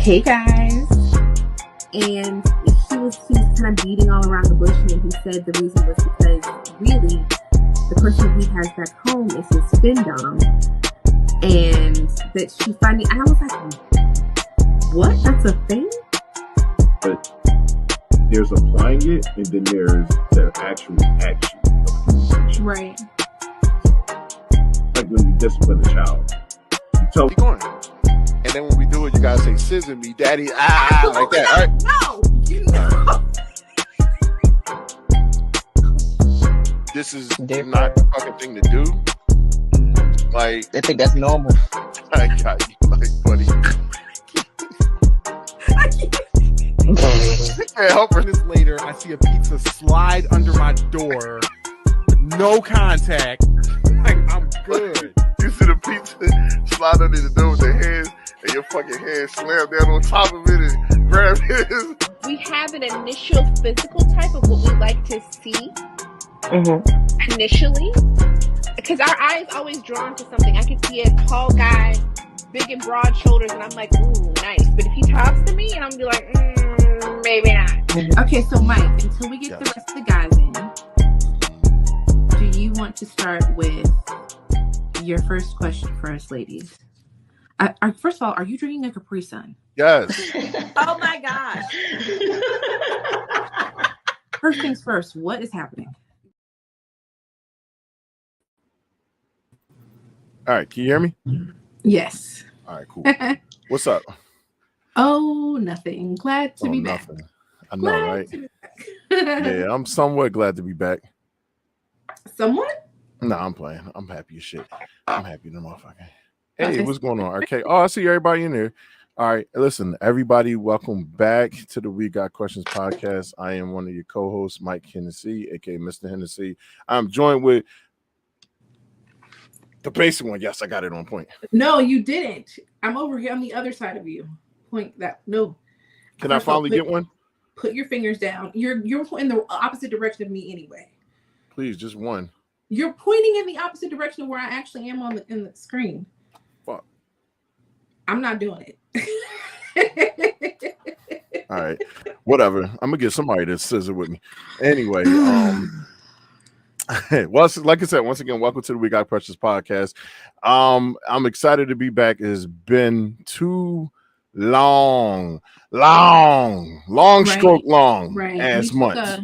Hey guys. And he was kind of beating all around the bush, and he said the reason was because really the person he has back home is his fin dom, and that she finally, and I was like, what? That's a thing? But there's applying it, and then there's the actual action of communication. Right. Like when you discipline a child, you tell Keep going. And then when we do it, you gotta say, "Scissor me, daddy," like that. All right? No, you know. This is Different. not the fucking thing to do. Like, They think that's normal. I got you, like, buddy. I can't help her. Minutes later, I see a pizza slide under my door. No contact. Like, I'm good. You see the pizza slide under the door with the hands, and your fucking hands slam down on top of it and grab it. We have an initial physical type of what we like to see initially, because our eye is always drawn to something. I can see a tall guy, big and broad shoulders, and I'm like, ooh, nice. But if he talks to me, and I'm be like, maybe not. Okay, so Mike, until we get the rest of the guys in, do you want to start with your first question for us ladies? First of all, are you drinking a Capri Sun? Yes. Oh my gosh. First things first, what is happening? All right, can you hear me? Yes. All right, cool. What's up? Oh, nothing. Glad to be Nothing. back. I know, Glad right? to be back. Yeah, I'm somewhat glad to be back. Somewhat? No, I'm playing. I'm happy as shit. I'm happy the motherfucker. Hey, Okay. what's going on? Okay. Oh, I see everybody in there. All right. Listen, everybody, welcome back to the We Got Questions podcast. I am one of your co-hosts, Mike Hennessy, aka Mr. Hennessy. I'm joined with the basic one. Yes, I got it on point. No, you didn't. I'm over here on the other side of you. Point that. No. Can I finally get one? Put your fingers down. You're in the opposite direction of me anyway. Please, just one. You're pointing in the opposite direction of where I actually am in the screen. Fuck. I'm not doing it. All right. Whatever. I'm gonna get somebody to scissor with me. Anyway, well, like I said, once again, welcome to the We Got Questions podcast. I'm excited to be back. It's been too long Right. stroke long Right. as months.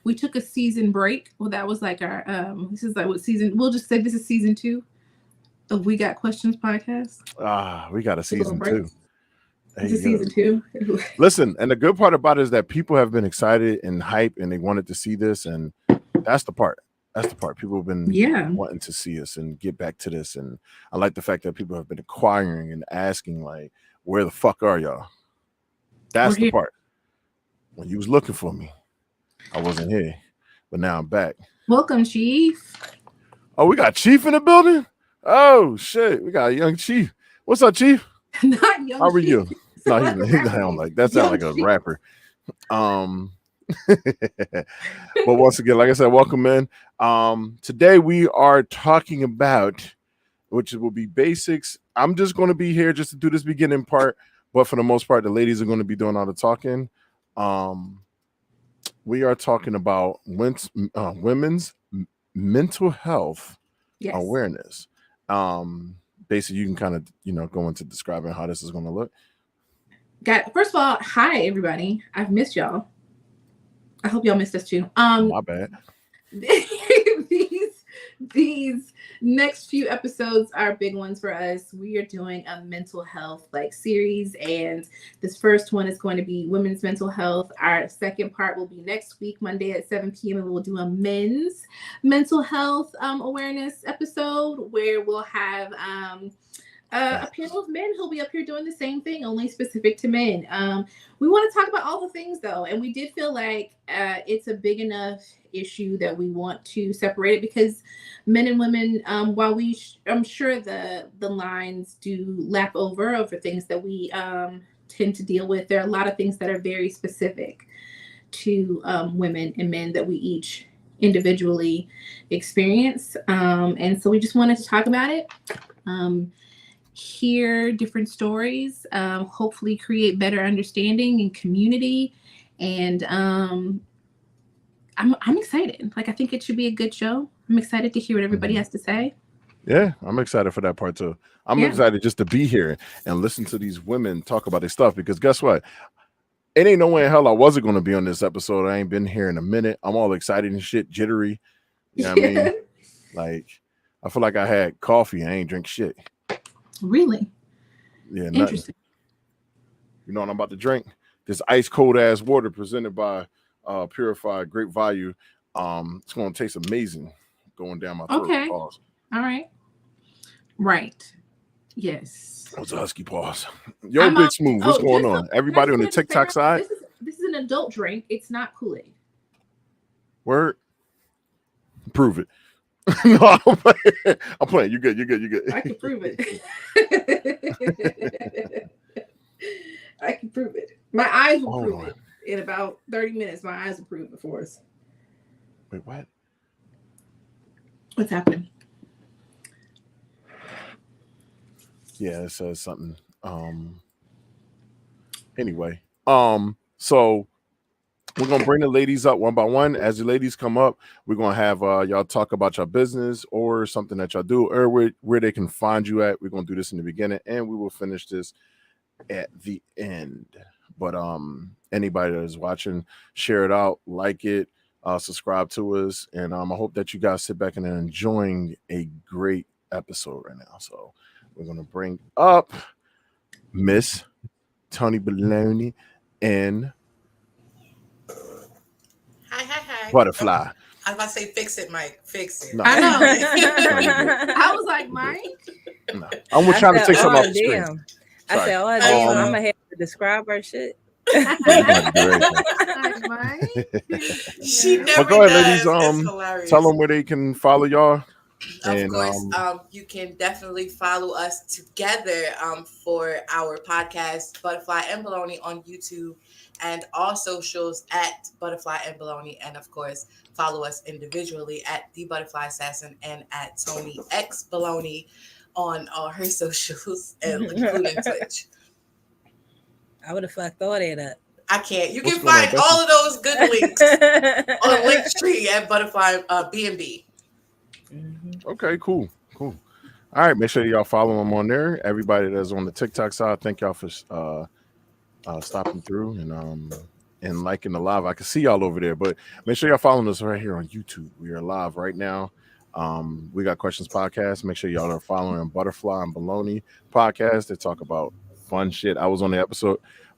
We took a season break. Well, that was like our this is like what season, we'll just say this is season 2 of We Got Questions podcast. We got a season 2. This is season 2. Listen, and the good part about it is that people have been excited and hyped and they wanted to see this, and that's the part. People have been wanting to see us and get back to this. And I like the fact that people have been inquiring and asking, like, where the fuck are y'all? That's the part. When you was looking for me, I wasn't here, but now I'm back. Welcome, Chief. Oh, we got Chief in the building? Oh, shit. We got a young Chief. What's up, Chief? Not young. How are Chief. you? No, he's not like that. Sounds like a Chief. rapper. But once again, like I said, welcome in. Today we are talking about, which will be basics. I'm just going to be here just to do this beginning part, but for the most part, the ladies are going to be doing all the talking. We are talking about women's mental health awareness. Basically, you can kind of go into describing how this is going to look. First of all, hi everybody. I've missed y'all. I hope y'all missed us too. My bad. These next few episodes are big ones for us. We are doing a mental health series, and this first one is going to be women's mental health. Our second part will be next week, Monday at 7 p.m. and we'll do a men's mental health awareness episode where we'll have a panel of men who'll be up here doing the same thing, only specific to men. We want to talk about all the things though, and we did feel like it's a big enough issue that we want to separate it, because men and women, while I'm sure the lines do lap over things that we tend to deal with, there are a lot of things that are very specific to women and men that we each individually experience, and so we just wanted to talk about it. hear different stories, hopefully create better understanding and community. And I'm excited. Like, I think it should be a good show. I'm excited to hear what everybody has to say. Yeah, I'm excited for that part too. I'm excited just to be here and listen to these women talk about their stuff, because guess what? It ain't no way in hell I wasn't going to be on this episode. I ain't been here in a minute. I'm all excited and shit, jittery. You know what I mean? Like, I feel like I had coffee. I ain't drink shit. Really? Yeah, interesting. You know what I'm about to drink? This ice cold ass water presented by Purified, great value. It's going to taste amazing going down my throat. Okay. Pause. All right. Right. Yes. What's a husky pause? Yo, Big Smooth, what's going on? Everybody on the TikTok side? This is an adult drink. It's not Kool-Aid. Word? Prove it. No, I'm playing. You good. I can prove it. I can prove it. My eyes will prove it. In about 30 minutes, my eyes will prove it for us. Wait, what? What's happening? Yeah, it says something. Anyway, so we're gonna bring the ladies up one by one. As the ladies come up, we're gonna have y'all talk about your business or something that y'all do, or where they can find you at. We're gonna do this in the beginning, and we will finish this at the end. But anybody that is watching, share it out, like it, subscribe to us, and I hope that you guys sit back and are enjoying a great episode right now. So we're gonna bring up Miss Tony Baloney and Hi. Butterfly. I was about to say, fix it, Mike. Fix it. No. I know. I was like, Mike. No. I'm trying to take some off the screen. Damn. I said, oh, damn, I'm gonna have to describe our shit. She never but go ahead, does. ladies. Tell them where they can follow y'all. Of course, you can definitely follow us together for our podcast, Butterfly and Baloney, on YouTube and all socials at Butterfly and Baloney. And of course, follow us individually at The Butterfly Assassin and at Tony X Baloney on all her socials, and including Twitch. I would have fucked all that up. I can't. You can find all of those good links on Linktree at Butterfly B&B. Okay, cool. All right, make sure y'all follow them on there. Everybody that's on the TikTok side, thank y'all for stopping through and liking the live. I can see y'all over there, but make sure y'all following us right here on YouTube. We are live right now. We got Questions Podcast. Make sure y'all are following Butterfly and Baloney Podcast. They talk about fun shit. I was on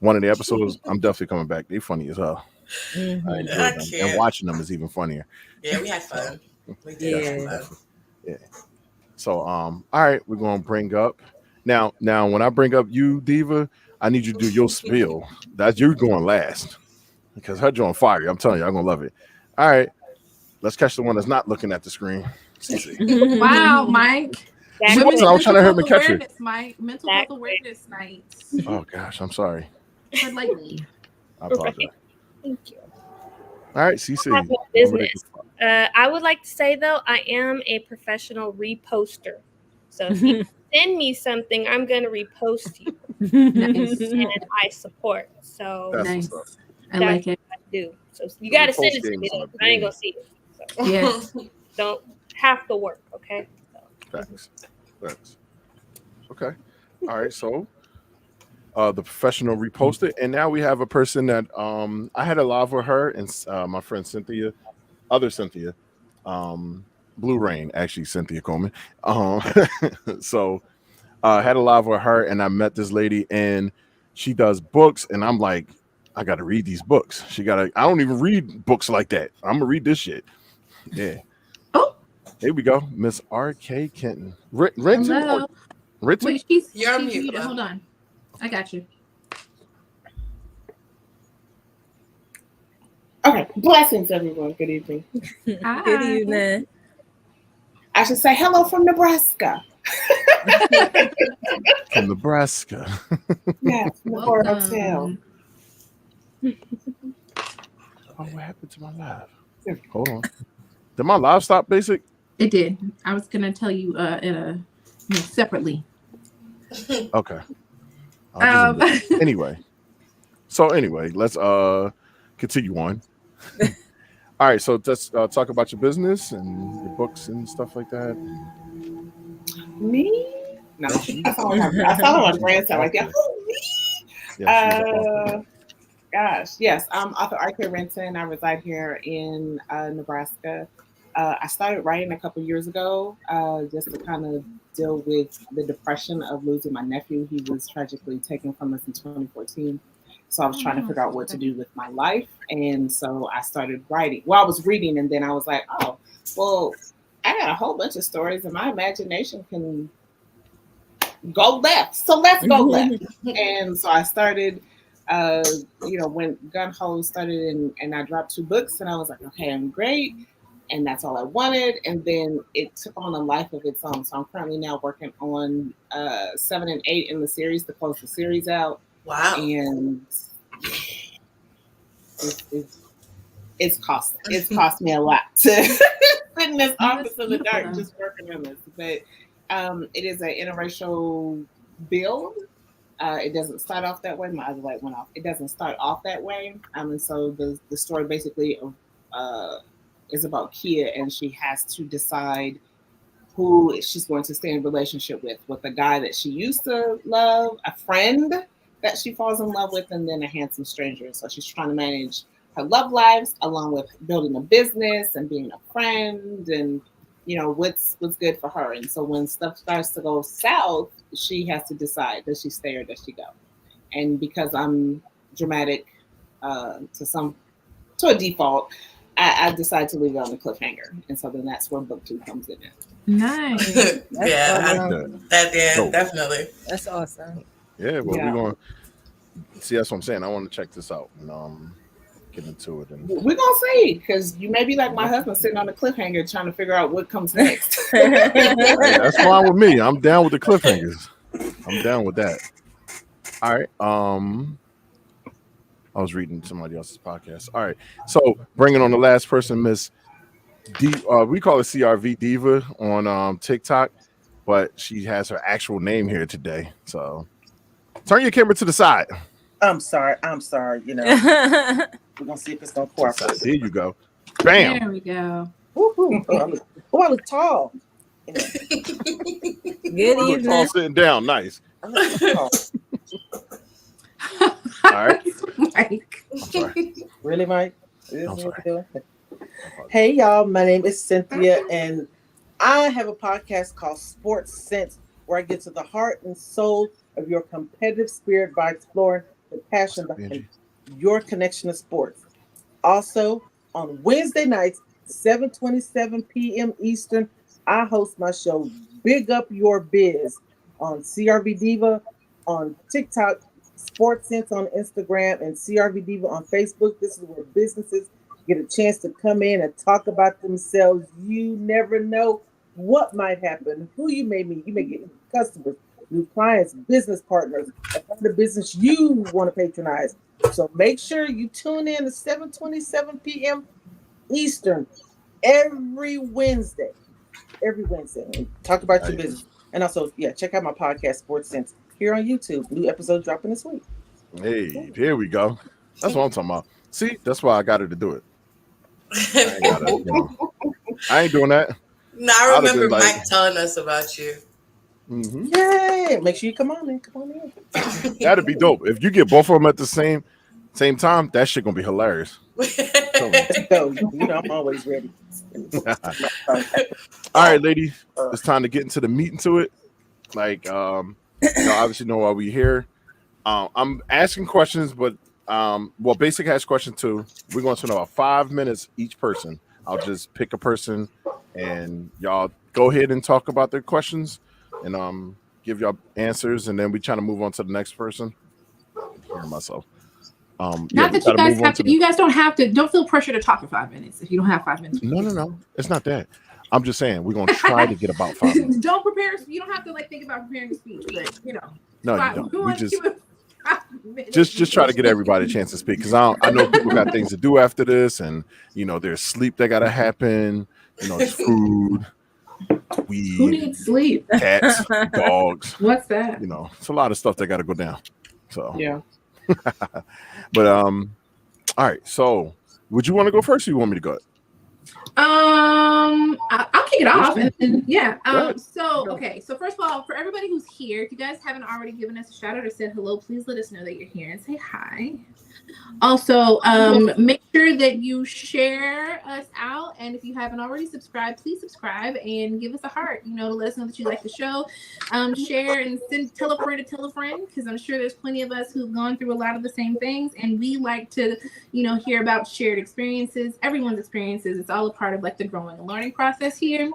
one of the episodes. I'm definitely coming back. They funny as hell. Mm-hmm. I enjoy them. And watching them is even funnier. Yeah, we had fun. We did have fun. Yeah. So all right, we're gonna bring up now when I bring up you, Diva, I need you to do your spiel. That's you going last. Because her joint fire. I'm telling you, I'm gonna love it. All right. Let's catch the one that's not looking at the screen. Wow, Mike. I was trying to help me catch it. Mike. Mental health awareness night. Oh gosh, I'm sorry. Tread lightly. I apologize. Thank you. All right, CC. Business. I would like to say though, I am a professional reposter. So if you send me something, I'm going to repost you. Nice. And I support. So That's nice. what's up. I like it. what I do. So you got to send it to me. Though. I ain't going to see it. So Yes. don't have to work. Okay. Thanks. Okay. All right. So the professional reposted, and now we have a person that I had a live with her and my friend Cynthia, Blue Rain, actually Cynthia Coleman. So I had a live with her, and I met this lady, and she does books, and I'm like, I got to read these books. I don't even read books like that. I'm gonna read this shit. Yeah. Oh, here we go, Miss R.K. Kenton. Renton? hello. Renton? Wait, You're on mute. Hold on. I got you. Okay, blessings, everyone. Good evening. Hi. Good evening. I should say hello from Nebraska. From Nebraska. Yes, from the Port Hotel. Oh, what happened to my live? Hold on. Did my live stop, Basic? It did. I was gonna tell you separately. Okay. Anyway. Let's continue on. All right, so let's talk about your business and your books and stuff like that. Me? No, I thought I was grandson like that. Me? Gosh, yes. I'm author Arthur Renton. I reside here in Nebraska. I started writing a couple years ago just to kind of deal with the depression of losing my nephew. He was tragically taken from us in 2014. So I was trying to figure out what to do with my life. And so I started writing. Well, I was reading, and then I was like, oh, well, I got a whole bunch of stories and my imagination can go left. So let's go left. And so I started, when Gun Ho started and I dropped 2 books and I was like, okay, I'm great. And that's all I wanted. And then it took on a life of its own. So I'm currently now working on 7 and 8 in the series to close the series out. Wow. And it's cost me a lot to sit in this office in the dark just working on this. But it is an interracial build. It doesn't start off that way. My other light went off. It doesn't start off that way. And so the story basically is about Kia, and she has to decide who she's going to stay in relationship with a guy that she used to love, a friend that she falls in love with, and then a handsome stranger. So she's trying to manage her love lives along with building a business and being a friend and, what's good for her. And so when stuff starts to go south, she has to decide, does she stay or does she go? And because I'm dramatic to a default, I decided to leave it on the cliffhanger. And so then that's where book 2 comes in. Nice. Definitely. That's awesome. Yeah, well, we're going to see. That's what I'm saying. I want to check this out and get into it. And we're gonna see, because you may be like my husband, sitting on the cliffhanger trying to figure out what comes next. Hey, that's fine with me. I'm down with the cliffhangers. I'm down with that. All right. I was reading somebody else's podcast. All right. So bringing on the last person, Miss D. We call her CRV Diva on TikTok, but she has her actual name here today. So turn your camera to the side. I'm sorry. We're gonna see if it's gonna cooperate. There you go. Bam. There we go. Woo-hoo. I look tall. Good You look tall sitting down. Nice. I look tall. All right. Mike. I'm sorry. Really, Mike? I'm sorry. Hey, y'all. My name is Cynthia, and I have a podcast called Sports Sense, where I get to the heart and soul of your competitive spirit by exploring the passion behind your connection to sports. Also, on Wednesday nights, 7:27 p.m. Eastern, I host my show, Big Up Your Biz, on CRV Diva, on TikTok, Sports Sense on Instagram, and CRV Diva on Facebook. This is where businesses get a chance to come in and talk about themselves. You never know what might happen, who you may meet. You may get customers, new clients, business partners, the business you want to patronize. So make sure you tune in to 7:27 p.m. Eastern every Wednesday. And talk about your business. And also, check out my podcast, Sports Sense, here on YouTube. New episode dropping this week. Hey, here we go. That's what I'm talking about. See, that's why I got her to do it. I ain't doing that. No, I remember Mike telling us about you. Mm-hmm. Yay! Make sure you come on in. That'd be dope. If you get both of them at the same time, that shit gonna be hilarious. I'm always ready. All right, ladies, it's time to get into the meat into it. Like, obviously know why we here. I'm asking questions, but Basic has question too. We're going to spend about 5 minutes each person. I'll just pick a person, and y'all go ahead and talk about their questions, and give y'all answers, and then we try to move on to the next person. I'm hearing myself. Not that you guys have to. You guys don't have to. Don't feel pressure to talk for 5 minutes if you don't have 5 minutes. No. It's not that. I'm just saying we're gonna try to get about 5 minutes. Don't prepare. You don't have to think about preparing a speech, but No, you don't. We just try to get everybody a chance to speak, because I know people got things to do after this, and there's sleep that gotta happen. There's food. weed. Who needs sleep? Cats, dogs. What's that? You know, it's a lot of stuff that got to go down. So yeah. But all right. So, would you want to go first, or you want me to go? I'll kick it off. And then, yeah. Right. So first of all, for everybody who's here, if you guys haven't already given us a shout out or said hello, please let us know that you're here and say hi. Also, make sure that you share us out, and if you haven't already subscribed, please subscribe and give us a heart, to let us know that you like the show. Share and tell a friend, because I'm sure there's plenty of us who've gone through a lot of the same things, and we like to hear about shared experiences, everyone's experiences. It's all a part of like the growing and learning process here.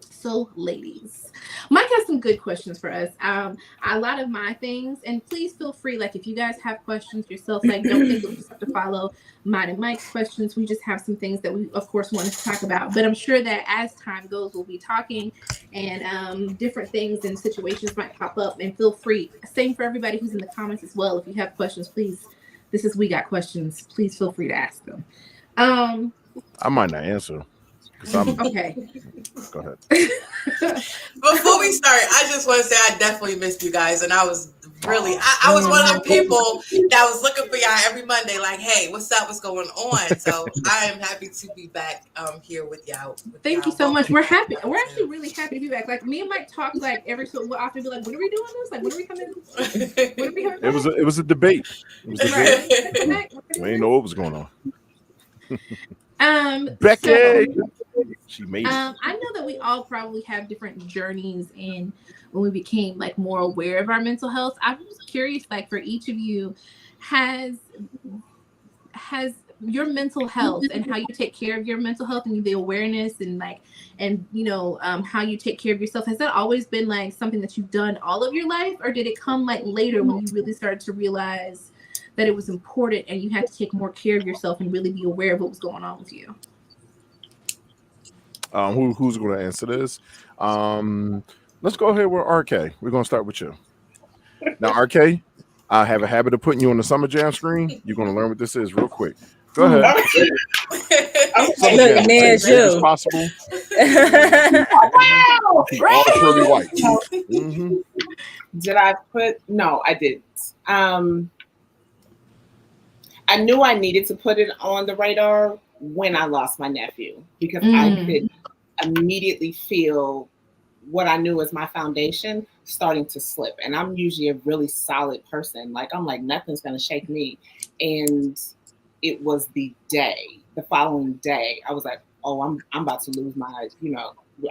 So ladies, Mike has some good questions for us. A lot of my things, and please feel free, like if you guys have questions yourself, like don't think we just have to follow mine and Mike's questions. We just have some things that we of course want to talk about, but I'm sure that as time goes, we'll be talking, and different things and situations might pop up, and feel free. Same for everybody who's in the comments as well. If you have questions, please, this is We Got Questions. Please feel free to ask them. I might not answer. Okay. Go ahead. Before we start, I just want to say I definitely missed you guys, and I was really, I was one of the people that was looking for y'all every Monday, like, hey, what's up, what's going on? So I am happy to be back here with y'all. Thank you so much. We're happy. We're actually really happy to be back. Like me and Mike talk like every so often, be like, when are we doing this? Like, when are we coming? When are we coming? It was a debate. It was a debate. We didn't know what was going on. Becky. She made it. I know that we all probably have different journeys in when we became like more aware of our mental health. I'm just curious, like for each of you, has your mental health and how you take care of your mental health and the awareness and how you take care of yourself, has that always been like something that you've done all of your life, or did it come like later when you really started to realize that it was important and you had to take more care of yourself and really be aware of what was going on with you? Who's going to answer this? Let's go ahead with RK. We're going to start with you. Now, RK, I have a habit of putting you on the Summer Jam screen. You're going to learn what this is real quick. Go ahead. Look, there's you. Possible. Wow! All truly white. Mm-hmm. Did I put? No, I didn't. I knew I needed to put it on the radar when I lost my nephew, because I could immediately feel what I knew as my foundation starting to slip. And I'm usually a really solid person. Like, I'm like, nothing's going to shake me. And it was the following day, I was like, oh, I'm about to lose my,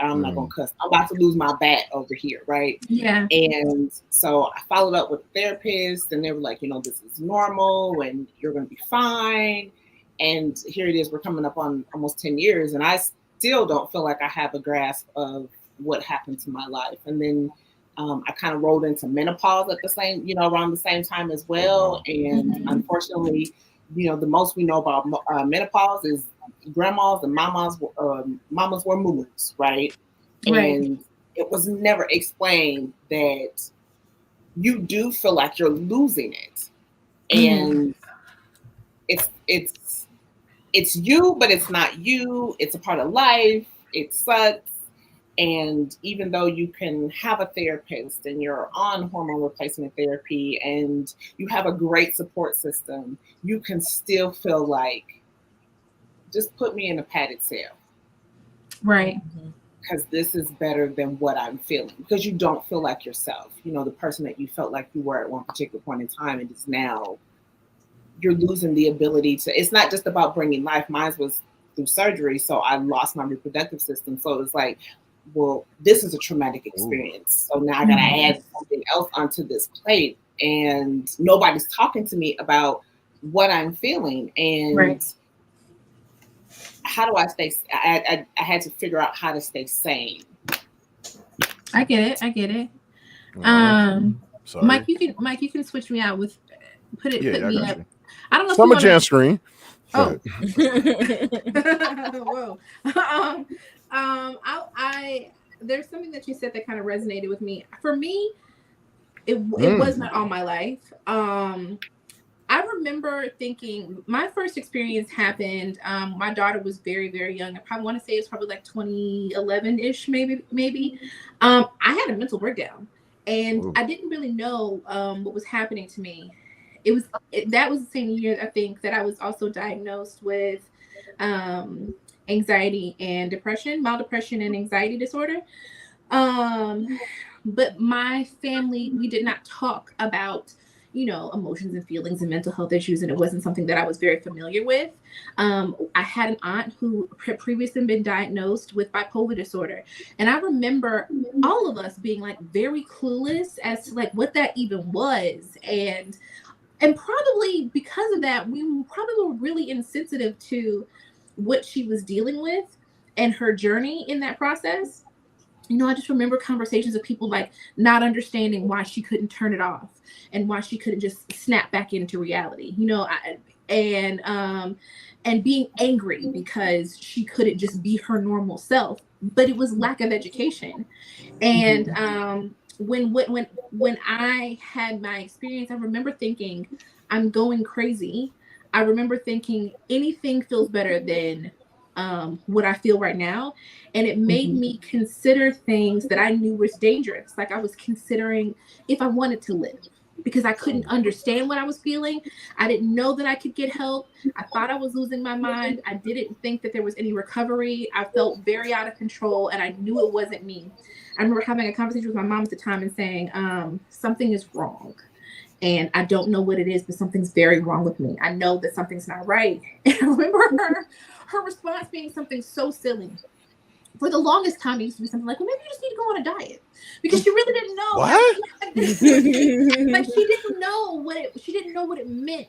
I'm not going to cuss. I'm about to lose my bat over here. Right. Yeah. And so I followed up with a therapist, and they were like, this is normal and you're going to be fine. And here it is, we're coming up on almost 10 years, and I still don't feel like I have a grasp of what happened to my life. And then I kind of rolled into menopause at the same, around the same time as well. And unfortunately, the most we know about menopause is grandmas and mamas were moons, right? And it was never explained that you do feel like you're losing it. And it's you, but it's not you. It's a part of life. It sucks. And even though you can have a therapist and you're on hormone replacement therapy and you have a great support system, you can still feel like, just put me in a padded cell. Right. Because this is better than what I'm feeling. Because you don't feel like yourself. The person that you felt like you were at one particular point in time, and it's now you're losing the ability to, it's not just about bringing life. Mine was through surgery, so I lost my reproductive system. So it was like, well, this is a traumatic experience. So now I gotta add something else onto this plate, and nobody's talking to me about what I'm feeling. And how do I stay? I had to figure out how to stay sane. I get it. Sorry. Mike, you can switch me out with put me up. You. I don't know. Summer Jam screen. Oh. Whoa. I there's something that you said that kind of resonated with me. For me, it was not all my life. I remember thinking my first experience happened. My daughter was very, very young. I probably want to say it's probably like 2011-ish, maybe. I had a mental breakdown, and I didn't really know what was happening to me. That was the same year, I think, that I was also diagnosed with anxiety and depression, mild depression and anxiety disorder. But my family, we did not talk about, emotions and feelings and mental health issues. And it wasn't something that I was very familiar with. I had an aunt who had previously been diagnosed with bipolar disorder. And I remember all of us being like very clueless as to like what that even was. And probably because of that, we probably were really insensitive to what she was dealing with and her journey in that process. I just remember conversations of people like not understanding why she couldn't turn it off and why she couldn't just snap back into reality, and being angry because she couldn't just be her normal self. But it was lack of education. And when I had my experience, I remember thinking, I'm going crazy. I remember thinking anything feels better than what I feel right now. And it made me consider things that I knew was dangerous. Like I was considering if I wanted to live, because I couldn't understand what I was feeling. I didn't know that I could get help. I thought I was losing my mind. I didn't think that there was any recovery. I felt very out of control, and I knew it wasn't me. I remember having a conversation with my mom at the time and saying, something is wrong. And I don't know what it is, but something's very wrong with me. I know that something's not right. And I remember her response being something so silly. For the longest time, it used to be something like, well, maybe you just need to go on a diet. Because she really didn't know. What? Like she didn't know what it meant.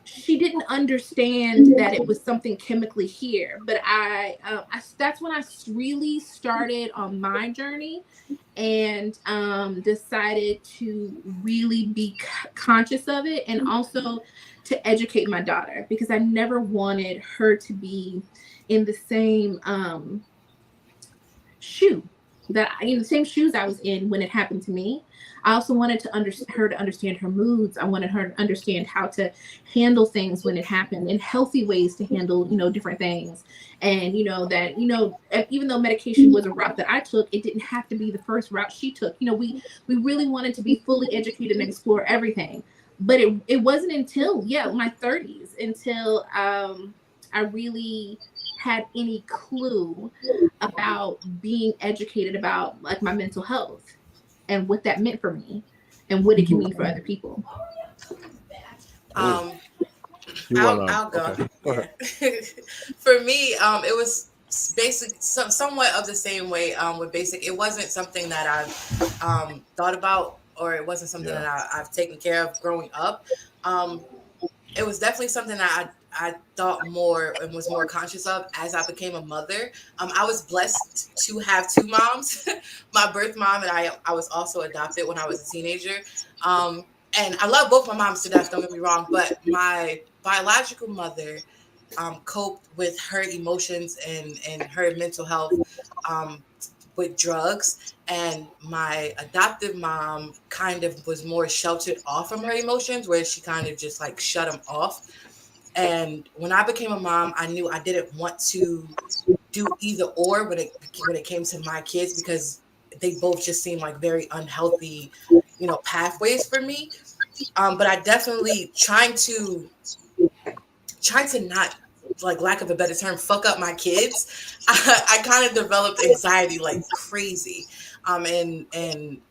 She didn't understand that it was something chemically here. But that's when I really started on my journey and decided to really be conscious of it, and also to educate my daughter, because I never wanted her to be in the same the same shoes I was in when it happened to me. I also wanted her to understand her moods. I wanted her to understand how to handle things when it happened, and healthy ways to handle, different things. And, that, even though medication was a route that I took, it didn't have to be the first route she took. We really wanted to be fully educated and explore everything. But it wasn't until, my 30s, until I really had any clue about being educated about like my mental health and what that meant for me and what it can mean for other people. I'll go. Okay. Go ahead. For me, it was basically somewhat of the same way with basic. It wasn't something that I've thought about, or it wasn't something that I've taken care of growing up. It was definitely something that I thought more and was more conscious of as I became a mother. I was blessed to have two moms, my birth mom, and I was also adopted when I was a teenager. And I love both my moms to death, don't get me wrong, but my biological mother coped with her emotions and her mental health with drugs. And my adoptive mom kind of was more sheltered off from her emotions, where she kind of just like shut them off. And when I became a mom, I knew I didn't want to do either or when it came to my kids, because they both just seemed like very unhealthy, pathways for me. But I definitely trying to not, like lack of a better term, fuck up my kids. I kind of developed anxiety like crazy. And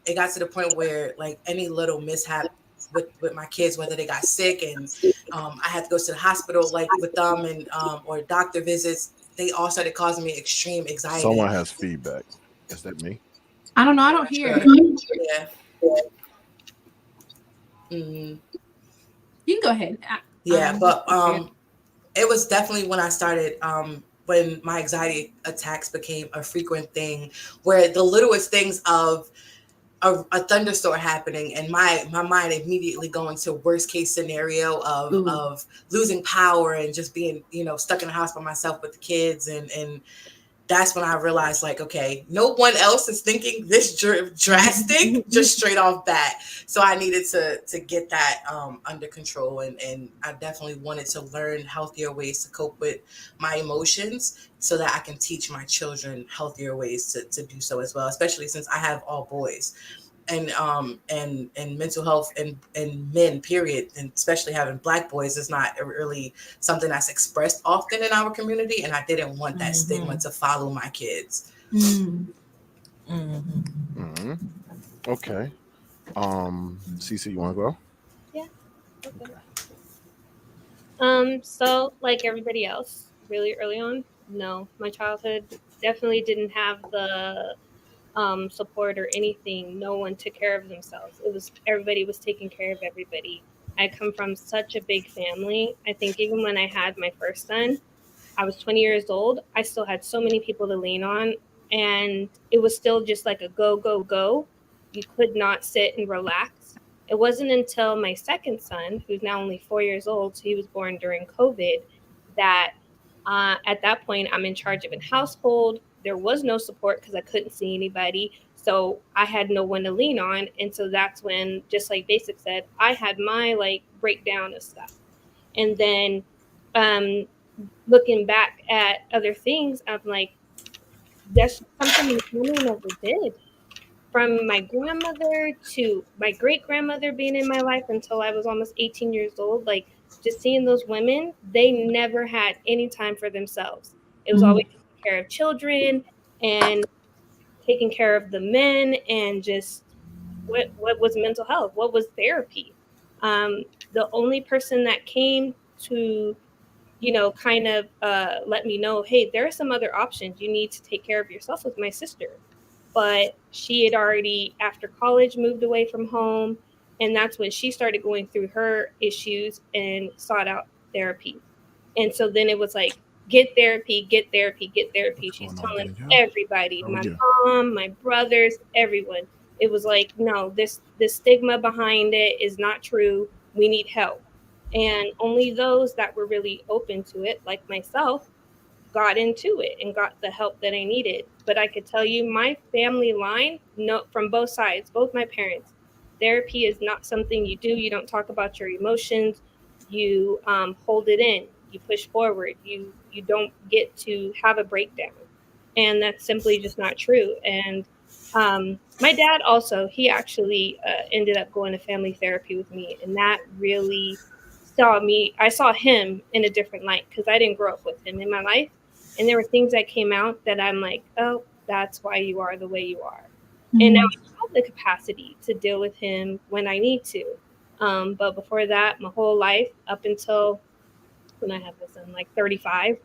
it got to the point where like any little mishap with my kids, whether they got sick and I had to go to the hospital like with them, and or doctor visits, they all started causing me extreme anxiety. Someone has feedback. Is that me? I don't know. I don't hear it. Yeah. Mm-hmm. You can go ahead. But it was definitely when I started when my anxiety attacks became a frequent thing, where the littlest things of a thunderstorm happening and my mind immediately going to worst case scenario of losing power and just being stuck in the house by myself with the kids, and that's when I realized, like, okay, no one else is thinking this drastic just straight off bat. So I needed to get that under control. And I definitely wanted to learn healthier ways to cope with my emotions so that I can teach my children healthier ways to do so as well, especially since I have all boys. And mental health and men, period, and especially having Black boys is not really something that's expressed often in our community, and I didn't want that stigma to follow my kids. Okay. Cece, you want to go? Yeah. Okay. So like everybody else, really early on, no, my childhood definitely didn't have the support or anything. No one took care of themselves. It was everybody was taking care of everybody. I come from such a big family. I think even when I had my first son, I was 20 years old. I still had so many people to lean on, and it was still just like a go, go, go. You could not sit and relax. It wasn't until my second son, who's now only 4 years old, so he was born during COVID, that at that point I'm in charge of a household. There was no support because I couldn't see anybody. So I had no one to lean on. And so that's when, just like Basic said, I had my like breakdown of stuff. And then looking back at other things, I'm like, that's something no one ever did. From my grandmother to my great grandmother being in my life until I was almost 18 years old, like just seeing those women, they never had any time for themselves. It was always taking care of children and taking care of the men, and just what was mental health? What was therapy? The only person that came to, kind of let me know, hey, there are some other options. You need to take care of yourself was my sister. But she had already, after college, moved away from home. And that's when she started going through her issues and sought out therapy. And so then it was like, get therapy, get therapy, get therapy. She's telling everybody, my mom, my brothers, everyone. It was like, no, this stigma behind it is not true. We need help. And only those that were really open to it, like myself, got into it and got the help that I needed. But I could tell you, my family line, no, from both sides, both my parents, therapy is not something you do. You don't talk about your emotions. You hold it in. You push forward. You don't get to have a breakdown. And that's simply just not true. And my dad also, he actually ended up going to family therapy with me. And that really I saw him in a different light because I didn't grow up with him in my life. And there were things that came out that I'm like, oh, that's why you are the way you are. And now I have the capacity to deal with him when I need to. But before that, my whole life, up until when I had my son, like 35,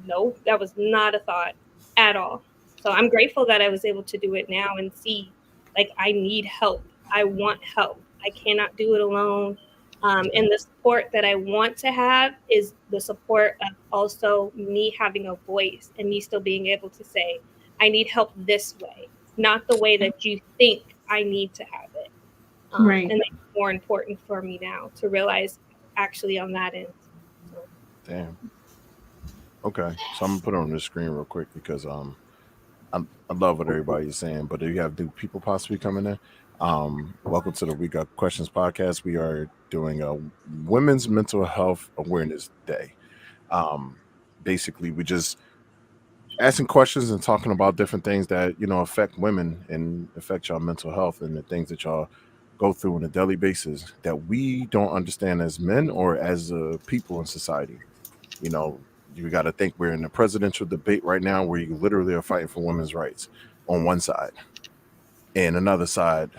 no, that was not a thought at all. So I'm grateful that I was able to do it now and see, like, I need help. I want help. I cannot do it alone. And the support that I want to have is the support of also me having a voice and me still being able to say, I need help this way, not the way that you think I need to have it. Right. And that's more important for me now to realize actually on that end. So. Damn. Okay. So I'm going to put it on the screen real quick because I love what everybody's saying, but do you have new people possibly coming in? Welcome to the We Got Questions podcast. We are doing a Women's Mental Health Awareness Day. Basically, we just asking questions and talking about different things that, affect women and affect y'all mental health and the things that y'all go through on a daily basis that we don't understand as men or as people in society. You got to think we're in a presidential debate right now where you literally are fighting for women's rights on one side. And another side,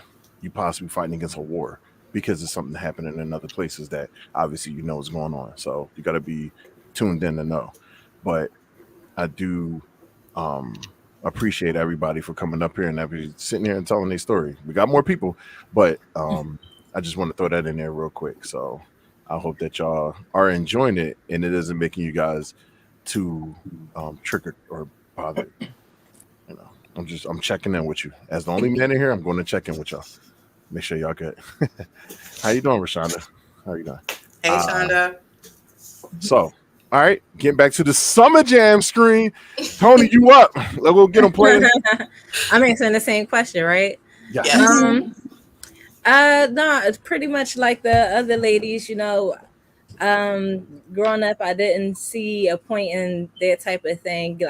you possibly fighting against a war because it's something happening in other places that obviously is going on. So you got to be tuned in to know. But I do appreciate everybody for coming up here and sitting here and telling their story. We got more people, but I just want to throw that in there real quick. So I hope that y'all are enjoying it and it isn't making you guys too triggered or bothered. I'm checking in with you. As the only man in here, I'm going to check in with y'all. Make sure y'all good. How you doing, Rashonda? How you doing? Hey, Shonda. So, All right, getting back to the Summer Jam screen. Tony, you up? Let's go get them playing. I'm answering the same question, right? Yes. No, it's pretty much like the other ladies, you know. Growing up, I didn't see a point in that type of thing.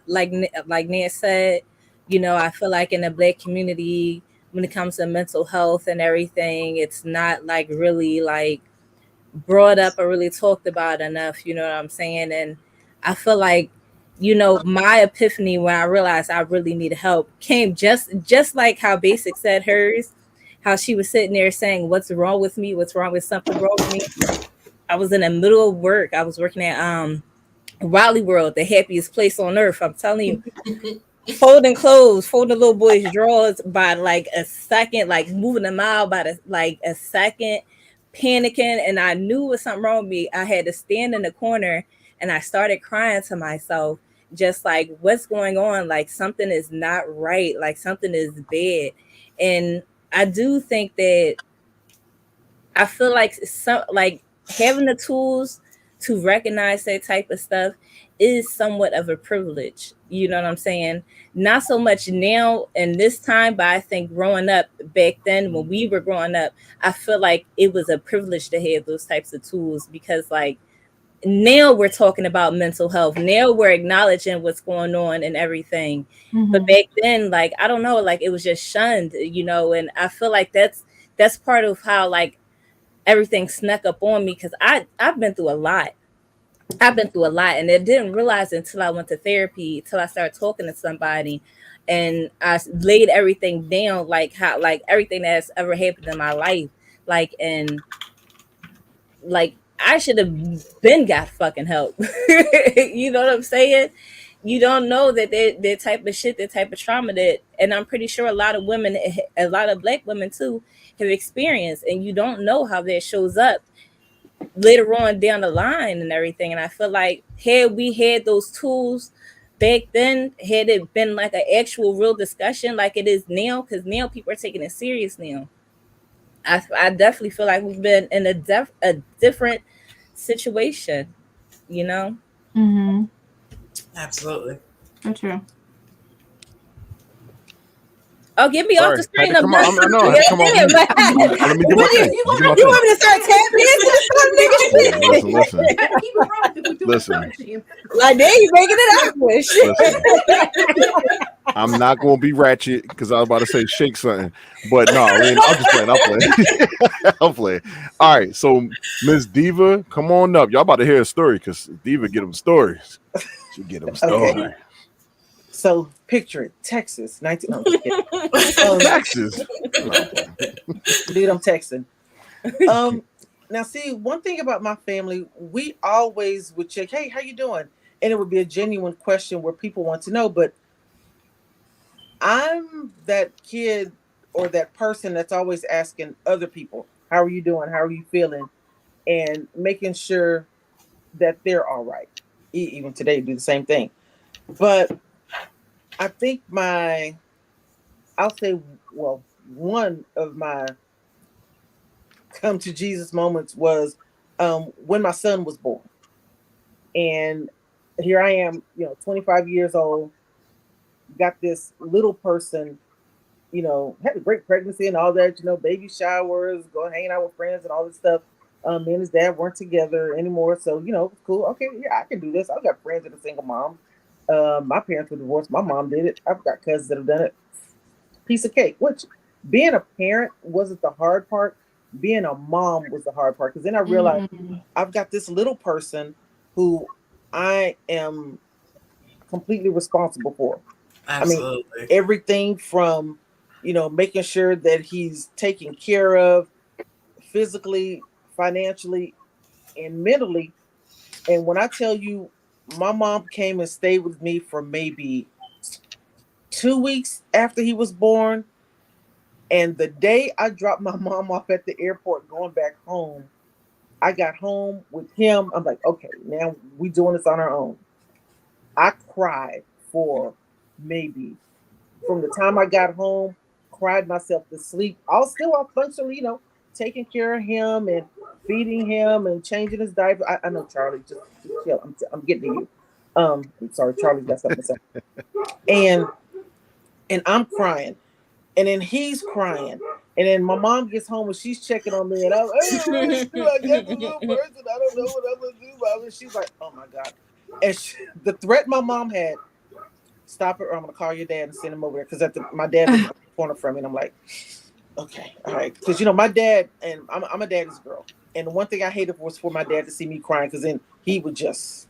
Like Nan said, you know, I feel like in the Black community, when it comes to mental health and everything, it's not like really like brought up or really talked about enough. You know what I'm saying? And I feel like, you know, my epiphany when I realized I really needed help came just like how Basic said hers, how she was sitting there saying, "What's wrong with me? What's wrong with something wrong with me?" I was in the middle of work. I was working at Wally World, the happiest place on earth. I'm telling you, folding clothes, folding little boys' drawers by like a second, like moving them out by a second, panicking, and I knew was something wrong with me. I had to stand in the corner and I started crying to myself, just like, what's going on? Like something is not right. Like something is bad. And I do think that I feel like having the tools to recognize that type of stuff is somewhat of a privilege. You know what I'm saying? Not so much now in this time, but I think growing up back then, when we were growing up, I feel like it was a privilege to have those types of tools, because like now we're talking about mental health. Now we're acknowledging what's going on and everything. Mm-hmm. But back then, like, I don't know, like it was just shunned, you know, and I feel like that's part of how like everything snuck up on me, because I've been through a lot. And I didn't realize until I went to therapy, till I started talking to somebody and I laid everything down, like how, like everything that's ever happened in my life. Like, and like, I should have been got fucking help. You know what I'm saying? You don't know that type of shit, that type of trauma that, and I'm pretty sure a lot of women, a lot of Black women too, have experienced, and you don't know how that shows up later on down the line and everything. And I feel like had we had those tools back then, had it been like an actual real discussion like it is now, because now people are taking it serious now. I definitely feel like we've been in a different situation, you know? Mm-hmm. Absolutely. That's true. Oh, get me off the screen. Come on. Let me get my thing. You want me to start tapping into this? Listen. Like, there you making it awkward. I'm not going to be ratchet because I was about to say shake something. But no, I mean, I'm just playing. I'm playing. All right. So, Miss Diva, come on up. Y'all about to hear a story because Diva get them stories. She get them stories. Okay. So picture it, Texas, 19. Texas. Dude, I'm texting. Now see, one thing about my family, we always would check, hey, how you doing? And it would be a genuine question where people want to know, but I'm that kid or that person that's always asking other people, how are you doing? How are you feeling? And making sure that they're all right. Even today, do the same thing. But I think one of my come to Jesus moments was when my son was born. And here I am, 25 years old, got this little person, had a great pregnancy and all that, baby showers, going hanging out with friends and all this stuff. Me and his dad weren't together anymore. So, cool. Okay, yeah, I can do this. I've got friends that are single moms. My parents were divorced. My mom did it. I've got cousins that have done it. Piece of cake. Which being a parent wasn't the hard part. Being a mom was the hard part. Because then I realized I've got this little person who I am completely responsible for. Absolutely. I mean, everything from, making sure that he's taken care of physically, financially, and mentally. And when I tell you, my mom came and stayed with me for maybe 2 weeks after he was born. And the day I dropped my mom off at the airport going back home, I got home with him. I'm like, okay, now we doing this on our own. I cried for maybe from the time I got home, cried myself to sleep. I was still functionally, taking care of him and feeding him and changing his diaper. I know, Charlie, just chill. I'm getting to you. I'm sorry, Charlie got something to say. And I'm crying. And then he's crying. And then my mom gets home and she's checking on me. And I'm like, I guess a little person. I don't know what I'm going to do about it. She's like, oh my God. And the threat my mom had, stop it or I'm going to call your dad and send him over there. Because my dad was in the corner from me. And I'm like, okay, all right. Because, my dad, and I'm a daddy's girl. And the one thing I hated was for my dad to see me crying. Because then he would just,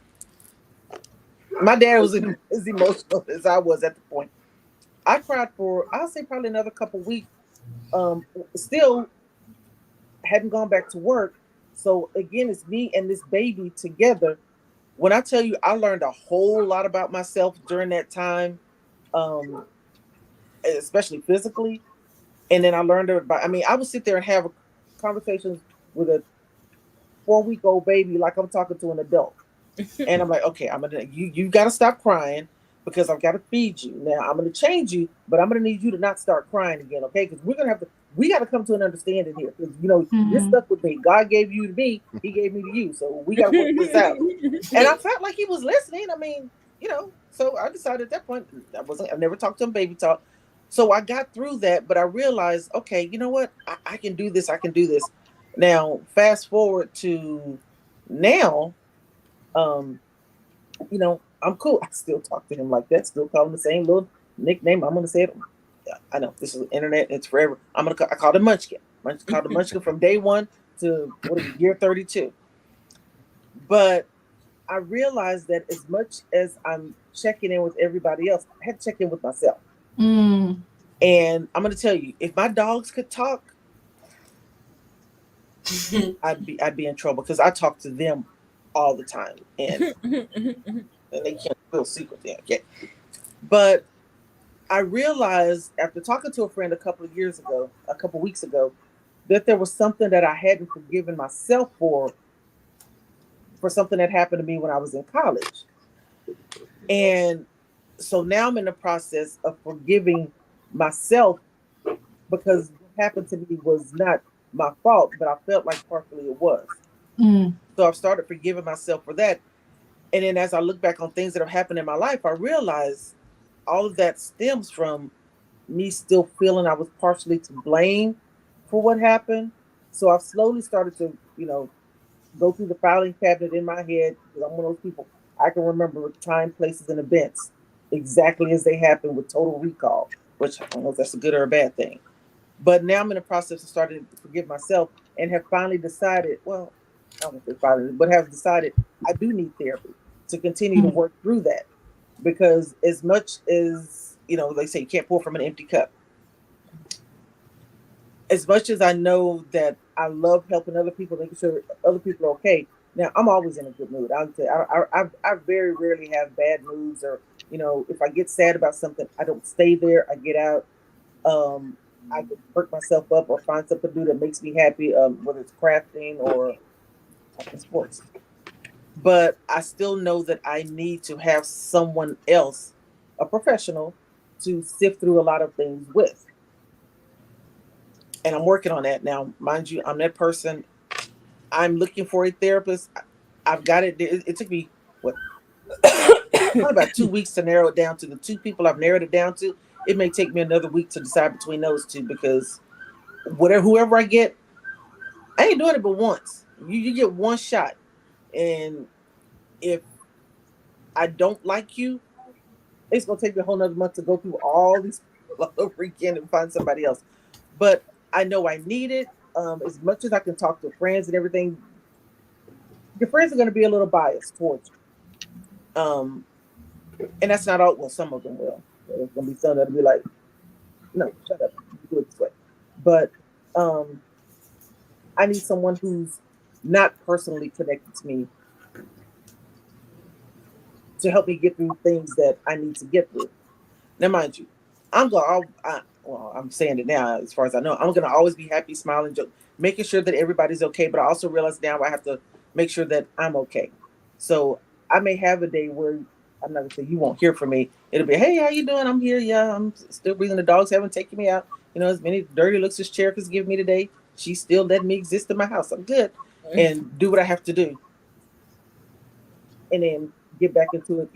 my dad was as emotional as I was at the point. I cried for, I'll say probably another couple weeks. Still hadn't gone back to work. So again, it's me and this baby together. When I tell you, I learned a whole lot about myself during that time, especially physically. And then I learned about, I would sit there and have conversations with a 4-week-old baby like I'm talking to an adult. And I'm like, okay, you got to stop crying. Because I've got to feed you. Now I'm going to change you, but I'm going to need you to not start crying again, okay? Because we got to come to an understanding here. Because you're stuck with me. God gave you to me, He gave me to you, so we got to work this out. And I felt like He was listening. So I decided at that point I've never talked to him baby talk. So I got through that, but I realized, okay, you know what? I can do this. I can do this. Now, fast forward to now, I'm cool. I still talk to him like that. Still call him the same little nickname. I'm going to say it. I know this is the internet. It's forever. I call him Munchkin. I called him Munchkin from day 1 to year 32. But I realized that as much as I'm checking in with everybody else, I had to check in with myself. And I'm going to tell you, if my dogs could talk, I'd be in trouble because I talk to them all the time. And they can't feel secret there. Okay. But I realized after talking to a friend a couple weeks ago, that there was something that I hadn't forgiven myself for something that happened to me when I was in college. And so now I'm in the process of forgiving myself because what happened to me was not my fault, but I felt like partially it was. So I've started forgiving myself for that. And then as I look back on things that have happened in my life, I realize all of that stems from me still feeling I was partially to blame for what happened. So I've slowly started to, go through the filing cabinet in my head. Because I'm one of those people, I can remember time, places, and events exactly as they happened with total recall, which I don't know if that's a good or a bad thing. But now I'm in the process of starting to forgive myself and have finally decided, well, I don't know if they finally, but have decided I do need therapy to continue to work through that. Because as much as, they say you can't pour from an empty cup. As much as I know that I love helping other people, making sure other people are okay. Now, I'm always in a good mood. I very rarely have bad moods or, if I get sad about something, I don't stay there. I get out. I can perk myself up or find something to do that makes me happy, whether it's crafting or sports. But I still know that I need to have someone else, a professional, to sift through a lot of things with. And I'm working on that now. Mind you, I'm that person. I'm looking for a therapist. I've got it. It took me, about 2 weeks to narrow it down to the 2 people I've narrowed it down to. It may take me another week to decide between those 2 because whoever I get, I ain't doing it but once. You get one shot. And if I don't like you, it's going to take me a whole nother month to go through all these people over again and find somebody else. But I know I need it. As much as I can talk to friends and everything, your friends are going to be a little biased towards you. And that's not all. Well, some of them will. There's going to be some that'll be like, no, shut up. You do it this way. But I need someone who's not personally connected to me to help me get through things that I need to get through. Now, mind you, I'm saying it now as far as I know. I'm going to always be happy, smiling, joke, making sure that everybody's okay. But I also realize now I have to make sure that I'm okay. So I may have a day where I'm not going to say you won't hear from me. It'll be, hey, how you doing? I'm here. Yeah, I'm still breathing. The dogs haven't taken me out. As many dirty looks as Cherok's giving me today, she's still letting me exist in my house. I'm good. and do what I have to do, and then get back into it,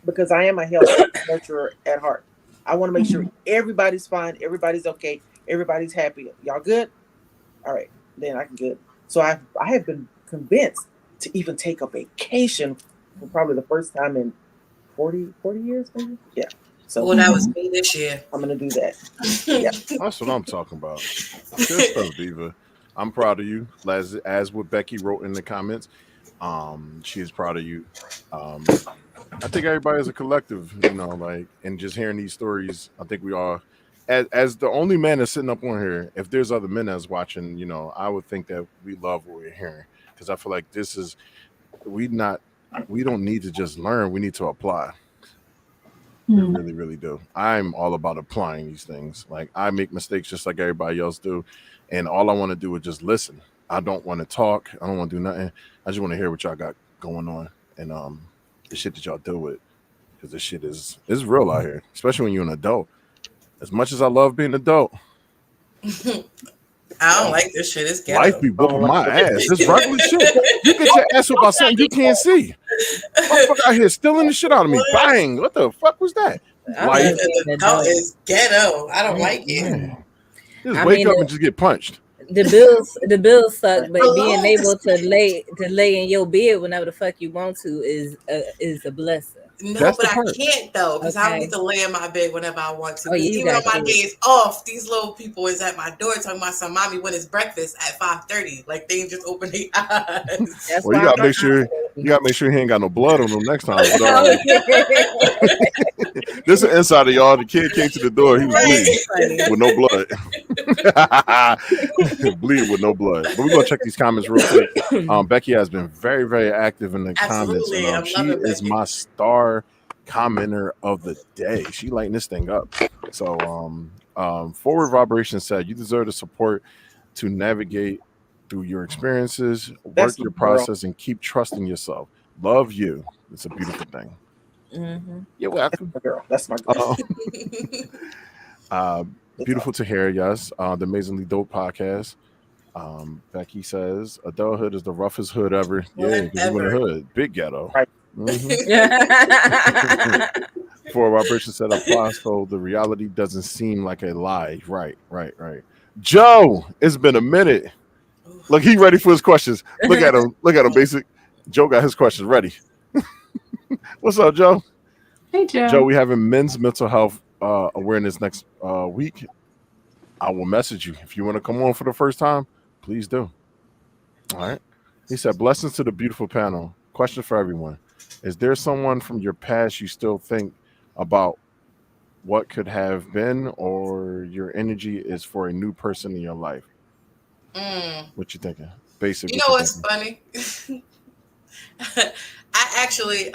because I am a health nurturer at heart. I want to make sure everybody's fine, everybody's okay, everybody's happy. Y'all good? All right, then I can good. So I have been convinced to even take a vacation for probably the first time in 40 years, maybe. Yeah. So that was me this year. I'm gonna do that. Yeah. That's what I'm talking about. Good stuff, Diva. I'm proud of you. As what Becky wrote in the comments, she is proud of you. I think everybody is a collective, and just hearing these stories, I think we are. As the only man that's sitting up on here, if there's other men that's watching, I would think that we love what we're hearing, because I feel like this is we don't need to just learn, we need to apply. We really, really do. I'm all about applying these things. Like, I make mistakes just like everybody else do, and all I want to do is just listen. I don't want to talk. I don't want to do nothing. I just want to hear what y'all got going on, and the shit that y'all deal with, because this shit is real out here, especially when you're an adult. As much as I love being an adult, I don't like this shit. It's ghetto. Life be whooping my ass. It's regular shit. You get your ass whooped by something you can't see. Motherfucker out here stealing the shit out of me. Bang! What the fuck was that? Life is ghetto. I don't like it. Just wake up and just get punched. The bills suck, but being able to lay in your bed whenever the fuck you want to is a blessing. No, but I can't though, because I need to lay in my bed whenever I want to. Even though my day is off, these little people is at my door talking about some mommy when it's breakfast at 5:30. Like, they just open their eyes. Well, you gotta make sure he ain't got no blood on him next time. This is an insider, y'all. The kid came to the door, he was bleeding with no blood. Bleeding with no blood. But we're gonna check these comments real quick. Becky has been very, very active in the comments. She is my star commenter of the day. She lighting this thing up. So Forward Vibration said, you deserve the support to navigate through your experiences, work your process, and keep trusting yourself. Love you. It's a beautiful thing. You're welcome. That's my girl. Beautiful to hear. Yes. The Amazingly Dope podcast. Becky says adulthood is the roughest hood ever. Yeah, because you're in the hood. Big ghetto. Right. Before Vibration said apply, so the reality doesn't seem like a lie. Right. Joe, it's been a minute. Look, he ready for his questions. Look at him. Basic. Joe got his questions ready. What's up, Joe? Hey, Joe. Joe, we having men's mental health awareness next week. I will message you if you want to come on for the first time. Please do. All right. He said, blessings to the beautiful panel. Question for everyone. Is there someone from your past you still think about what could have been, or your energy is for a new person in your life? What you thinking? Basically, you know what's funny? I actually,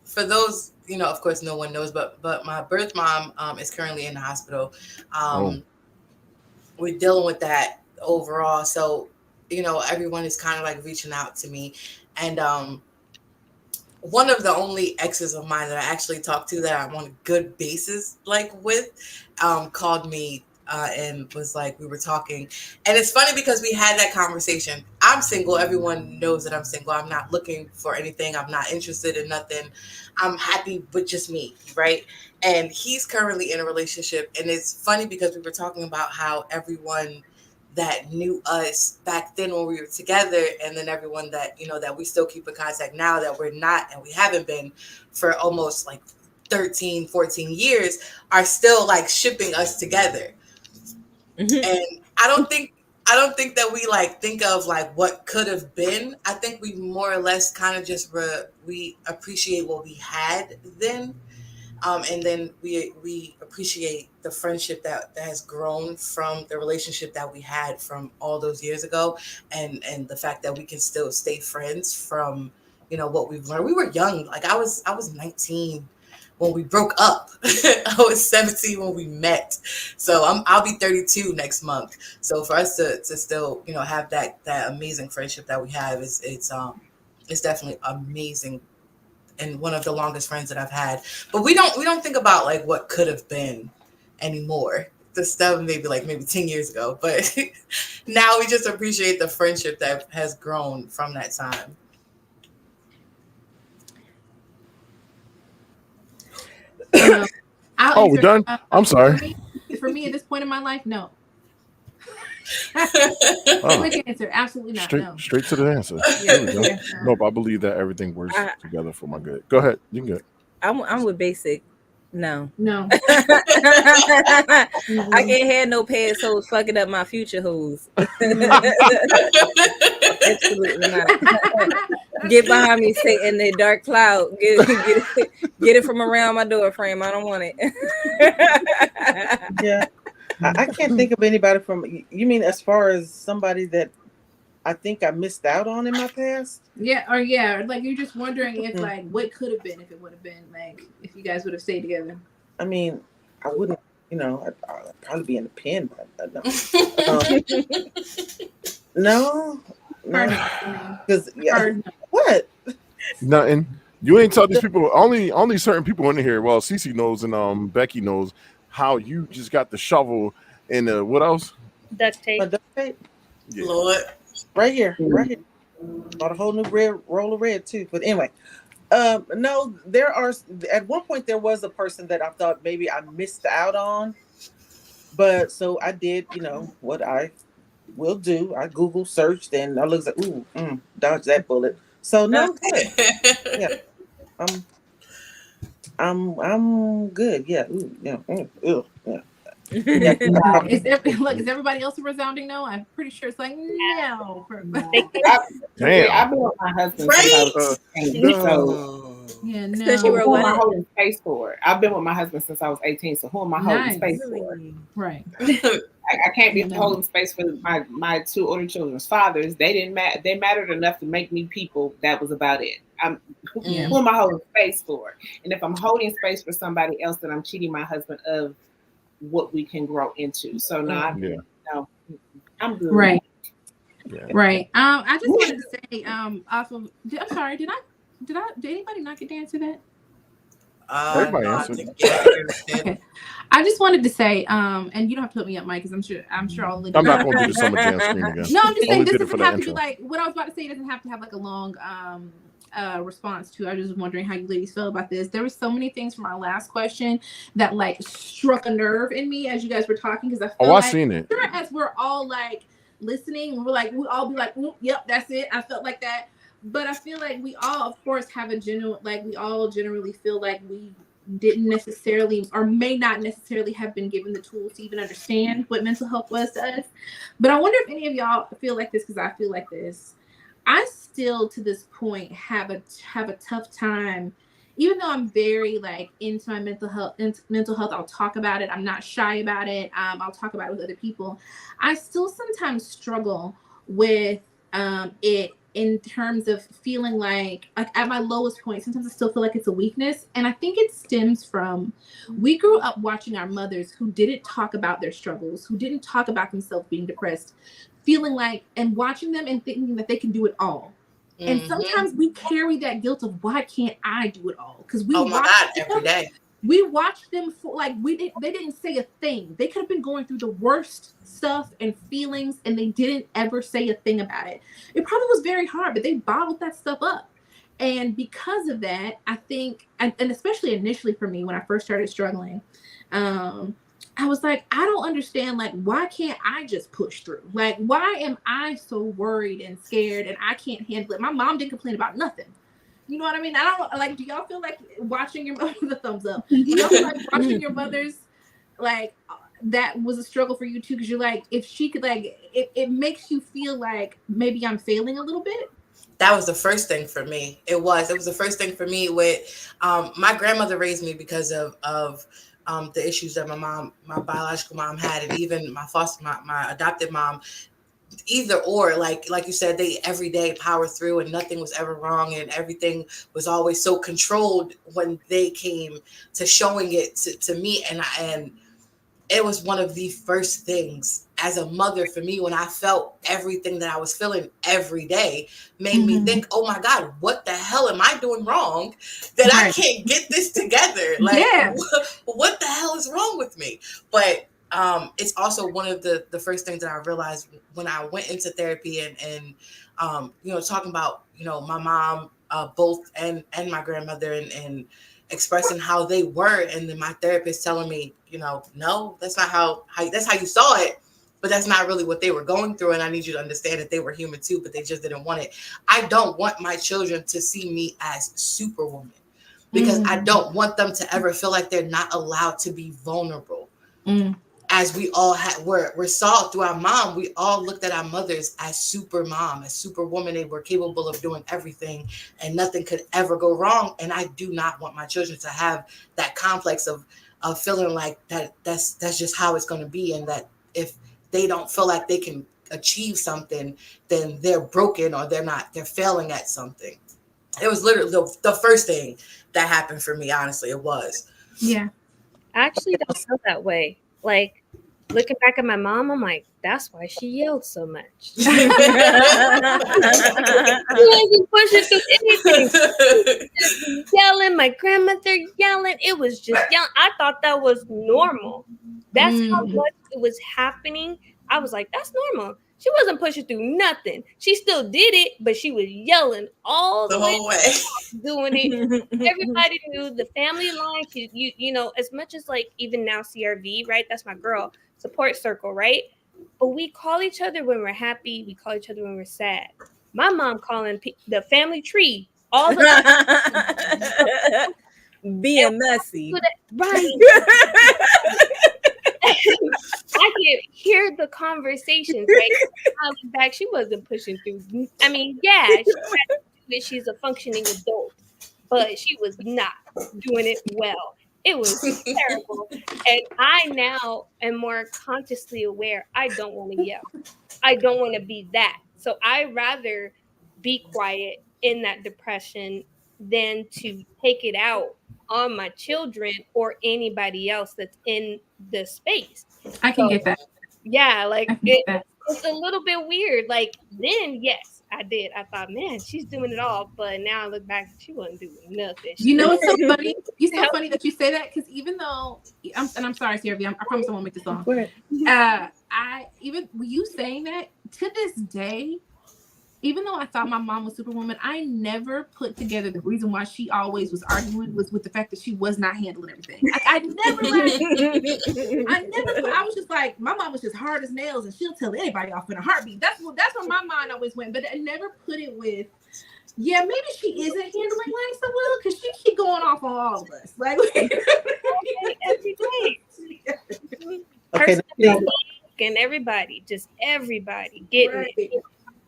for those, of course, no one knows, but my birth mom is currently in the hospital. We're dealing with that overall, so everyone is kind of like reaching out to me, and one of the only exes of mine that I actually talked to that I'm on a good basis with called me and was like, we were talking, and it's funny because we had that conversation. I'm single. Everyone knows that I'm single. I'm not looking for anything. I'm not interested in nothing. I'm happy with just me, right? And he's currently in a relationship, and it's funny because we were talking about how everyone that knew us back then when we were together, and then everyone that that we still keep in contact now that we're not, and we haven't been for almost 13, 14 years, are still shipping us together. And I don't think that we think of what could have been. I think we more or less kind of just we appreciate what we had then. And then we appreciate the friendship that has grown from the relationship that we had from all those years ago, and the fact that we can still stay friends from what we've learned. We were young. I was 19 when we broke up. I was 17 when we met. So I'll be 32 next month. So for us to still have that amazing friendship that we have it's definitely amazing. And one of the longest friends that I've had. But we don't think about what could have been anymore. the stuff maybe 10 years ago, but now we just appreciate the friendship that has grown from that time. We're done? I'm sorry. For me, at this point in my life, no. Oh. Quick answer, absolutely not. Straight to the answer. Yeah. Nope, I believe that everything works together for my good. Go ahead, you can go. I'm with basic. No. I can't have no past hoes fucking up my future hoes. Absolutely not. Get behind me, sit in the dark cloud. Get it from around my door frame. I don't want it. Yeah. I can't think of anybody from, you mean as far as somebody that I think I missed out on in my past? Yeah, like you're just wondering if what could have been if it would have been if you guys would have stayed together. I mean, I wouldn't, I'd probably be in the pen. No. Because what? Nothing. You ain't tell these people. Only certain people in here. Well, Cece knows and Becky knows how you just got the shovel and what else? Duct tape. Duct tape. Yeah. Lord. Right here. Bought a whole new roll of red too. But anyway, no, there are. At one point, there was a person that I thought maybe I missed out on, but so I did. What I will do. I Google searched and I looked like, dodge that bullet. So no, good. Yeah, I'm good. Yeah, yeah. Is everybody else a resounding no? I'm pretty sure it's like no. Damn. I've been with my husband since I was 18, so yeah, no. Who am I holding space for? I've been with my husband since I was 18, so who am I holding space for? Right. I can't be holding space for my two older children's fathers. They didn't matter. They mattered enough to make me people. That was about it. Who am I holding space for? And if I'm holding space for somebody else, then I'm cheating my husband of what we can grow into. So no, I'm good. Right. Yeah. Right. I just wanted to say, I'm sorry, did anybody not get to answer that? Everybody answered. Okay. I just wanted to say, and you don't have to put me up, Mike, because I'm sure all the I'm not going to do the Summer Jam screen again. No, I'm just saying this doesn't have to be like what I was about to say. It doesn't have to have like a long response to. I was just wondering how you ladies feel about this. There were so many things from our last question that struck a nerve in me as you guys were talking, because I feel I seen it. Sure, as we're all listening, we all be like, yep, that's it. I felt like that. But I feel like we all, of course, have a genuine, we all generally feel like we didn't necessarily or may not necessarily have been given the tools to even understand what mental health was to us. But I wonder if any of y'all feel like this, because I feel like this. I still, to this point, have a tough time, even though I'm very into my mental health. I'll talk about it. I'm not shy about it. I'll talk about it with other people. I still sometimes struggle with it in terms of feeling like at my lowest point. Sometimes I still feel like it's a weakness, and I think it stems from we grew up watching our mothers who didn't talk about their struggles, who didn't talk about themselves being depressed, feeling and watching them and thinking that they can do it all. And sometimes we carry that guilt of why can't I do it all? Because we every day. We watched them for they didn't say a thing. They could have been going through the worst stuff and feelings, and they didn't ever say a thing about it. It probably was very hard, but they bottled that stuff up. And because of that, I think, and especially initially for me when I first started struggling, I was like, I don't understand, why can't I just push through? Why am I so worried and scared and I can't handle it? My mom didn't complain about nothing. You know what I mean? I don't do y'all feel like watching your mother, the thumbs up, do y'all feel like watching your mothers, that was a struggle for you too? Because you're if she could, it makes you feel like maybe I'm failing a little bit. That was the first thing for me. It was the first thing for me with, my grandmother raised me because of the issues that my biological mom had, and even my adopted mom. Either or, like you said, they every day power through, and nothing was ever wrong, and everything was always so controlled when they came to showing it to me, and it was one of the first things as a mother for me when I felt everything that I was feeling every day made me think, oh my God, what the hell am I doing wrong that I can't get this together? What the hell is wrong with me? But it's also one of the first things that I realized when I went into therapy and talking about, my mom, both and my grandmother and expressing how they were. And then my therapist telling me, no, that's not how that's how you saw it, but that's not really what they were going through. And I need you to understand that they were human too, but they just didn't want it. I don't want my children to see me as Superwoman because I don't want them to ever feel like they're not allowed to be vulnerable. As we all were saw through our mom, we all looked at our mothers as super mom, as Superwoman. They were capable of doing everything and nothing could ever go wrong. And I do not want my children to have that complex of feeling like that's just how it's going to be. And that if they don't feel like they can achieve something, then they're broken or they're failing at something. It was literally the first thing that happened for me. Honestly, it was. Yeah. I actually don't feel that way. Like, looking back at my mom, I'm like, that's why she yelled so much. She wasn't pushing through anything. Just yelling, my grandmother yelling. It was just yelling. I thought that was normal. That's how much it was happening. I was like, that's normal. She wasn't pushing through nothing. She still did it, but she was yelling all the whole way. Doing it. Everybody knew the family line. You know, as much as like even now CRV, right? That's my girl support circle, right? But we call each other when we're happy. We call each other when we're sad. My mom calling the family tree all the time. Being messy. Right. I could hear the conversations, right? Back, she wasn't pushing through. I mean, yeah, she's a functioning adult, but she was not doing it well. It was terrible. And I now am more consciously aware. I don't want to yell. I don't want to be that. So I rather be quiet in that depression than to take it out on my children or anybody else that's in the space. I can get that. Yeah, like it's a little bit weird. Like then, yes, I did. I thought, man, she's doing it all. But now I look back, she wasn't doing nothing. You know, it's so funny. It's so funny that you say that because even though, I'm sorry, CRV, I promise I won't make this long. Go ahead. Even you saying that to this day, even though I thought my mom was Superwoman, I never put together the reason why she always was arguing was with the fact that she was not handling everything. I was just like, my mom was just hard as nails and she'll tell anybody off in a heartbeat. That's where my mind always went. But I never put it with, yeah, maybe she isn't handling life so well because she keep going off on all of us. Like every day. Okay. And everybody getting it.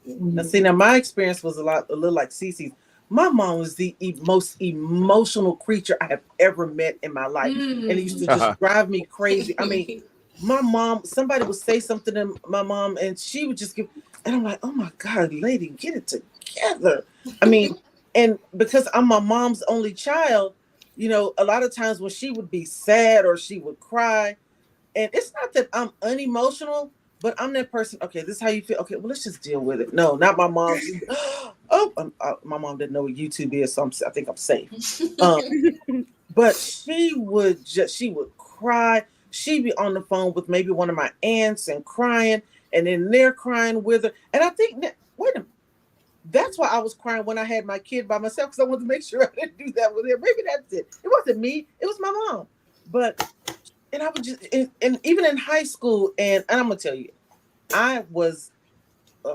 Now, see, my experience was a little like Cece's. My mom was the most emotional creature I have ever met in my life, and it used to just drive me crazy. I mean, my mom, somebody would say something to my mom, and she would just give, and I'm like, oh my God, lady, get it together. I mean, and because I'm my mom's only child, you know, a lot of times when she would be sad or she would cry, and it's not that I'm unemotional, but I'm that person. Okay, this is how you feel. Okay, well, let's just deal with it. No, not my mom. My mom didn't know what YouTube is, so I think I'm safe. But she would cry. She'd be on the phone with maybe one of my aunts and crying, and then they're crying with her. And I think wait a minute, that's why I was crying when I had my kid by myself because I wanted to make sure I didn't do that with her. Maybe that's it. It wasn't me. It was my mom. And I would just, and even in high school, and I'm gonna tell you, I was,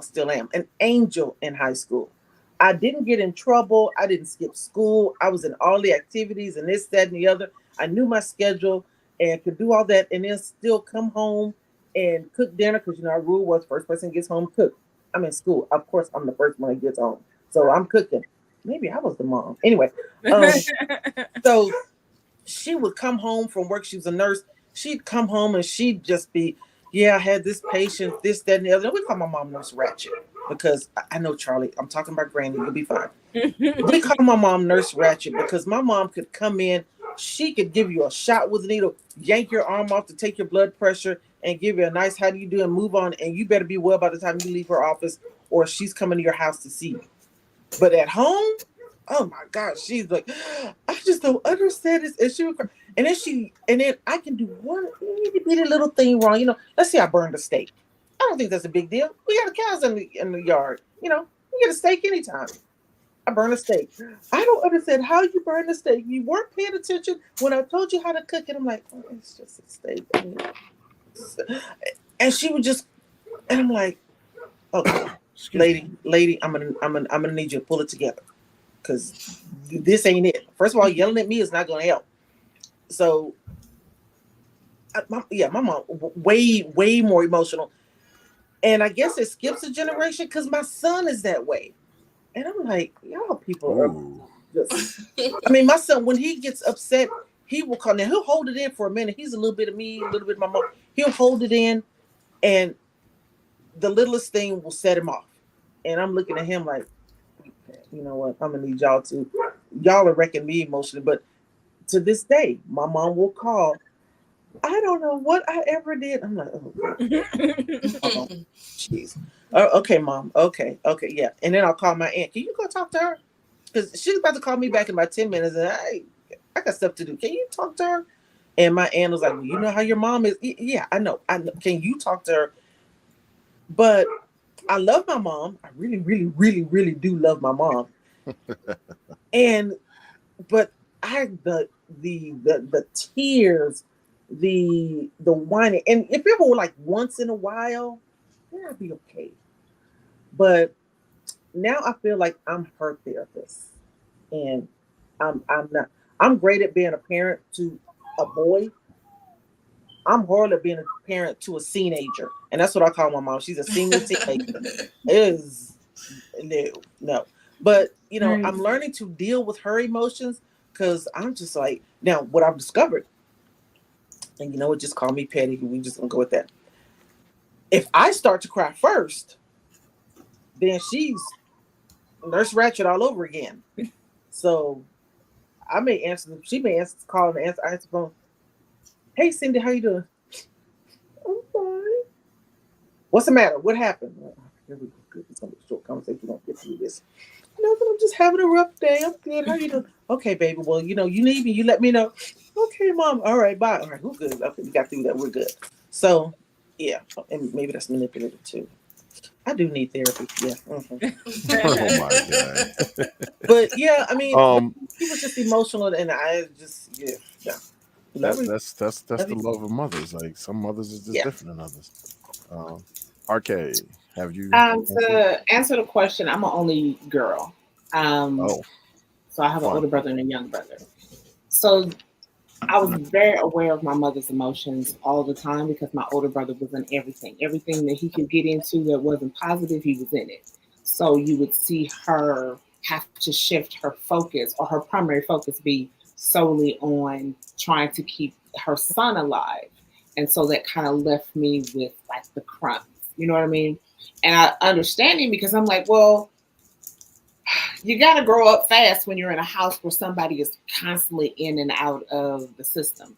still am, an angel in high school. I didn't get in trouble. I didn't skip school. I was in all the activities and this, that, and the other. I knew my schedule and could do all that, and then still come home and cook dinner because our rule was first person gets home cook. I'm in school. Of course, I'm the first one that gets home, so I'm cooking. Maybe I was the mom. Anyway, so. She would come home from work. She was a nurse. She'd come home and she'd just be, yeah, I had this patient, this, that, and the other. We call my mom Nurse Ratchet because I know, Charlie, I'm talking about Granny. You'll be fine. We call my mom Nurse Ratchet because my mom could come in. She could give you a shot with a needle, yank your arm off to take your blood pressure and give you a nice, how do you do, and move on. And you better be well by the time you leave her office or she's coming to your house to see you. But at home, oh my God, she's like, I just don't understand this. And she would cry. And then I can do one itty little thing wrong. You know, let's say I burned a steak. I don't think that's a big deal. We got cows in the yard. You know, you get a steak anytime. I burn a steak. I don't understand how you burn a steak. You weren't paying attention when I told you how to cook it. I'm like, oh, it's just a steak. And she would just, and I'm like, okay, lady, I'm gonna need you to pull it together, because this ain't it. First of all, yelling at me is not gonna help. So, my mom way more emotional, and I guess it skips a generation because my son is that way. And I'm like, y'all people are just, I mean, my son, when he gets upset, he will call. Now, he'll hold it in for a minute. He's a little bit of me, a little bit of my mom. He'll hold it in, and the littlest thing will set him off. And I'm looking at him like, you know what? I'm going to need y'all are wrecking me emotionally. But to this day, my mom will call. I don't know what I ever did. I'm like, oh, jeez. Okay, Mom. Okay, yeah. And then I'll call my aunt. Can you go talk to her? Because she's about to call me back in about 10 minutes, and I got stuff to do. Can you talk to her? And my aunt was like, well, you know how your mom is? Yeah, I know. Can you talk to her? But I love my mom. I really, really, really, really do love my mom. But the tears, the whining, and if it were like once in a while, then I'd be okay. But now I feel like I'm her therapist, and I'm not. I'm great at being a parent to a boy. I'm horrible at being a parent to a teenager, and that's what I call my mom. She's a senior teenager. No. But you know, I'm learning to deal with her emotions, because I'm just like, now what I've discovered, and you know what, just call me petty. We just gonna go with that. If I start to cry first, then she's Nurse Ratched all over again. So I may answer. She may answer the call and answer the phone. Hey, Cindy, how you doing? I'm fine. What's the matter? What happened? Here we go. Good. It's gonna be a short conversation. We don't get through this. Nothing. I'm just having a rough day. I'm good. How you doing? Okay, baby. Well, you know, you need me. You let me know. Okay, Mom. All right. Bye. All right. We're good. Okay, we got through that. We're good. So, yeah, and maybe that's manipulative too. I do need therapy. Yeah. Mm-hmm. Oh my God. But yeah, I mean, he was just emotional, and I just That's the love of mothers. Like, some mothers is just different than others. RK, have you? To answer the question, I'm an only girl. So I have an older brother and a young brother. So I was very aware of my mother's emotions all the time, because my older brother was in everything that he could get into that wasn't positive, he was in it. So you would see her have to shift her focus, or her primary focus be solely on trying to keep her son alive. And so that kind of left me with like the crumbs, you know what I mean? And I understand him, because I'm like, well, you got to grow up fast when you're in a house where somebody is constantly in and out of the system.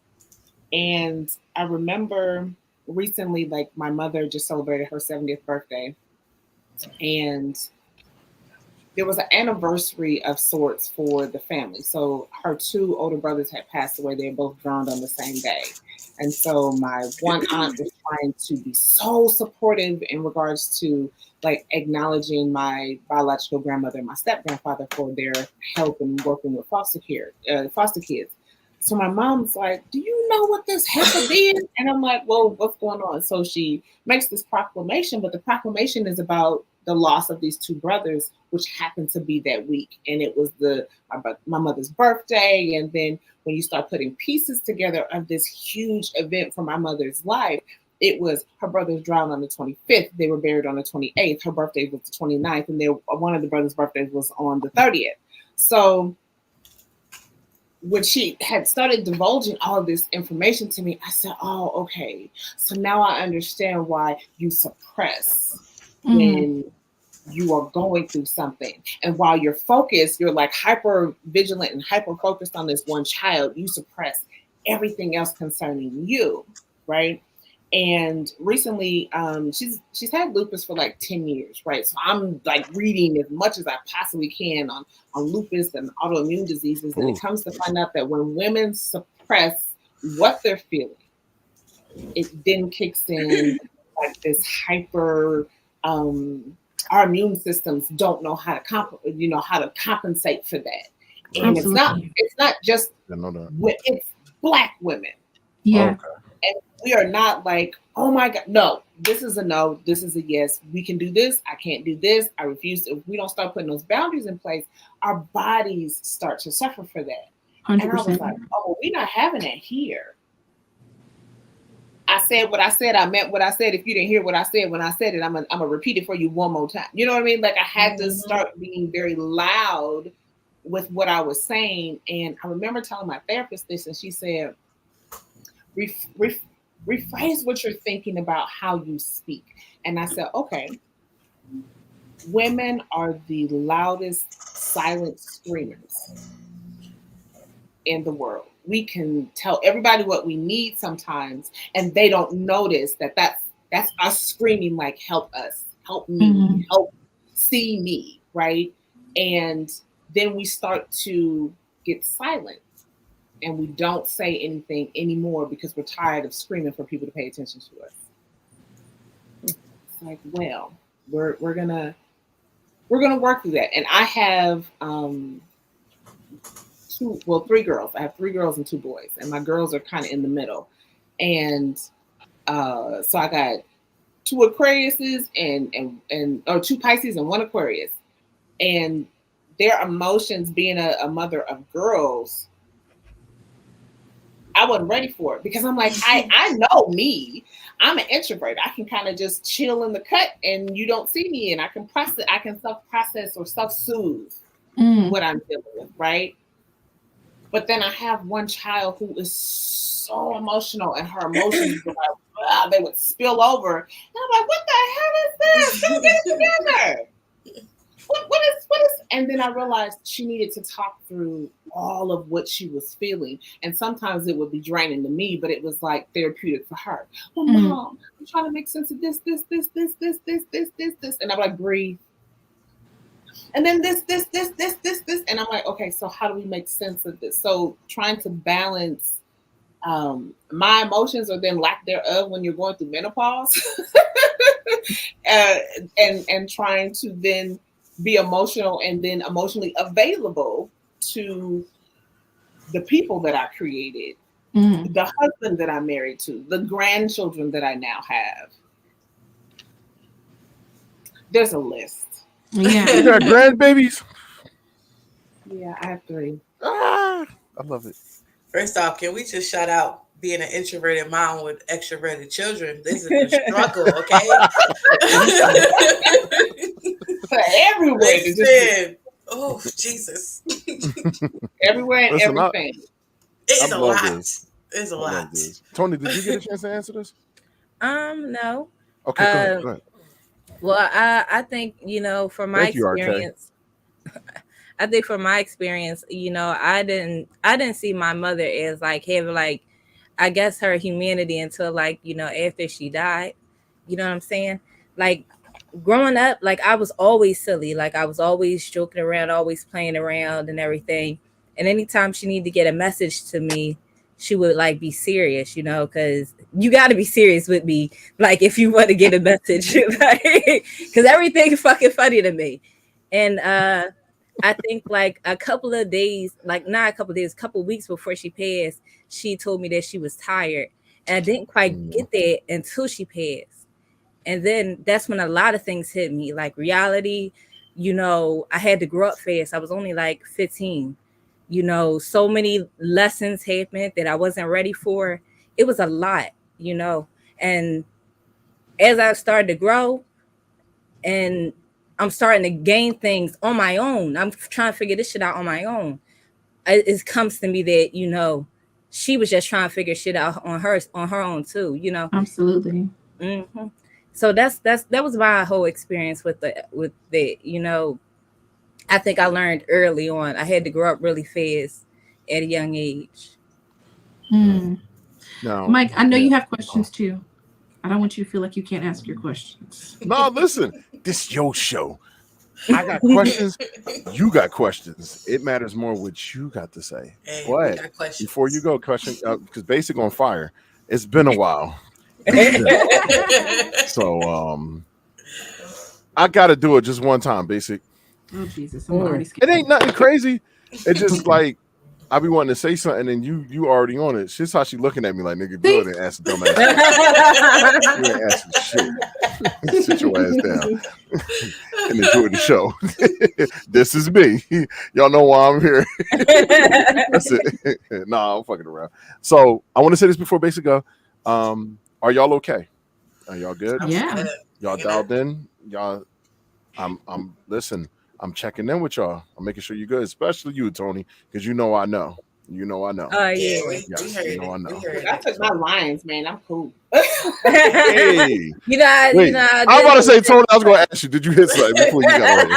And I remember recently, like, my mother just celebrated her 70th birthday, and there was an anniversary of sorts for the family. So her two older brothers had passed away. They were both drowned on the same day. And so my one aunt was trying to be so supportive in regards to like acknowledging my biological grandmother and my step grandfather for their help in working with foster kids. So my mom's like, do you know what this heifer did? And I'm like, well, what's going on? So she makes this proclamation, but the proclamation is about the loss of these two brothers, which happened to be that week. And it was my mother's birthday. And then when you start putting pieces together of this huge event for my mother's life, it was her brothers drowned on the 25th. They were buried on the 28th. Her birthday was the 29th. And one of the brothers' birthdays was on the 30th. So when she had started divulging all of this information to me, I said, oh, okay. So now I understand why you suppress when you are going through something. And while you're focused, you're like hyper vigilant and hyper focused on this one child, you suppress everything else concerning you, right? And recently, she's had lupus for like 10 years, right? So I'm like reading as much as I possibly can on lupus and autoimmune diseases. And it comes to find out that when women suppress what they're feeling, it then kicks in like this hyper. Our immune systems don't know how to how to compensate for that, and Absolutely. it's not just it's Black women. Yeah. Okay. And we are not like, oh my God, no, this is a no, this is a yes. We can do this. I can't do this. I refuse. If we don't start putting those boundaries in place, our bodies start to suffer for that. 100%. And I was like, oh, well, we're not having that here. I said what I said. I meant what I said. If you didn't hear what I said when I said it, I'm gonna repeat it for you one more time. You know what I mean? Like I had to start being very loud with what I was saying. And I remember telling my therapist this, and she said, rephrase what you're thinking about how you speak. And I said, okay, women are the loudest silent screamers in the world. We can tell everybody what we need sometimes, and they don't notice that's us screaming like, help us, help me, help see me, right? And then we start to get silent. And we don't say anything anymore because we're tired of screaming for people to pay attention to us. It's like, well, we're gonna work through that. And I have 3 girls. I have 3 girls and 2 boys, and my girls are kind of in the middle. And so I got 2 Aquariuses or 2 Pisces and 1 Aquarius, and their emotions, being a mother of girls, I wasn't ready for it because I'm like, I know me. I'm an introvert. I can kind of just chill in the cut and you don't see me, and I can process, I can self-process or self-soothe what I'm dealing with, right? But then I have one child who is so emotional, and her emotions were like, they would spill over. And I'm like, what the hell is this? Don't get it together. What is? And then I realized she needed to talk through all of what she was feeling. And sometimes it would be draining to me, but it was like therapeutic for her. Well, Mom, I'm trying to make sense of this. And I'm like, breathe. And then this. And I'm like, okay, so how do we make sense of this? So trying to balance my emotions, or then lack thereof, when you're going through menopause, and trying to then be emotional and then emotionally available to the people that I created, the husband that I'm married to, the grandchildren that I now have. There's a list. Yeah. You got grandbabies? Yeah, I have 3. I love it. First off, can we just shout out being an introverted mom with extroverted children? This is a struggle, okay? For everywhere. Listen. Oh, Jesus. Everywhere and Listen, everything. It's a lot. It's a lot. Tony, did you get a chance to answer this? No. Okay, go ahead. Well, I think, from my experience, I think from my experience, I didn't see my mother as like having like, I guess, her humanity until like, after she died. You know what I'm saying? Like growing up, like I was always silly. Like I was always joking around, always playing around and everything. And anytime she needed to get a message to me, she would like be serious, because you got to be serious with me. Like if you want to get a message, because everything fucking funny to me. And I think like a couple of weeks before she passed, she told me that she was tired. And I didn't quite get that until she passed. And then that's when a lot of things hit me, like reality. I had to grow up fast. I was only like 15. So many lessons happened that I wasn't ready for. It was a lot, and as I started to grow and I'm starting to gain things on my own, I'm trying to figure this shit out on my own. It comes to me that, she was just trying to figure shit out on her own too, Absolutely. Mm-hmm. So that was my whole experience with that, I think I learned early on. I had to grow up really fast at a young age. No, Mike, I know you have questions too. I don't want you to feel like you can't ask your questions. No, listen, this is your show. I got questions. You got questions. It matters more what you got to say. Hey, But before you go, question because Basic on fire. It's been a while. So I gotta do it just one time, Basic. Oh Jesus, I'm already scared. It ain't nothing crazy. It's just like I be wanting to say something and you already on it. She's how she looking at me like, nigga, go ahead and ask the dumb ass. You ain't asking shit. Sit your ass down and enjoy the show. This is me. Y'all know why I'm here. That's it. Nah, I'm fucking around. So I want to say this before Basic go. Are y'all okay? Are y'all good? Yeah. Y'all dialed in? Y'all I'm listen. I'm checking in with y'all. I'm making sure you're good, especially you, Tony, because you know I know. You know I know. Oh yeah, yes, you know I know. I took my lines, man. I'm cool. Hey, you know, wait, I'm about to say, Tony. I was going to ask you, did you hit something before you got on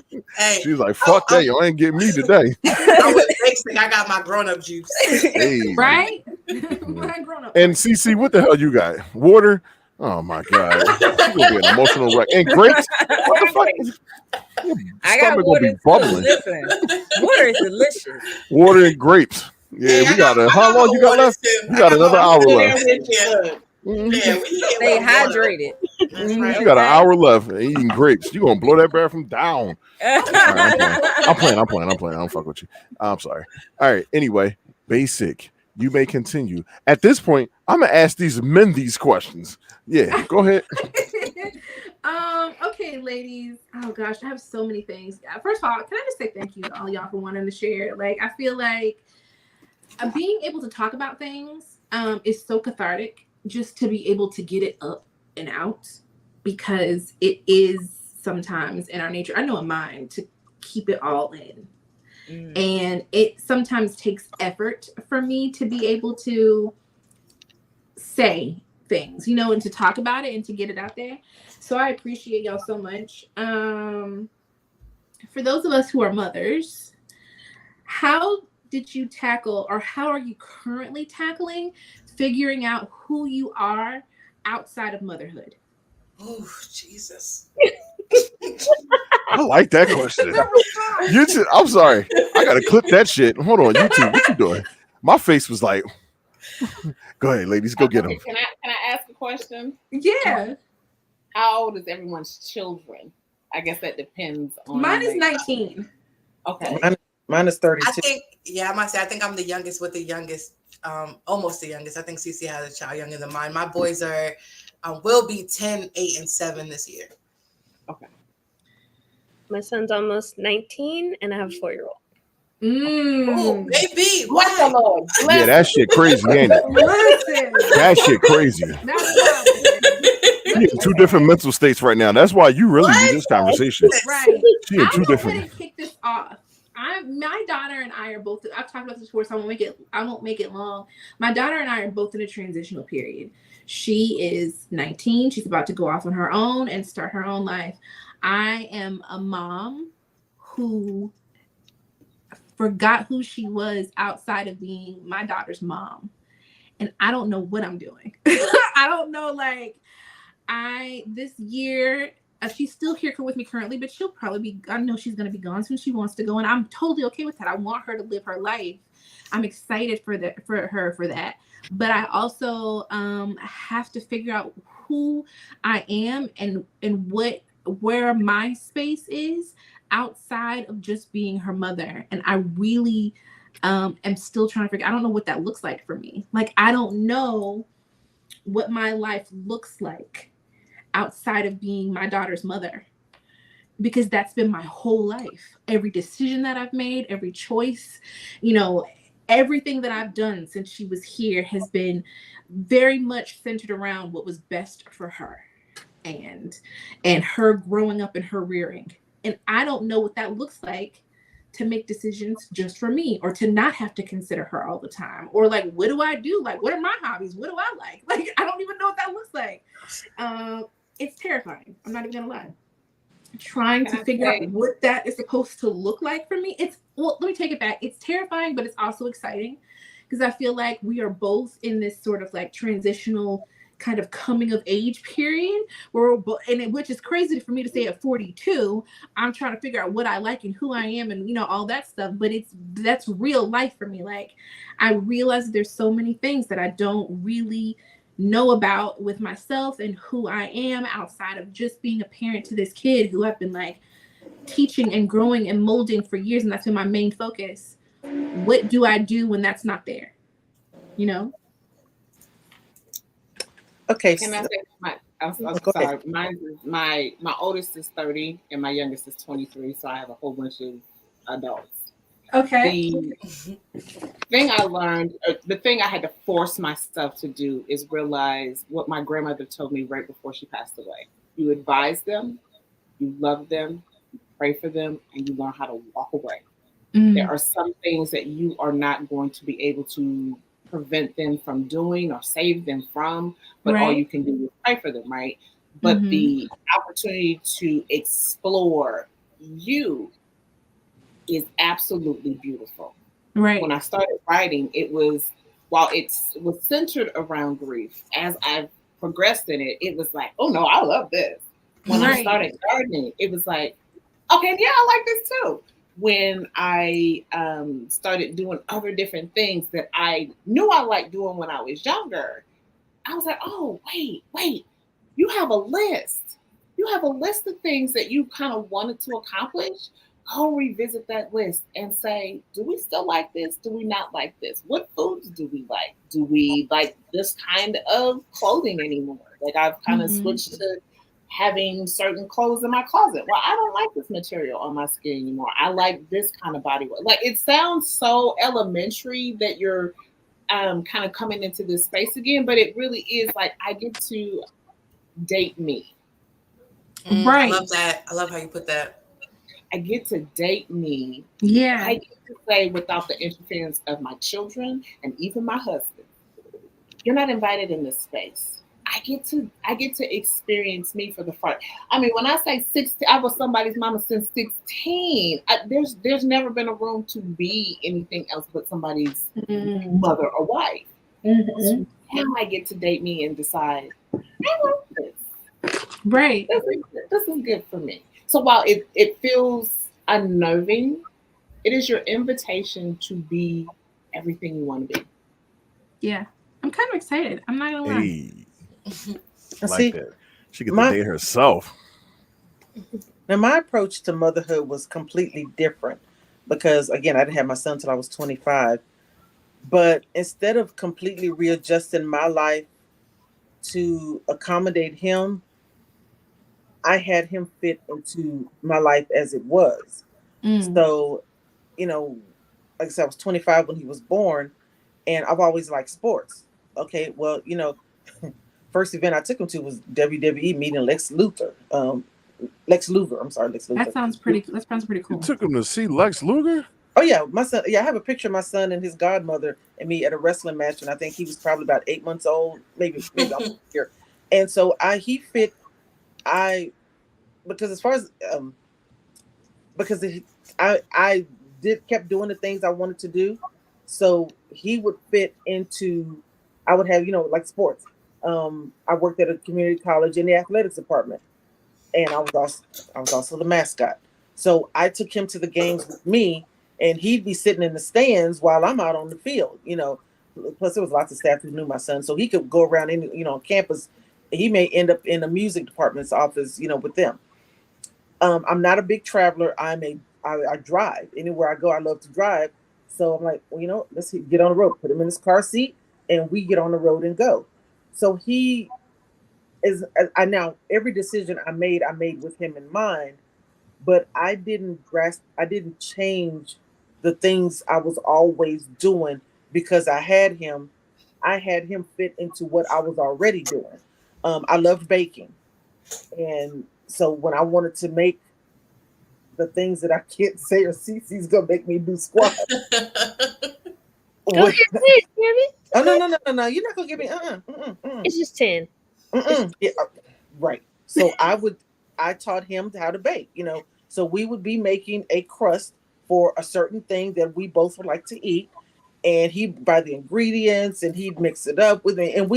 here? Hey, she's like, "Fuck that, y'all ain't getting me today." I was basic. I got my grown-up juice. Hey. Right? And CC, what the hell you got? Water? Oh my God, she's gonna be an emotional wreck. And grapes? What the fuck? I got water. Be bubbling. Listen, water is delicious. Water and grapes. Yeah, we got how long you got left? You got another hour left. Stay hydrated. You got an hour left and eating grapes. You gonna blow that bathroom down. Right, I'm playing. I don't fuck with you. I'm sorry. All right. Anyway, Basic. You may continue. At this point, I'm gonna ask these men these questions. Yeah, go ahead. Okay, ladies. Oh gosh, I have so many things. First of all, can I just say thank you to all y'all for wanting to share? Like, I feel like being able to talk about things is so cathartic, just to be able to get it up and out, because it is sometimes in our nature, I know in mine, to keep it all in. And it sometimes takes effort for me to be able to say things, you know, and to talk about it and to get it out there. So I appreciate y'all so much. For those of us who are mothers, how did you tackle, or how are you currently tackling figuring out who you are outside of motherhood? Oh, Jesus. I like that question. I'm sorry. I gotta clip that shit. Hold on, YouTube. What you doing? My face was like, go ahead, ladies, go get them. Can I ask a question? Yeah. How old is everyone's children? I guess that depends on. Mine is 19. Okay. Mine is 32. I think, I think I'm the youngest with the youngest, almost the youngest. I think CC has a child younger than mine. My boys are will be 10, 8, and 7 this year. Okay. My son's almost 19, and I have a 4-year-old. Oh, baby. What the Lord? Yeah, that shit crazy, ain't it? Listen. That shit crazy. She in two different mental states right now. That's why you really need this conversation. Right. She in two different. I'm gonna kick this off. My daughter and I are both. I've talked about this before, so I won't make it long. My daughter and I are both in a transitional period. She is 19. She's about to go off on her own and start her own life. I am a mom who forgot who she was outside of being my daughter's mom. And I don't know what I'm doing. I don't know, this year, she's still here with me currently, but she'll probably be, I know she's going to be gone soon. She wants to go, and I'm totally okay with that. I want her to live her life. I'm excited for her for that. But I also have to figure out who I am and where my space is outside of just being her mother. And I really am still trying to figure, I don't know what that looks like for me. Like, I don't know what my life looks like outside of being my daughter's mother, because that's been my whole life. Every decision that I've made, every choice, everything that I've done since she was here has been very much centered around what was best for her and her growing up and her rearing. And I don't know what that looks like to make decisions just for me, or to not have to consider her all the time, or what do I do? What are my hobbies? What do I like? I don't even know what that looks like. It's terrifying. I'm not even gonna lie. Trying to figure out what that is supposed to look like for me. Let me take it back. It's terrifying, but it's also exciting, because I feel like we are both in this sort of transitional kind of coming of age period which is crazy for me to say at 42. I'm trying to figure out what I like and who I am and all that stuff, but that's real life for me. Like, I realize that there's so many things that I don't really know about with myself and who I am outside of just being a parent to this kid who I've been like teaching and growing and molding for years, and that's been my main focus. What do I do when that's not there? Okay. Can I say I'm sorry. My oldest is 30 and my youngest is 23, so I have a whole bunch of adults. Okay. The thing I learned, the thing I had to force myself to do is realize what my grandmother told me right before she passed away. You advise them, you love them, you pray for them, and you learn how to walk away. There are some things that you are not going to be able to prevent them from doing or save them from, but all you can do is pray for them, right? But the opportunity to explore you is absolutely beautiful. Right. When I started writing, while it was centered around grief, as I progressed in it, it was like, oh no, I love this. When I started gardening, it was like, okay, yeah, I like this too. When I started doing other different things that I knew I liked doing when I was younger, I was like, oh, wait, you have a list. You have a list of things that you kind of wanted to accomplish. Go revisit that list and say, do we still like this? Do we not like this? What foods do we like? Do we like this kind of clothing anymore? Like, I've kind of switched to having certain clothes in my closet. Well, I don't like this material on my skin anymore. I like this kind of body. Like, it sounds so elementary that you're kind of coming into this space again, but it really is like, I get to date me. Right. I love that. I love how you put that. I get to date me. Yeah. I get to say, without the interference of my children and even my husband, you're not invited in this space. I get to experience me for the first. I mean, when I say 16, I was somebody's mama since 16. There's never been a room to be anything else but somebody's mother or wife. So now I get to date me and decide, I want this. Right. This is good for me. So while it feels unnerving, it is your invitation to be everything you want to be. Yeah. I'm kind of excited. I'm not gonna lie. I like that. She gets to date herself. Now, my approach to motherhood was completely different because, again, I didn't have my son until I was 25. But instead of completely readjusting my life to accommodate him, I had him fit into my life as it was. So, like I said, I was 25 when he was born, and I've always liked sports. Okay, well, first event I took him to was WWE meeting Lex Luthor. Lex Luger. That sounds pretty cool. You took him to see Lex Luger? Oh yeah, my son. Yeah, I have a picture of my son and his godmother and me at a wrestling match, and I think he was probably about 8 months old, maybe I'm here. And so he fit. Because as far as because I kept doing the things I wanted to do, so he would fit into. I would have like sports. I worked at a community college in the athletics department, and I was also the mascot. So I took him to the games with me, and he'd be sitting in the stands while I'm out on the field. Plus there was lots of staff who knew my son, so he could go around on campus. He may end up in the music department's office, with them. I'm not a big traveler. I drive anywhere I go. I love to drive. So I'm like, well, let's get on the road. Put him in his car seat, and we get on the road and go. So he is. Now every decision I made with him in mind, but I didn't change the things I was always doing because I had him. I had him fit into what I was already doing. I loved baking, and so when I wanted to make the things that I can't say, or Cece's gonna make me do squats. Go ahead, Jimmy. Oh no! You're not gonna give me. It's just 10. Yeah, right. So I taught him how to bake. So we would be making a crust for a certain thing that we both would like to eat, and he'd buy the ingredients and he'd mix it up with me, and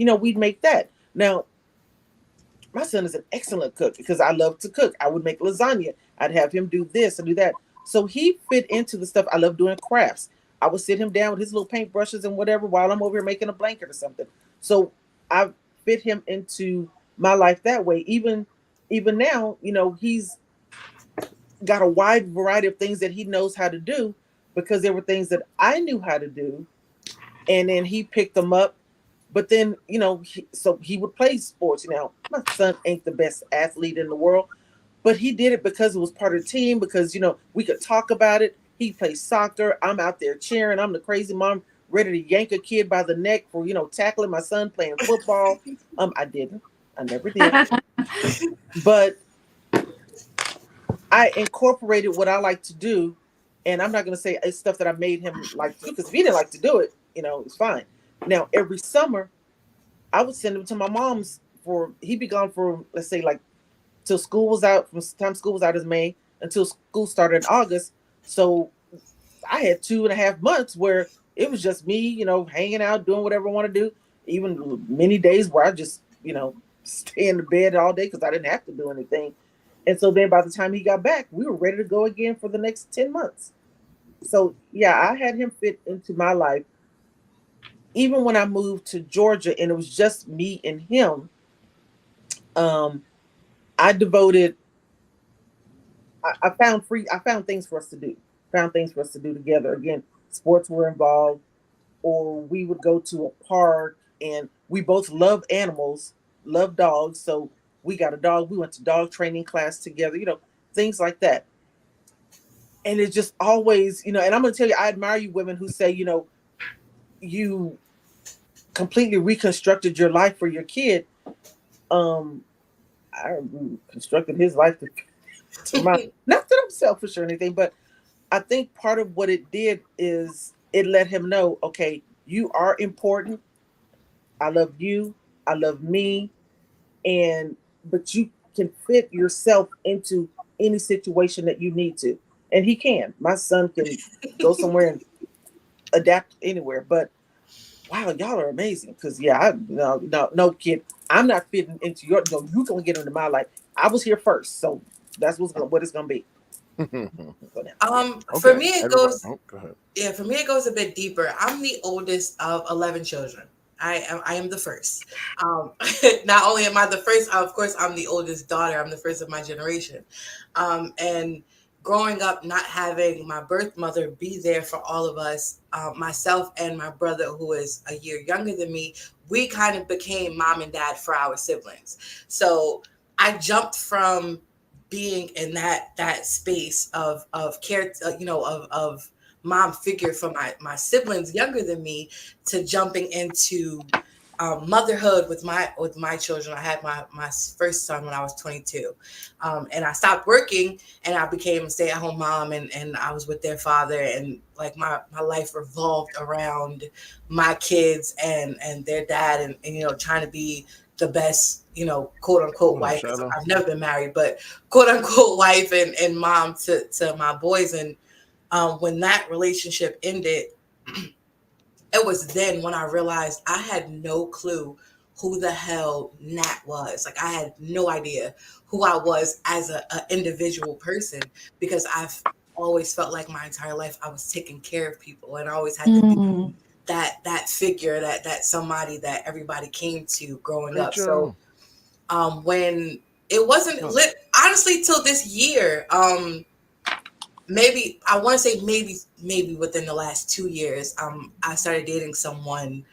we'd make that. Now, my son is an excellent cook because I love to cook. I would make lasagna. I'd have him do this and do that. So he fit into the stuff. I love doing crafts. I would sit him down with his little paintbrushes and whatever while I'm over here making a blanket or something. So I fit him into my life that way. Even now, he's got a wide variety of things that he knows how to do because there were things that I knew how to do. And then he picked them up. But then, so he would play sports. My son ain't the best athlete in the world, but he did it because it was part of the team, because, we could talk about it. He plays soccer. I'm out there cheering. I'm the crazy mom ready to yank a kid by the neck for, tackling my son playing football. I didn't. I never did. But I incorporated what I like to do. And I'm not going to say it's stuff that I made him like to do, because if he didn't like to do it, it's fine. Now, every summer, I would send him to my mom's he'd be gone for, let's say, like, till school was out, from the time school was out is May, until school started in August. So I had 2.5 months where it was just me, hanging out, doing whatever I want to do. Even many days where I just, stay in the bed all day because I didn't have to do anything. And so then by the time he got back, we were ready to go again for the next 10 months. So, yeah, I had him fit into my life. Even when I moved to Georgia and it was just me and him, I found things for us to do. Found things for us to do together. Again, sports were involved, or we would go to a park, and we both love animals, love dogs. So we got a dog. We went to dog training class together, things like that. And it's just always, and I'm going to tell you, I admire you women who say, you completely reconstructed your life for your kid. I constructed his life to mine. Not that I'm selfish or anything, but I think part of what it did is it let him know, okay, you are important. I love you. I love me. But you can fit yourself into any situation that you need to. And he can. My son can go somewhere and adapt anywhere. But wow, y'all are amazing. Because no kid, I'm not fitting into your. No, you can get into my life. I was here first, so that's what it's gonna be. For me it goes. Go ahead. Yeah, for me it goes a bit deeper. I'm the oldest of 11 children. I am the first. Not only am I the first, of course, I'm the oldest daughter. I'm the first of my generation, and growing up not having my birth mother be there for all of us, myself and my brother, who is a year younger than me, we kind of became mom and dad for our siblings. So I jumped from being in that space of care, of mom figure for my siblings younger than me, to jumping into motherhood with my children. I had my first son when I was 22, and I stopped working and I became a stay-at-home mom, and I was with their father, and like my life revolved around my kids and their dad, and trying to be the best, quote unquote wife. I've never been married, but quote unquote wife and mom to my boys. And when that relationship ended, it was then when I realized I had no clue who the hell Nat was. Like, I had no idea who I was as an individual person, because I've always felt like my entire life I was taking care of people, and I always had to be that figure, that somebody that everybody came to growing up. So when it wasn't lit, honestly, till this year, maybe I want to say maybe within the last 2 years, I started dating someone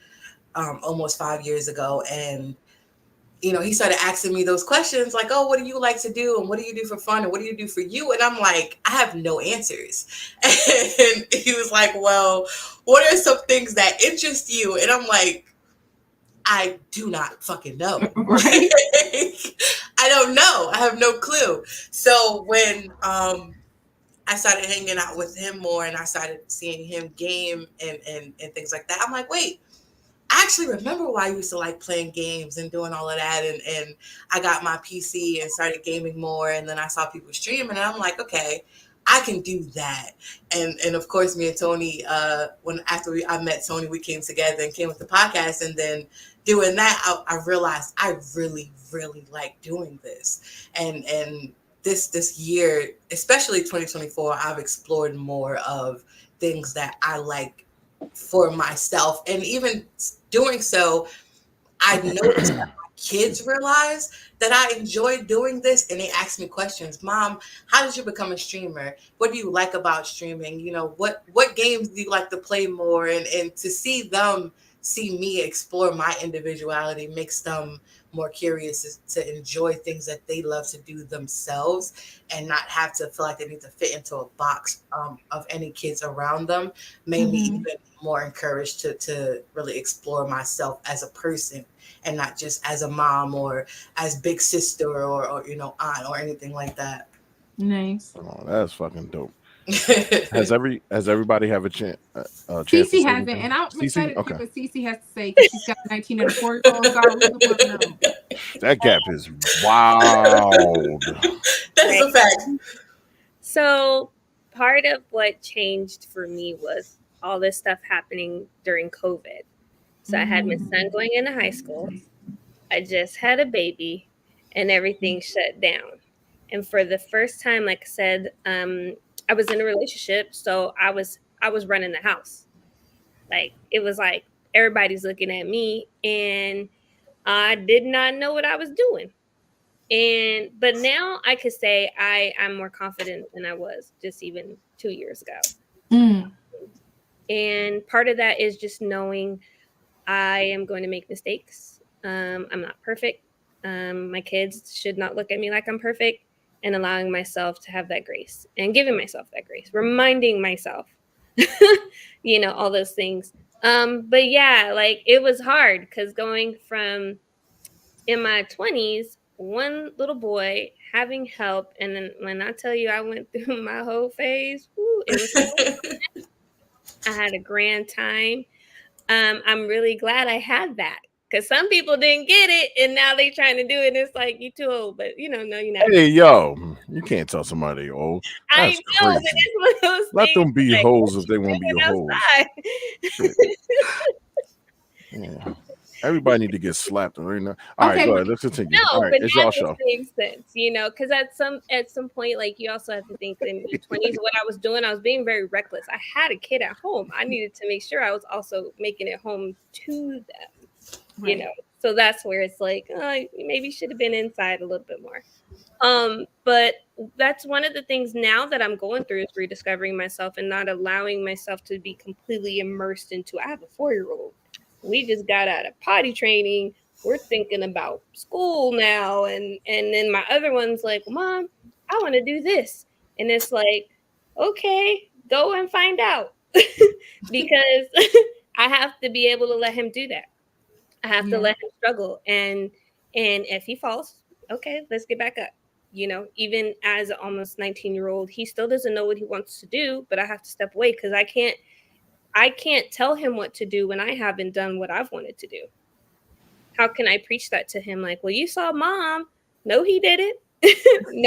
almost 5 years ago, and he started asking me those questions like, oh, what do you like to do, and what do you do for fun, and what do you do for you? And I'm like, I have no answers. And he was like, well, what are some things that interest you? And I'm like, I do not fucking know. Right? I don't know. I have no clue. So when I started hanging out with him more, and I started seeing him game and things like that, I'm like, wait, I actually remember why I used to like playing games and doing all of that. And I got my PC and started gaming more. And then I saw people streaming, and I'm like, okay, I can do that. And of course, me and Tony, after I met Tony, we came together and came with the podcast. And then doing that, I realized I really, really like doing this. And this year, especially 2024, I've explored more of things that I like for myself. And even doing so, I noticed that my kids realize that I enjoy doing this, and they ask me questions. Mom, how did you become a streamer? What do you like about streaming? You know, what games do you like to play more? And to see them see me explore my individuality makes them more curious to enjoy things that they love to do themselves and not have to feel like they need to fit into a box of any kids around them. Made me even more encouraged to really explore myself as a person and not just as a mom or as big sister or you know, aunt or anything like that. Nice. Oh, that's fucking dope. Has everybody have a chance? Cece hasn't, and I'm excited to hear what Cece has to say because she's got 19 and a 4-year-old. So I really want to know. That gap is wild. That's a fact. So part of what changed for me was all this stuff happening during COVID. So I had my son going into high school. I just had a baby, and everything shut down. And for the first time, like I said, I was in a relationship, so I was running the house. Like it was like everybody's looking at me, and I did not know what I was doing. But now I could say I'm more confident than I was just even 2 years ago. And part of that is just knowing I am going to make mistakes. I'm not perfect. My kids should not look at me like I'm perfect. And allowing myself to have that grace and giving myself that grace, reminding myself, you know, all those things. But yeah, like it was hard because going from in my 20s, one little boy having help. And then when I tell you I went through my whole phase, it was I had a grand time. I'm really glad I had that. Because some people didn't get it, and now they trying to do it. And it's like, you too old, but you know, no, you're not. Hey, yo, you can't tell somebody old. That's I know, crazy. but it's one of those Let them be like, hoes if they want to be hoes. Yeah. Everybody need to get slapped right now. All right, go ahead. Let's continue. No, all right, but it's y'all that show. makes sense, you know, because at some point, like you also have to think in your 20s, what I was doing, I was being very reckless. I had a kid at home. I needed to make sure I was also making it home to them, you know. So that's where it's like, maybe should have been inside a little bit more. But that's one of the things now that I'm going through is rediscovering myself and not allowing myself to be completely immersed into. I have a 4-year-old. We just got out of potty training. We're thinking about school now, and then my other one's like, Mom, I want to do this, and it's like, okay, go and find out, because I have to be able to let him do that. I have to let him struggle. And if he falls, okay, let's get back up. You know, even as an almost 19-year-old, he still doesn't know what he wants to do, but I have to step away because I can't tell him what to do when I haven't done what I've wanted to do. How can I preach that to him? Like, well, you saw Mom. No, he didn't. No,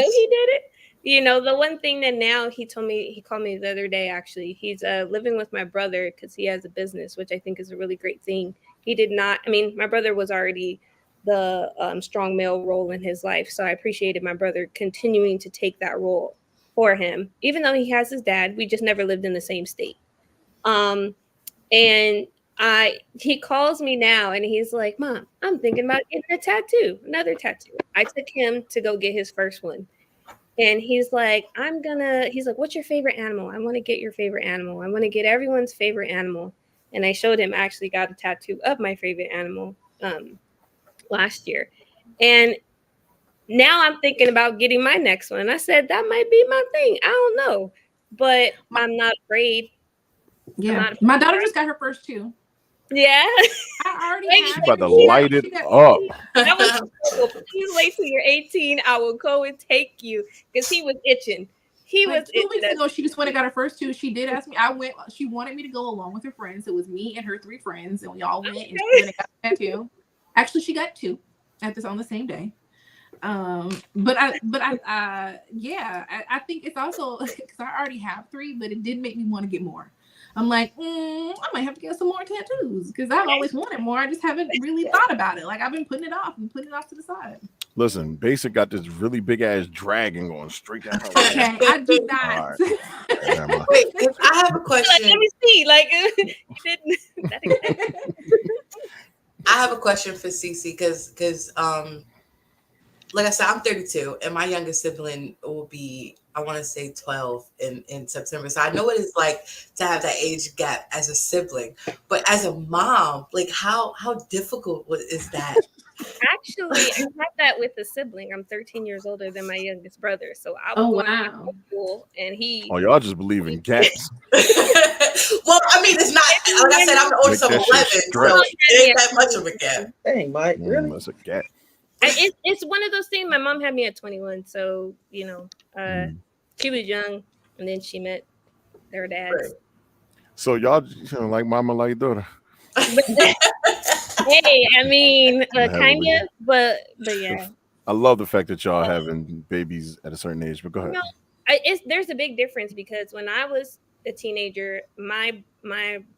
he didn't. You know, the one thing that now he called me the other day, actually, he's living with my brother because he has a business, which I think is a really great thing. He did not, my brother was already the strong male role in his life. So I appreciated my brother continuing to take that role for him, even though he has his dad. We just never lived in the same state. And he calls me now and he's like, Mom, I'm thinking about getting another tattoo. I took him to go get his first one. And he's like, what's your favorite animal? I want to get your favorite animal. I want to get everyone's favorite animal. And I showed him, I actually got a tattoo of my favorite animal last year. And now I'm thinking about getting my next one. I said, that might be my thing. I don't know, but I'm not afraid. Yeah. My daughter just got her first too. Yeah. I already She's about to light it up. That was cool. Please wait till you're 18. I will go and take you because he was itching. He was 2 weeks ago. She just went and got her first two. She did ask me. I went. She wanted me to go along with her friends. It was me and her 3 friends, and we all went and she went and got a tattoo. Actually, she got 2 on the same day. But I think it's also because I already have 3, but it did make me want to get more. I'm like, I might have to get some more tattoos because I've always wanted more. I just haven't really thought about it. Like I've been putting it off to the side. Listen, Basic got this really big ass dragon going straight down. Okay, I do not. Right. Wait, I have a question. Let me see. Like you didn't. I have a question for Cece because like I said, I'm 32 and my youngest sibling will be, I want to say 12 in September. So I know what it's like to have that age gap as a sibling, but as a mom, like how difficult is that? Actually, I had that with a sibling. I'm 13 years older than my youngest brother. So I was going to school and he... Oh, y'all just believe in gaps. Well, I mean, it's not, like I said, I'm the oldest of 11, so it ain't that much of a gap. Dang, Mike, really? That's a gap. It's one of those things. My mom had me at 21, so she was young, and then she met their dads. Right. So y'all like mama, like daughter. Hey, I mean, kind of, but yeah. I love the fact that y'all having babies at a certain age, but go ahead. There's a big difference because when I was a teenager, my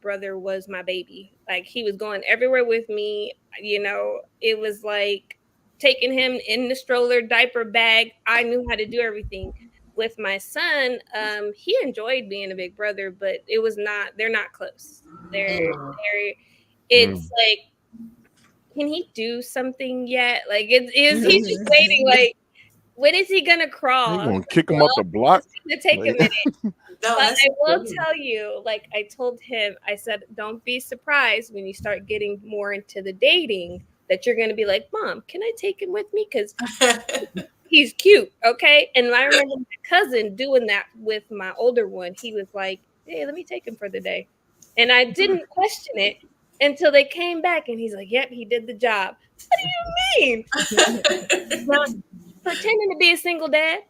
brother was my baby. Like he was going everywhere with me. It was like taking him in the stroller, diaper bag. I knew how to do everything. With my son, he enjoyed being a big brother, but they're not close. It's like, can he do something yet? Like, he's just waiting. Like, when is he gonna crawl? You gonna kick him up the block? It's gonna take a minute. But I will tell you, like I told him, I said, don't be surprised when you start getting more into the dating that you're gonna be like, Mom, can I take him with me? Because he's cute, okay? And I remember my cousin doing that with my older one. He was like, hey, let me take him for the day. And I didn't question it until they came back and he's like, yep, he did the job. What do you mean? Pretending to be a single dad?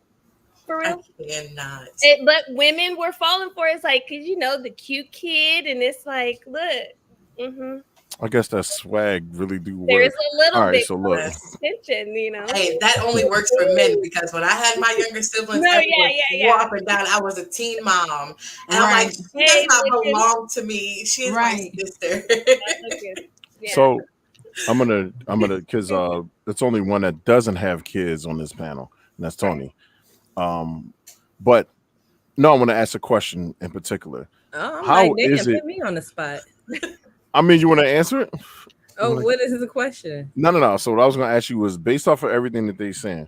For real? I cannot. But women were falling for it. It's like, because the cute kid, and it's like, look. I guess that swag really do work. There's a little bit so more attention, Hey, that only works for men because when I had my younger siblings, walk up and down, I was a teen mom, and I'm like, she does not belong to me. She is my sister. So I'm gonna because it's only one that doesn't have kids on this panel, and that's Tony. But no, I want to ask a question in particular. How is it? Put me on the spot. I mean, you want to answer it? What is the question? No. So what I was going to ask you was based off of everything that they're saying,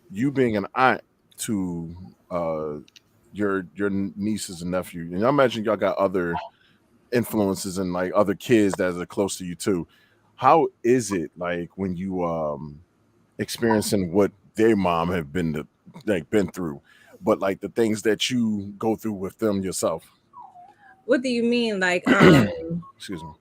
you being an aunt to your nieces and nephew, and I imagine y'all got other influences and like other kids that are close to you too. How is it like when you experiencing what their mom have been through, but like the things that you go through with them yourself? What do you mean? Like, excuse me.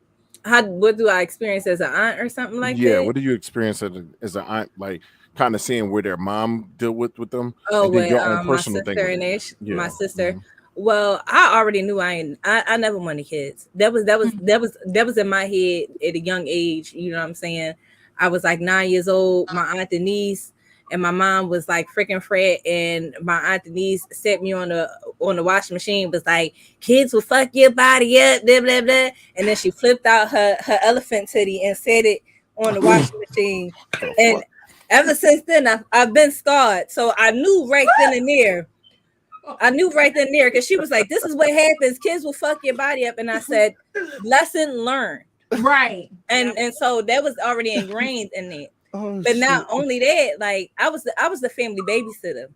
What do I experience as an aunt or something like that? Yeah, what do you experience as an aunt, like kind of seeing where their mom deal with them? Oh, with my sister and my sister. Well, I already knew I never wanted kids. That was in my head at a young age. You know what I'm saying? I was like 9 years old. My aunt Denise and my mom was like freaking Fred, and my aunt Denise set me on the washing machine, was like, kids will fuck your body up, blah, blah, blah. And then she flipped out her elephant titty and said it on the washing machine. And ever since then, I've been scarred. So I knew right then and there, because she was like, this is what happens. Kids will fuck your body up. And I said, lesson learned. Right. And so that was already ingrained in it. But not only that, like I was the family babysitter.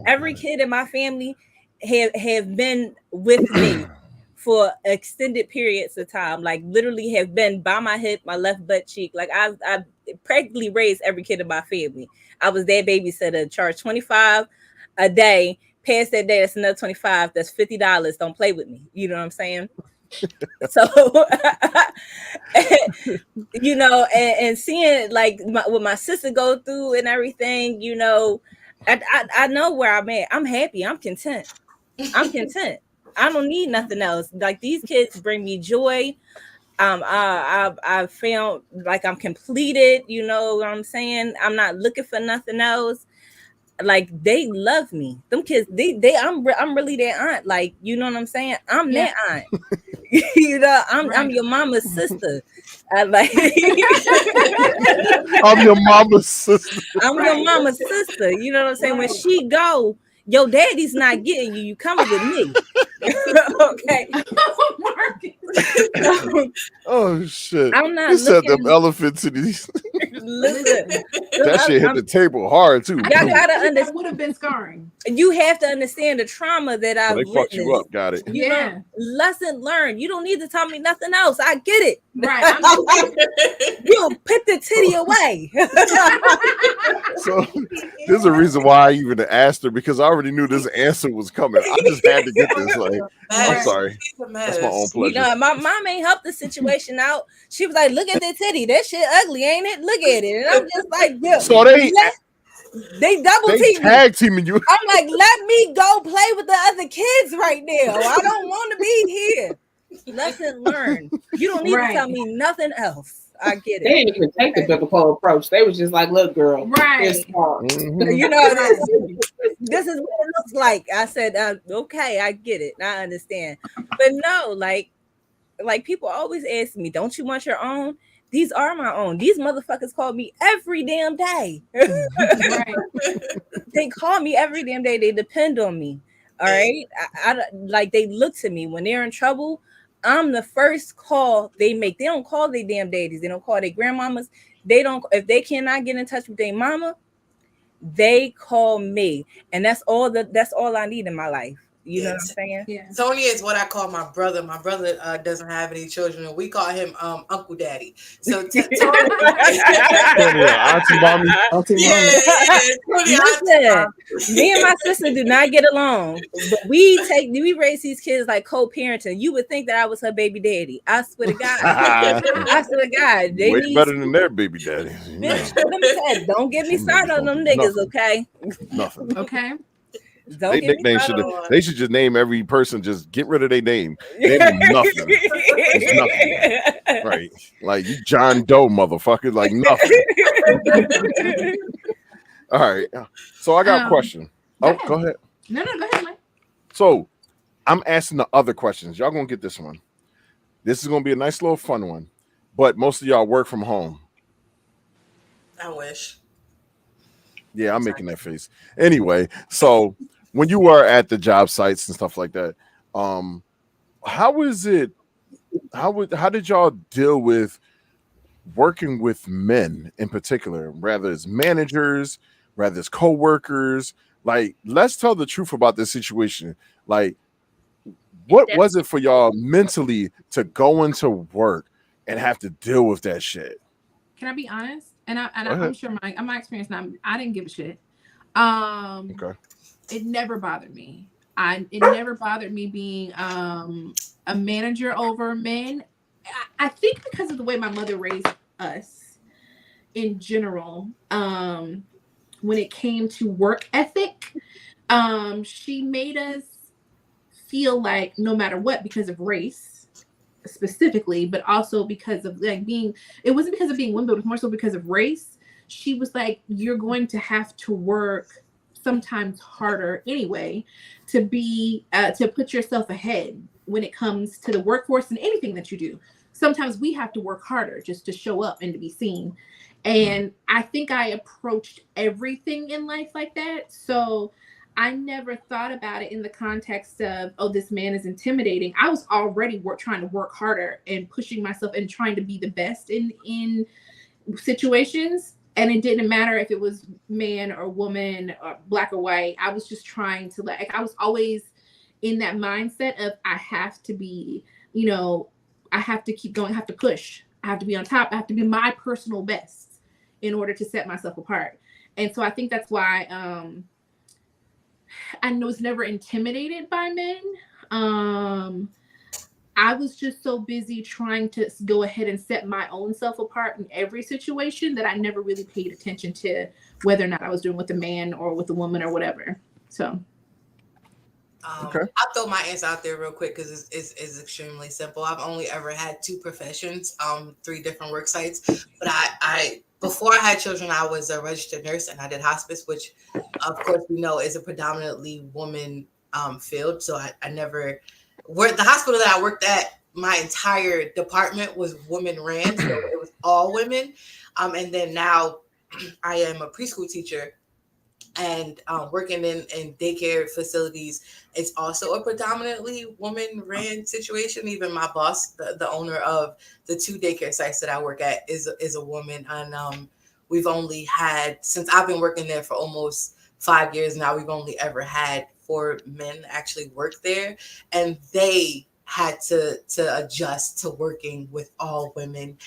Every kid in my family have been with me for extended periods of time, like literally have been by my hip, my left butt cheek. Like I've practically raised every kid in my family. I was their babysitter, charged $25 a day. Past that day, that's another $25. That's $50. Don't play with me. You know what I'm saying? So and seeing like what my sister go through and everything, I know where I'm at. I'm happy. I'm content. I don't need nothing else. Like these kids bring me joy. I found like I'm completed, you know what I'm saying? I'm not looking for nothing else. Like they love me. Them kids, I'm really their aunt. Like, you know what I'm saying? I'm their aunt. You know, I'm your mama's sister. Like I'm your mama's sister. I'm your mama's sister. You know what I'm saying? When she go, your daddy's not getting you. You coming with me. Okay. Oh shit! I'm not. You said them elephants in these. Listen, that shit hit the table hard too. Y'all gotta understand. That would have been scarring. You have to understand the trauma that I've They fucked you up. Got it. You know, lesson learned. You don't need to tell me nothing else. I get it. Right. You put the titty away. So there's a reason why I even asked her, because I already knew this answer was coming. I just had to get this. Like, I'm sorry. That's my own pleasure. You know, my mom ain't helped the situation out. She was like, "Look at that titty. That shit ugly, ain't it? Look at it." And I'm just like, "Yo." So they double team tag teaming you. I'm like, "Let me go play with the other kids right now. I don't want to be here." Lesson learned. You don't need to tell me nothing else. I get it. They didn't even take the biblical approach. They was just like, "Look, girl, it's hard." You know, this is what it looks like. I said, "Okay, I get it. I understand." But no, like people always ask me, "Don't you want your own?" These are my own. These motherfuckers call me every damn day. They call me every damn day. They depend on me. All right. I like, they look to me when they're in trouble. I'm the first call they make. They don't call their damn daddies. They don't call their grandmamas. They don't. If they cannot get in touch with their mama, they call me, and that's all I need in my life. You know what I'm saying? Yeah. Tony is what I call my brother. My brother doesn't have any children, and we call him Uncle Daddy. So Tony, Auntie Mommy. Listen, me and my sister do not get along, but we raise these kids like co-parenting. You would think that I was her baby daddy. I swear to God. I swear to God. They way better than their baby daddy. Bitch, don't get me started on them niggas, okay? Nothing. Okay. They should just name every person. Just get rid of their name. They mean nothing. It's nothing. Right? Like you, John Doe, motherfucker. Like nothing. All right. So I got a question. Go ahead. No, go ahead, Mike. So I'm asking the other questions. Y'all gonna get this one. This is gonna be a nice little fun one. But most of y'all work from home. I wish. Yeah, I'm making that face. Anyway, so when you were at the job sites and stuff like that, how is it? How did y'all deal with working with men in particular, rather as managers, rather as co-workers? Like, let's tell the truth about this situation. Like, what was it for y'all mentally to go into work and have to deal with that shit? Can I be honest? And I'm sure my experience now, I didn't give a shit. Okay. It never bothered me. It never bothered me being a manager over men. I think because of the way my mother raised us in general, when it came to work ethic, she made us feel like no matter what, because of race specifically, but also because of like it wasn't because of being women, but it was more so because of race. She was like, you're going to have to work sometimes harder anyway to put yourself ahead when it comes to the workforce and anything that you do. Sometimes we have to work harder just to show up and to be seen. And I think I approached everything in life like that. So I never thought about it in the context of, oh, this man is intimidating. I was already trying to work harder and pushing myself and trying to be the best in situations. And it didn't matter if it was man or woman or black or white. I was just trying to I was always in that mindset of I have to be, I have to keep going. I have to push. I have to be on top. I have to be my personal best in order to set myself apart. And so I think that's why I was never intimidated by men. I was just so busy trying to go ahead and set my own self apart in every situation that I never really paid attention to whether or not I was doing with a man or with a woman or whatever. So Okay. I'll throw my answer out there real quick because it's extremely simple. I've only ever had 2 professions, 3 different work sites. But I before I had children, I was a registered nurse and I did hospice, which of course we know is a predominantly woman field. So I never worked the hospital that I worked at. My entire department was women ran, so it was all women. And then now I am a preschool teacher. And working in daycare facilities, it's also a predominantly woman-ran situation. Even my boss, the owner of the 2 daycare sites that I work at, is a woman. And we've only had, since I've been working there for almost 5 years now, we've only ever had 4 men actually work there, and they had to adjust to working with all women.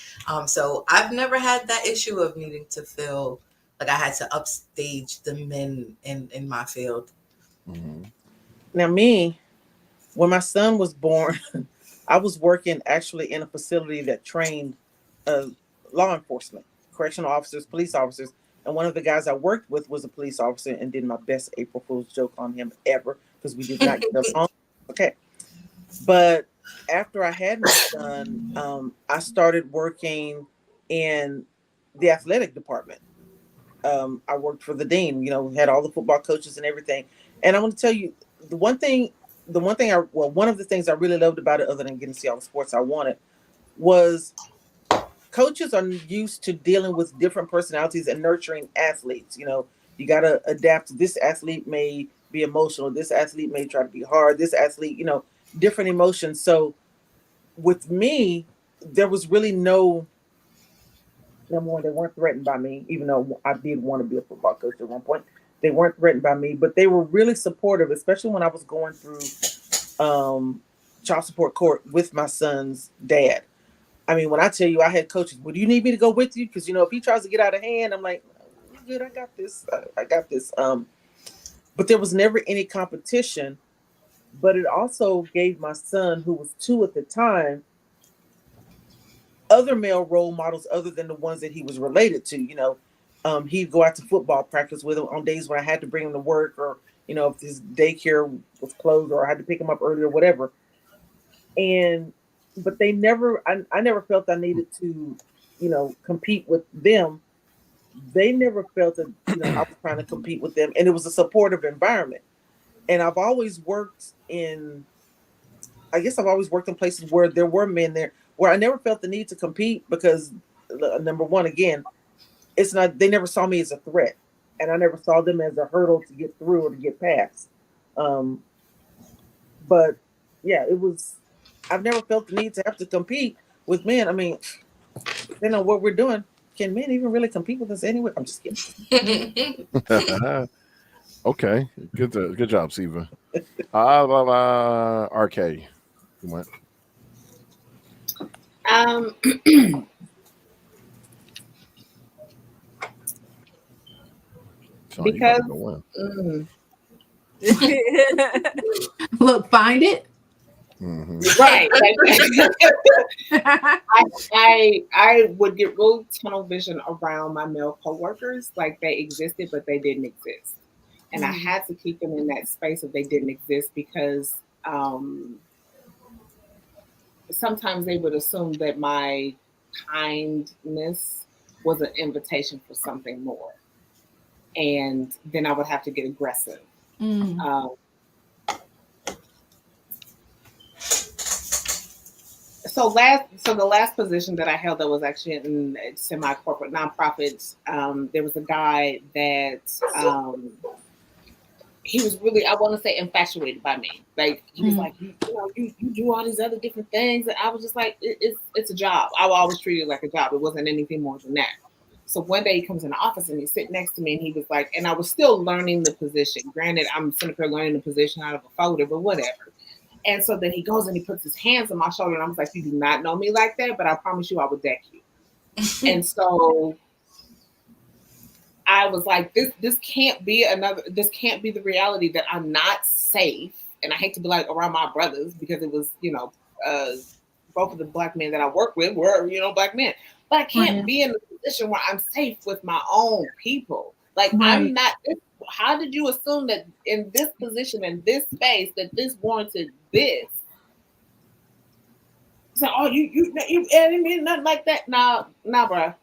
So I've never had that issue of needing to fill. Like I had to upstage the men in my field. Mm-hmm. Now me, when my son was born, I was working actually in a facility that trained law enforcement, correctional officers, police officers. And one of the guys I worked with was a police officer and did my best April Fool's joke on him ever because we did not get along. Okay. But after I had my son, I started working in the athletic department. I worked for the dean, had all the football coaches and everything. And I want to tell you one of the things I really loved about it, other than getting to see all the sports I wanted, was coaches are used to dealing with different personalities and nurturing athletes. You got to adapt. This athlete may be emotional. This athlete may try to be hard. This athlete, different emotions. So with me, there was really no, number one, they weren't threatened by me, even though I did want to be a football coach at one point. They weren't threatened by me, but they were really supportive, especially when I was going through child support court with my son's dad. I mean, when I tell you I had coaches, well, do you need me to go with you? Because, if he tries to get out of hand, I'm like, good, I got this. I got this. But there was never any competition. But it also gave my son, who was 2 at the time, other male role models other than the ones that he was related to. He'd go out to football practice with him on days when I had to bring him to work, or if his daycare was closed or I had to pick him up early or whatever. But I never felt I needed to compete with them. They never felt that I was trying to compete with them, and it was a supportive environment. And I've always worked in places where there were men there, where I never felt the need to compete because, number one, again, they never saw me as a threat, and I never saw them as a hurdle to get through or to get past. But yeah, I've never felt the need to have to compete with men. I mean, what we're doing. Can men even really compete with us anyway? I'm just kidding. Okay, good job, Siva. RK, you went. Because look, find it. Mm-hmm. Right. I would get real tunnel vision around my male coworkers, like they existed, but they didn't exist. And I had to keep them in that space if they didn't exist, because sometimes they would assume that my kindness was an invitation for something more. And then I would have to get aggressive. So the last position that I held that was actually in semi-corporate nonprofits, there was a guy that he was really, I want to say, infatuated by me. Like he was like, you do all these other different things, and I was just like, it's a job. I always treat it like a job. It wasn't anything more than that. So one day he comes in the office and he's sitting next to me, and he was like, and I was still learning the position. Granted, I'm sitting here learning the position out of a folder, but whatever. And so then he goes and he puts his hands on my shoulder, and I was like, you do not know me like that, but I promise you I will deck you. And so I was like, this can't be the reality that I'm not safe. And I hate to be like around my brothers, because it was, both of the Black men that I work with were, Black men. But I can't be in a position where I'm safe with my own people. Like I'm not, how did you assume that in this position, in this space, that this warranted this? So, oh, you I mean, nothing like that. Nah, bro.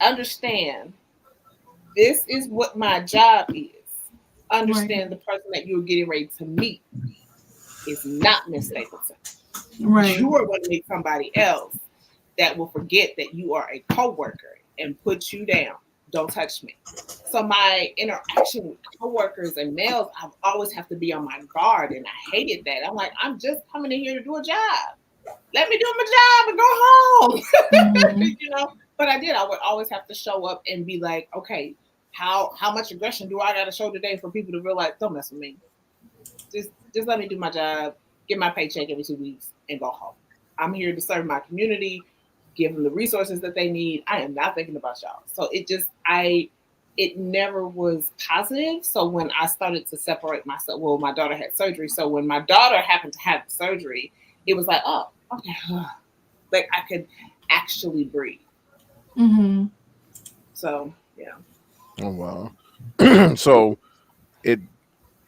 Understand, this is what my job is. Understand the person that you're getting ready to meet is not Miss Stapleton. Right. You are going to meet somebody else that will forget that you are a coworker and put you down. Don't touch me. So my interaction with coworkers and males, I always have to be on my guard, and I hated that. I'm like, I'm just coming in here to do a job. Let me do my job and go home. Mm-hmm. You know. But I did. I would always have to show up and be like, okay, how much aggression do I got to show today for people to realize, don't mess with me. Just let me do my job, get my paycheck every 2 weeks, and go home. I'm here to serve my community, give them the resources that they need. I am not thinking about y'all. So it never was positive. So when I started to separate myself, well, my daughter had surgery. So when my daughter happened to have surgery, it was like, oh, okay. Like I could actually breathe. Mm-hmm. So, yeah. Oh, wow. So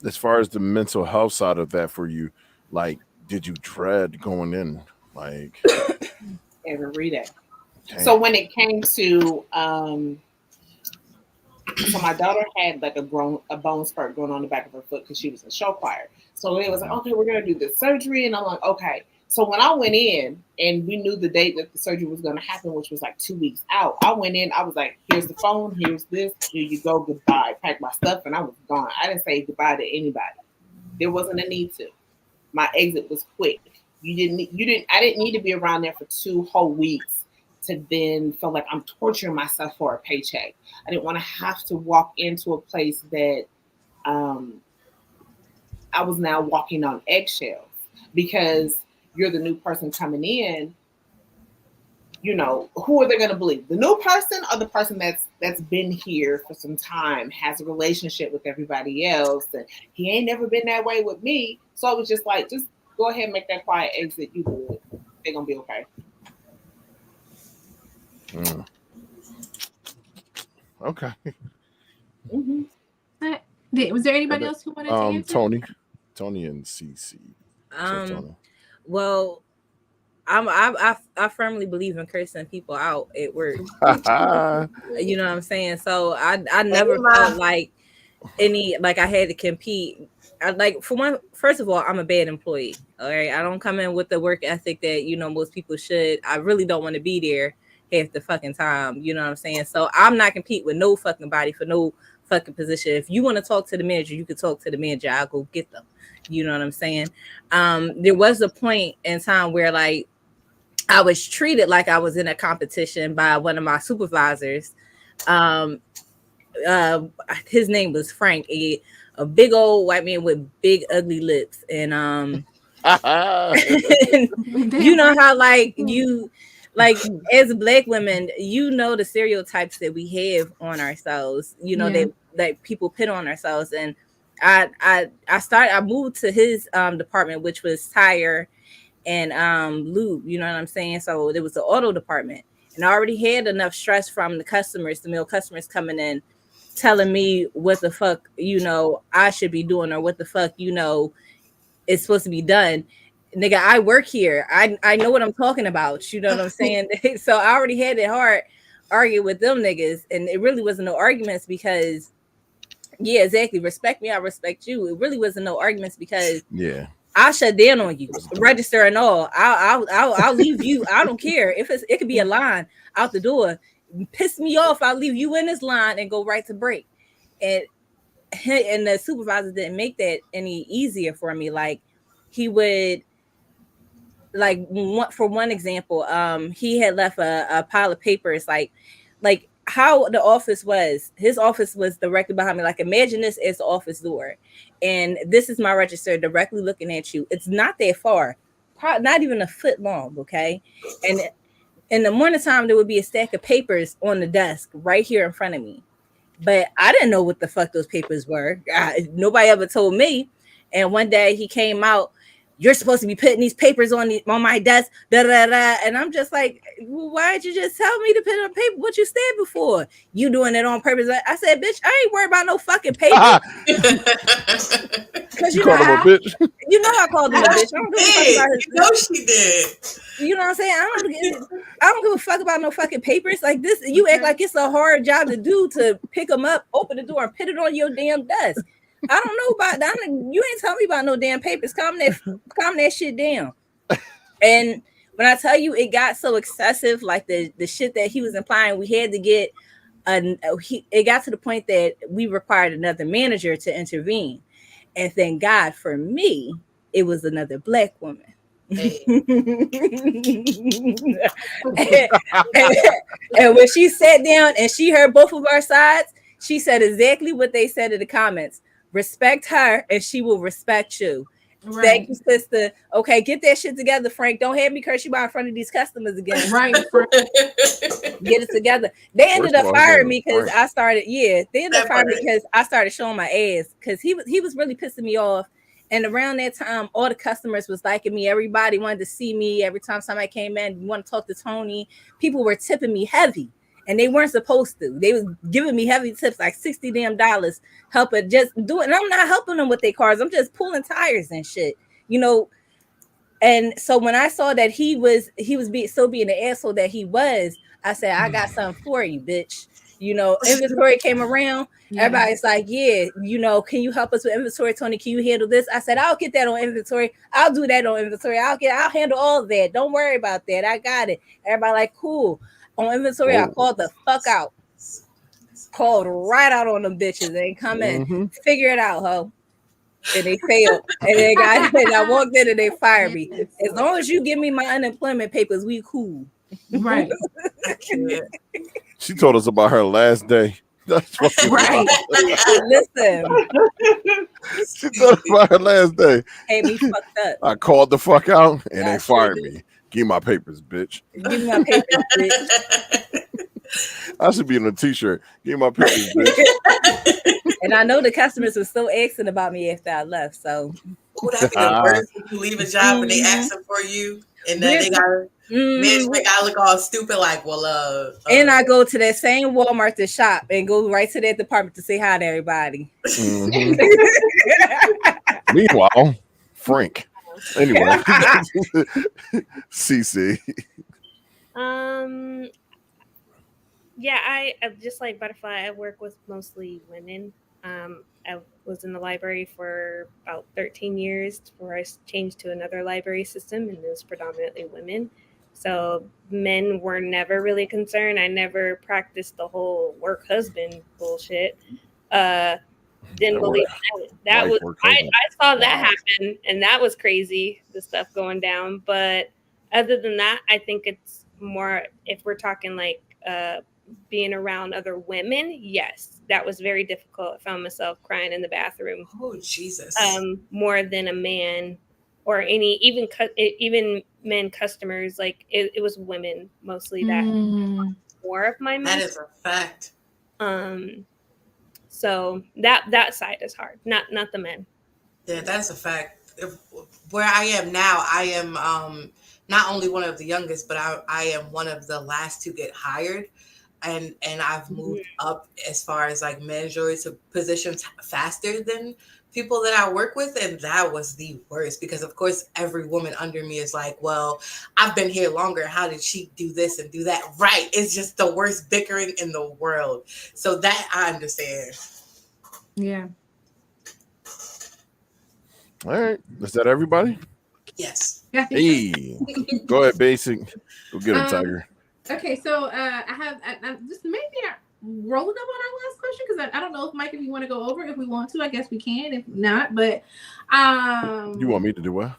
as far as the mental health side of that for you, like, did you dread going in? Like every day. Dang. So when it came to so my daughter had like a bone spurt going on the back of her foot because she was in show choir. So it was like, okay, we're gonna do this surgery, and I'm like, okay. So when I went in and we knew the date that the surgery was gonna happen, which was like 2 weeks out, I went in. I was like, here's the phone, here's this, here you go, goodbye. Packed my stuff and I was gone. I didn't say goodbye to anybody. There wasn't a need to. My exit was quick. I didn't need to be around there for 2 whole weeks to then feel like I'm torturing myself for a paycheck. I didn't want to have to walk into a place that I was now walking on eggshells, because you're the new person coming in. You know, who are they going to believe? The new person or the person that's been here for some time, has a relationship with everybody else, and he ain't never been that way with me. So I was just like, just go ahead and make that quiet exit. You good. They're going to be okay. Okay. Mm-hmm. Was there anybody else who wanted to answer? Tony and CC. Well, I firmly believe in cursing people out at work. You know what I'm saying? So I never felt like I had to compete. First of all, I'm a bad employee. All right. I don't come in with the work ethic that, most people should. I really don't want to be there half the fucking time. You know what I'm saying? So I'm not compete with no fucking body for no fucking position. If you want to talk to the manager, you can talk to the manager. I'll go get them. You know what I'm saying? There was a point in time where I was treated like I was in a competition by one of my supervisors. His name was Frank, a big old white man with big ugly lips, and you know how as Black women, the stereotypes that we have on ourselves, that people put on ourselves. And I moved to his department, which was tire and lube, you know what I'm saying? So there was the auto department, and I already had enough stress from the male customers coming in, telling me what the fuck, I should be doing, or what the fuck, it's supposed to be done. Nigga, I work here. I know what I'm talking about. You know what I'm saying? So I already had it hard arguing with them niggas, and it really wasn't no arguments because, yeah, exactly. Respect me, I respect you. It really wasn't no arguments because, yeah, I'll shut down on you, register and all. I'll leave you. I don't care if it could be a line out the door. Piss me off. I'll leave you in this line and go right to break. And the supervisor didn't make that any easier for me. Like, he would, for one example, he had left a pile of papers, like how the office was. His office was directly behind me. Like, imagine this as the office door, and this is my register directly looking at you. It's not that far, not even a foot long. Okay. And in the morning time, there would be a stack of papers on the desk right here in front of me. But I didn't know what the fuck those papers were. Nobody ever told me. And one day he came out you're supposed to be putting these papers on my desk, da da da. And I'm just like, well, why'd you just tell me to put it on paper? What you said before? You doing it on purpose? I said, bitch, I ain't worried about no fucking paper. Because you called him a bitch. You know I called him a bitch. I don't give a fuck about his. You know she did. You know what I'm saying? I don't give a fuck about no fucking papers like this. You act like it's a hard job to do to pick them up, open the door, and put it on your damn desk. I don't know about that. You ain't telling me about no damn papers. Calm that shit down. And when I tell you it got so excessive, like the shit that he was implying, we had to get it got to the point that we required another manager to intervene. And thank God for me, it was another Black woman. Hey. and when she sat down and she heard both of our sides, she said exactly what they said in the comments. Respect her and she will respect you. Right. Thank you, sister. Okay, get that shit together, Frank. Don't have me curse you out in front of these customers again. Right, Frank. Get it together. They ended up firing me because I started. Yeah, they ended up firing me because I started showing my ass because he was really pissing me off. And around that time, all the customers was liking me. Everybody wanted to see me. Every time somebody came in, you want to talk to Tony. People were tipping me heavy. And they weren't supposed to. They was giving me heavy tips, like $60 damn, helping just do it. And I'm not helping them with their cars. I'm just pulling tires and shit, you know. And so when I saw that he was being the asshole that he was, I said, I got something for you, bitch. You know, inventory came around. Yeah. Everybody's like, yeah, you know, can you help us with inventory, Tony? Can you handle this? I said, I'll get that on inventory. I'll do that on inventory. I'll handle all of that. Don't worry about that. I got it. Everybody like, cool. On inventory, I called the fuck out. Called right out on them bitches. They come in, figure it out, ho. And they failed. And I walked in and they fired me. As long as you give me my unemployment papers, we cool. Right. She told us about her last day. That's right. Listen. She told us about her last day. Hey, me fucked up. I called the fuck out and they fired me. Give me my papers, bitch. Give me my papers, bitch. I should be in a t-shirt. Give me my papers, bitch. And I know the customers were still asking about me after I left. So that'd be the worst when you leave a job and they asking for you, and then they got management got to look all stupid like, well, and I go to that same Walmart to shop and go right to that department to say hi to everybody. Meanwhile, Frank. Anyway, CC. Yeah, I just like Butterfly. I work with mostly women. I was in the library for about 13 years before I changed to another library system, and it was predominantly women. So men were never really concerned. I never practiced the whole work husband bullshit. Didn't believe that was I saw that happen, and that was crazy, the stuff going down. But other than that, I think it's more if we're talking like being around other women. Yes, that was very difficult. I found myself crying in the bathroom. Oh Jesus! More than a man or even men customers. Like it was women mostly that more of my men. That is a fact. So that side is hard, not the men. Yeah, that's a fact. Where I am now, I am not only one of the youngest, but I am one of the last to get hired, and I've moved up as far as like managerial positions faster than people that I work with, and that was the worst because of course every woman under me is like, well, I've been here longer. How did she do this and do that? Right. It's just the worst bickering in the world. So that I understand. Yeah. All right. Is that everybody? Yes. Hey, go ahead, Basic. Go get him, Tiger. Okay, so I have just maybe rolling up on our last question because I don't know if Mike, if you want to go over, if we want to, I guess we can. If not, but you want me to do what?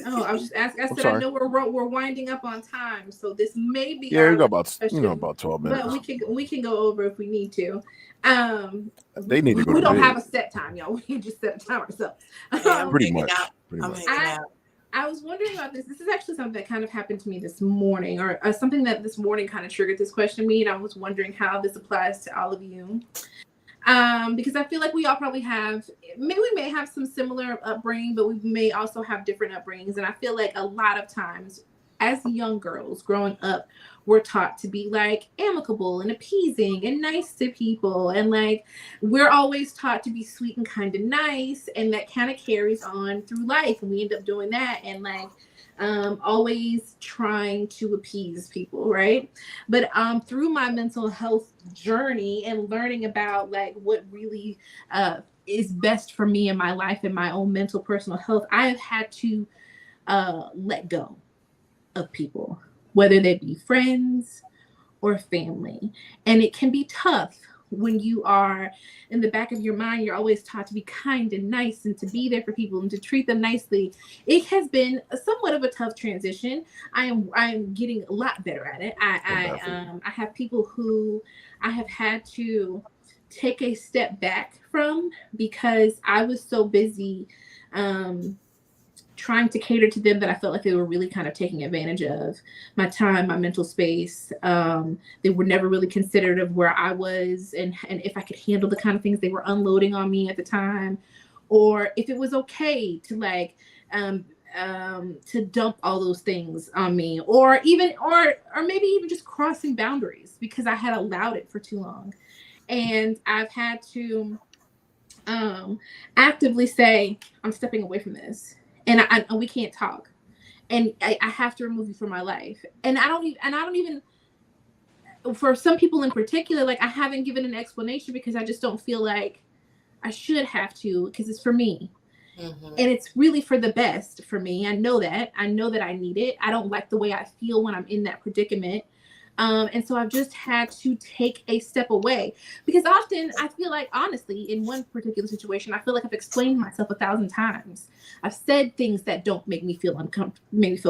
Oh, I was just asking. I said I know we're winding up on time, so this may be we got about 12 minutes. But we can go over if we need to. They need to go. We don't have a set time, y'all. We can just set a time ourselves. Pretty much. I was wondering about this. This is actually something that kind of happened to me this morning, or something that this morning kind of triggered this question to me, and I was wondering how this applies to all of you. Because I feel like we all probably have, maybe we may have some similar upbringing, but we may also have different upbringings. And I feel like a lot of times as young girls growing up, we're taught to be like amicable and appeasing and nice to people. And like, we're always taught to be sweet and kind of nice. And that kind of carries on through life. And we end up doing that. And like, always trying to appease people, right? But through my mental health journey and learning about like what really is best for me in my life and my own mental personal health, I have had to let go of people, whether they be friends or family. And it can be tough when you are in the back of your mind, you're always taught to be kind and nice and to be there for people and to treat them nicely. It has been somewhat of a tough transition. I am getting a lot better at it. I have people who I have had to take a step back from because I was so busy trying to cater to them that I felt like they were really kind of taking advantage of my time, my mental space. They were never really considerate of where I was and if I could handle the kind of things they were unloading on me at the time, or if it was okay to like to dump all those things on me, or maybe even just crossing boundaries because I had allowed it for too long. And I've had to actively say, I'm stepping away from this. And we can't talk, and I have to remove you from my life. And I don't even, for some people in particular, like I haven't given an explanation because I just don't feel like I should have to, because it's for me. Mm-hmm. And it's really for the best for me. I know that I need it. I don't like the way I feel when I'm in that predicament. And so I've just had to take a step away because often I feel like, honestly, in one particular situation, I feel like I've explained myself 1,000 times. I've said things that don't make me feel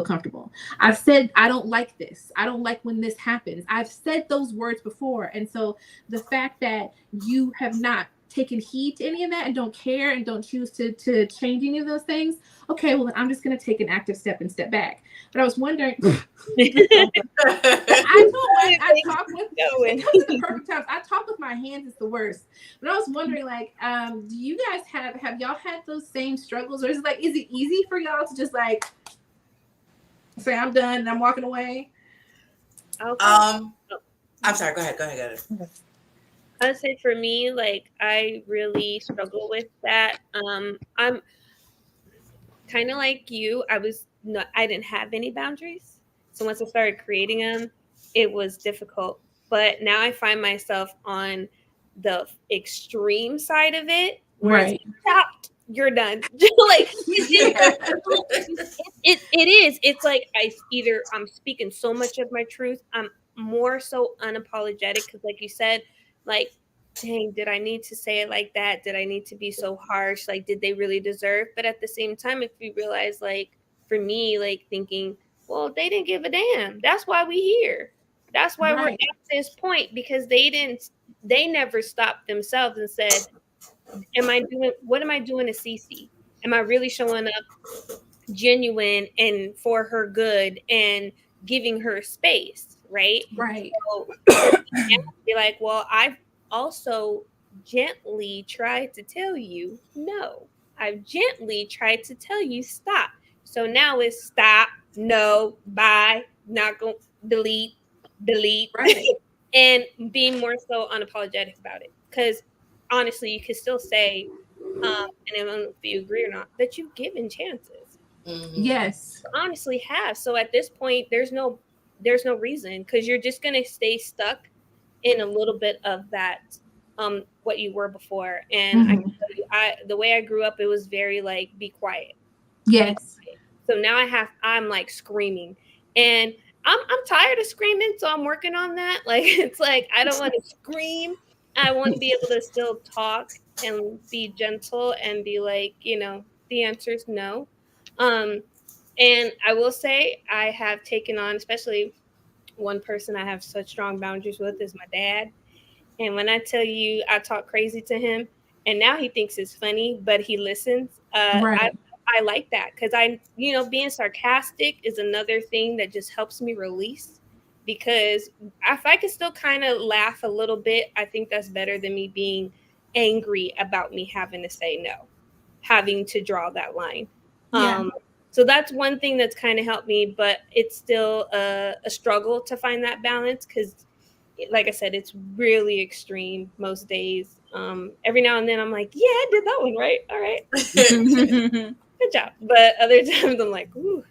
comfortable. I've said, I don't like this. I don't like when this happens. I've said those words before. And so the fact that you have not taken heed to any of that and don't care and don't choose to change any of those things, okay, well, I'm just going to take an active step and step back. But I was wondering, I talk with my hands, it's the worst. But I was wondering, like, do you guys have y'all had those same struggles, or is it easy for y'all to just like say I'm done and I'm walking away? Okay. I'm sorry, go ahead. Okay. I'd say for me, like, I really struggle with that. I'm kind of like you. I didn't have any boundaries. So once I started creating them, it was difficult. But now I find myself on the extreme side of it, where right. It's stopped, you're done. Like it is. It's like I'm speaking so much of my truth. I'm more so unapologetic because, like you said, like, dang, did I need to say it like that? Did I need to be so harsh? Like, did they really deserve? But at the same time, if you realize, like, for me, like, thinking, well, they didn't give a damn. That's why we here. That's why we're at this point, because they never stopped themselves and said, what am I doing to Cece? Am I really showing up genuine and for her good and giving her space? Right. So be like, well, I've also gently tried to tell you no. I've gently tried to tell you stop. So now it's stop, no, bye, not going, delete, right? And being more so unapologetic about it. Because honestly, you can still say, and I don't know if you agree or not, that you've given chances. Mm-hmm. Yes, honestly have. So at this point, there's no reason, because you're just gonna stay stuck in a little bit of that what you were before. And I can tell you, the way I grew up, it was very like, be quiet. Yes. So now I'm like screaming, and I'm tired of screaming, so I'm working on that. Like, it's like I don't want to scream. I want to be able to still talk and be gentle and be like, the answer is no. And I will say I have taken on, especially one person I have such strong boundaries with is my dad. And when I tell you I talk crazy to him, and now he thinks it's funny, but he listens. I like that, because being sarcastic is another thing that just helps me release, because if I can still kind of laugh a little bit, I think that's better than me being angry about me having to say no, having to draw that line. Yeah. So that's one thing that's kind of helped me, but it's still a struggle to find that balance because, like I said, it's really extreme most days. Every now and then I'm like, yeah, I did that one right. All right. Good job. But other times I'm like, ooh,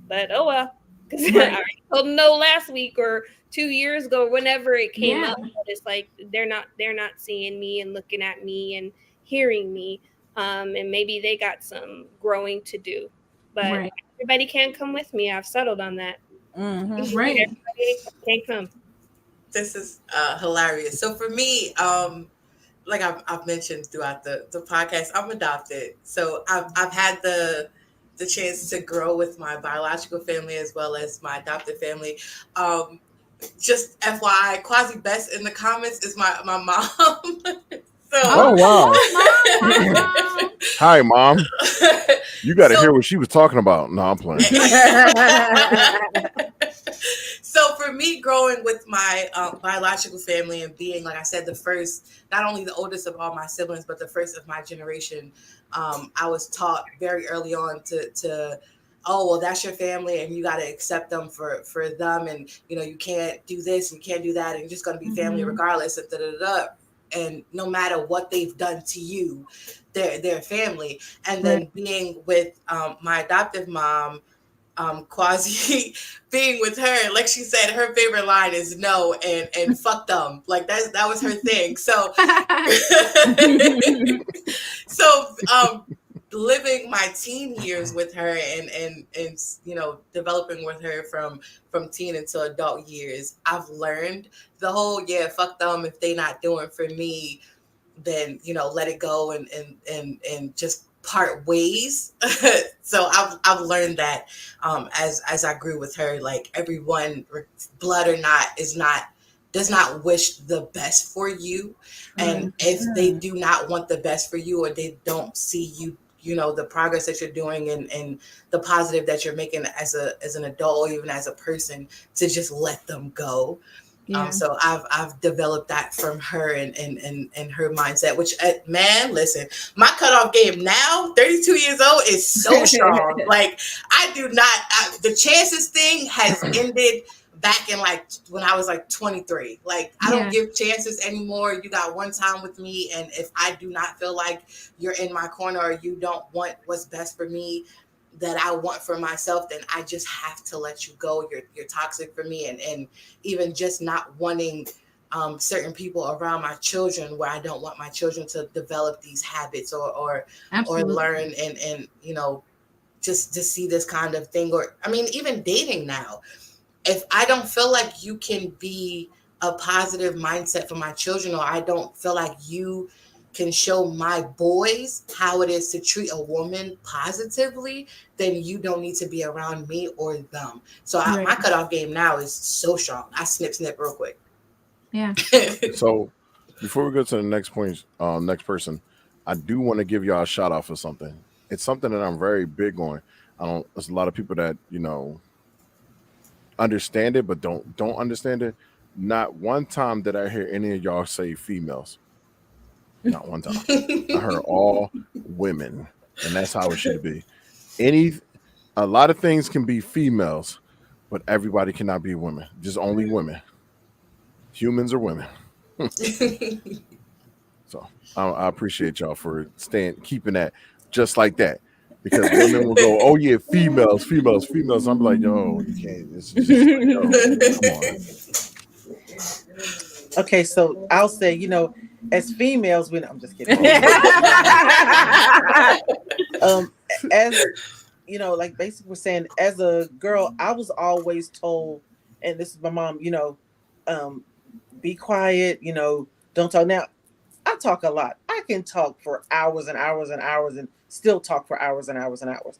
but oh well. Because I already told them no last week or 2 years ago, whenever it came up. But it's like they're not seeing me and looking at me and hearing me. And maybe they got some growing to do. But everybody can't come with me. I've settled on that. Mm-hmm. Right. Everybody can't come. This is hilarious. So for me, like I've mentioned throughout the podcast, I'm adopted. So I've had the chance to grow with my biological family as well as my adopted family. Just FYI, Quasi Best in the comments is my mom. So, wow. Hi, Mom. You got to hear what she was talking about. No, I'm playing. So for me, growing with my biological family and being, like I said, the first, not only the oldest of all my siblings, but the first of my generation, I was taught very early on to oh, well, that's your family and you got to accept them for them. And, you know, you can't do this and you can't do that. And you're just going to be family regardless. And no matter what they've done to you, they're family. And then being with my adoptive mom, Quasi, being with her, like she said, her favorite line is no and fuck them. Like that was her thing. So living my teen years with her and you know, developing with her from teen until adult years, I've learned the whole fuck them. If they not doing for me, then, you know, let it go and just part ways. So I've learned that as I grew with her, like everyone, blood or not, does not wish the best for you. And if they do not want the best for you, or they don't see you know, the progress that you're doing and the positive that you're making as an adult, or even as a person, to just let them go. So I've developed that from her and her mindset, which, man, listen, my cutoff game now, 32 years old, is so strong. Like the chances thing has ended back in like when I was like 23. Like I don't give chances anymore. You got one time with me, and if I do not feel like you're in my corner or you don't want what's best for me, that I want for myself, then I just have to let you go. You're toxic for me. And even just not wanting certain people around my children, where I don't want my children to develop these habits or learn and you know, just to see this kind of thing. Or I mean, even dating now, if I don't feel like you can be a positive mindset for my children, or I don't feel like you can show my boys how it is to treat a woman positively, then you don't need to be around me or them. So my cutoff game now is so strong. I snip real quick. Yeah. So before we go to the next point, next person, I do want to give y'all a shout out for something. It's something that I'm very big on. There's a lot of people that, you know, understand it, but don't understand it. Not one time did I hear any of y'all say females. Not one time. I heard all women, and that's how it should be. A lot of things can be females, but everybody cannot be women. Just only women. Humans are women. So I appreciate y'all for keeping that just like that, because women will go, "Oh yeah, females." I'm like, yo, you can't. It's just like, come on. Okay, so I'll say, you know, as females, I'm just kidding. As you know, like basically we're saying, as a girl, I was always told, and this is my mom, you know, be quiet, you know, don't talk. Now, I talk a lot. I can talk for hours and hours and hours and still talk for hours and hours and hours.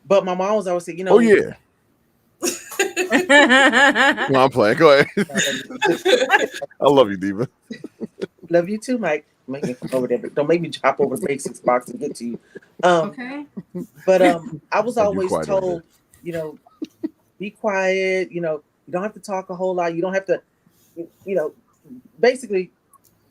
But my mom was always saying, you know, oh yeah. No, I'm playing. Go ahead. I love you, Diva. Love you too, Mike. Make me come over there, but don't make me hop over the basics box and get to you. Okay. But I was always told, you know, be quiet. You know, you don't have to talk a whole lot. You don't have to, you know, basically,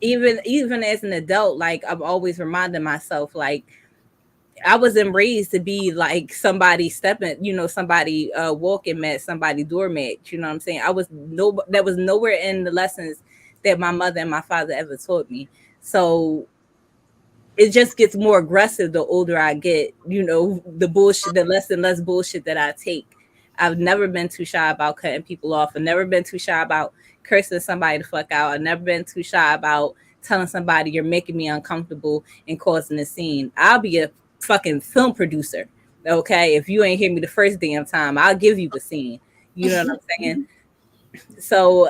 even as an adult, like I'm always reminding myself, like I wasn't raised to be like somebody somebody walking mat, somebody doormat. You know what I'm saying? That was nowhere in the lessons that my mother and my father ever taught me. So it just gets more aggressive the older I get. The less and less bullshit that I take. I've never been too shy about cutting people off. I've never been too shy about cursing somebody the fuck out. I've never been too shy about telling somebody you're making me uncomfortable and causing a scene. I'll be a fucking film producer. Okay. If you ain't hear me the first damn time, I'll give you the scene. You know what I'm saying? So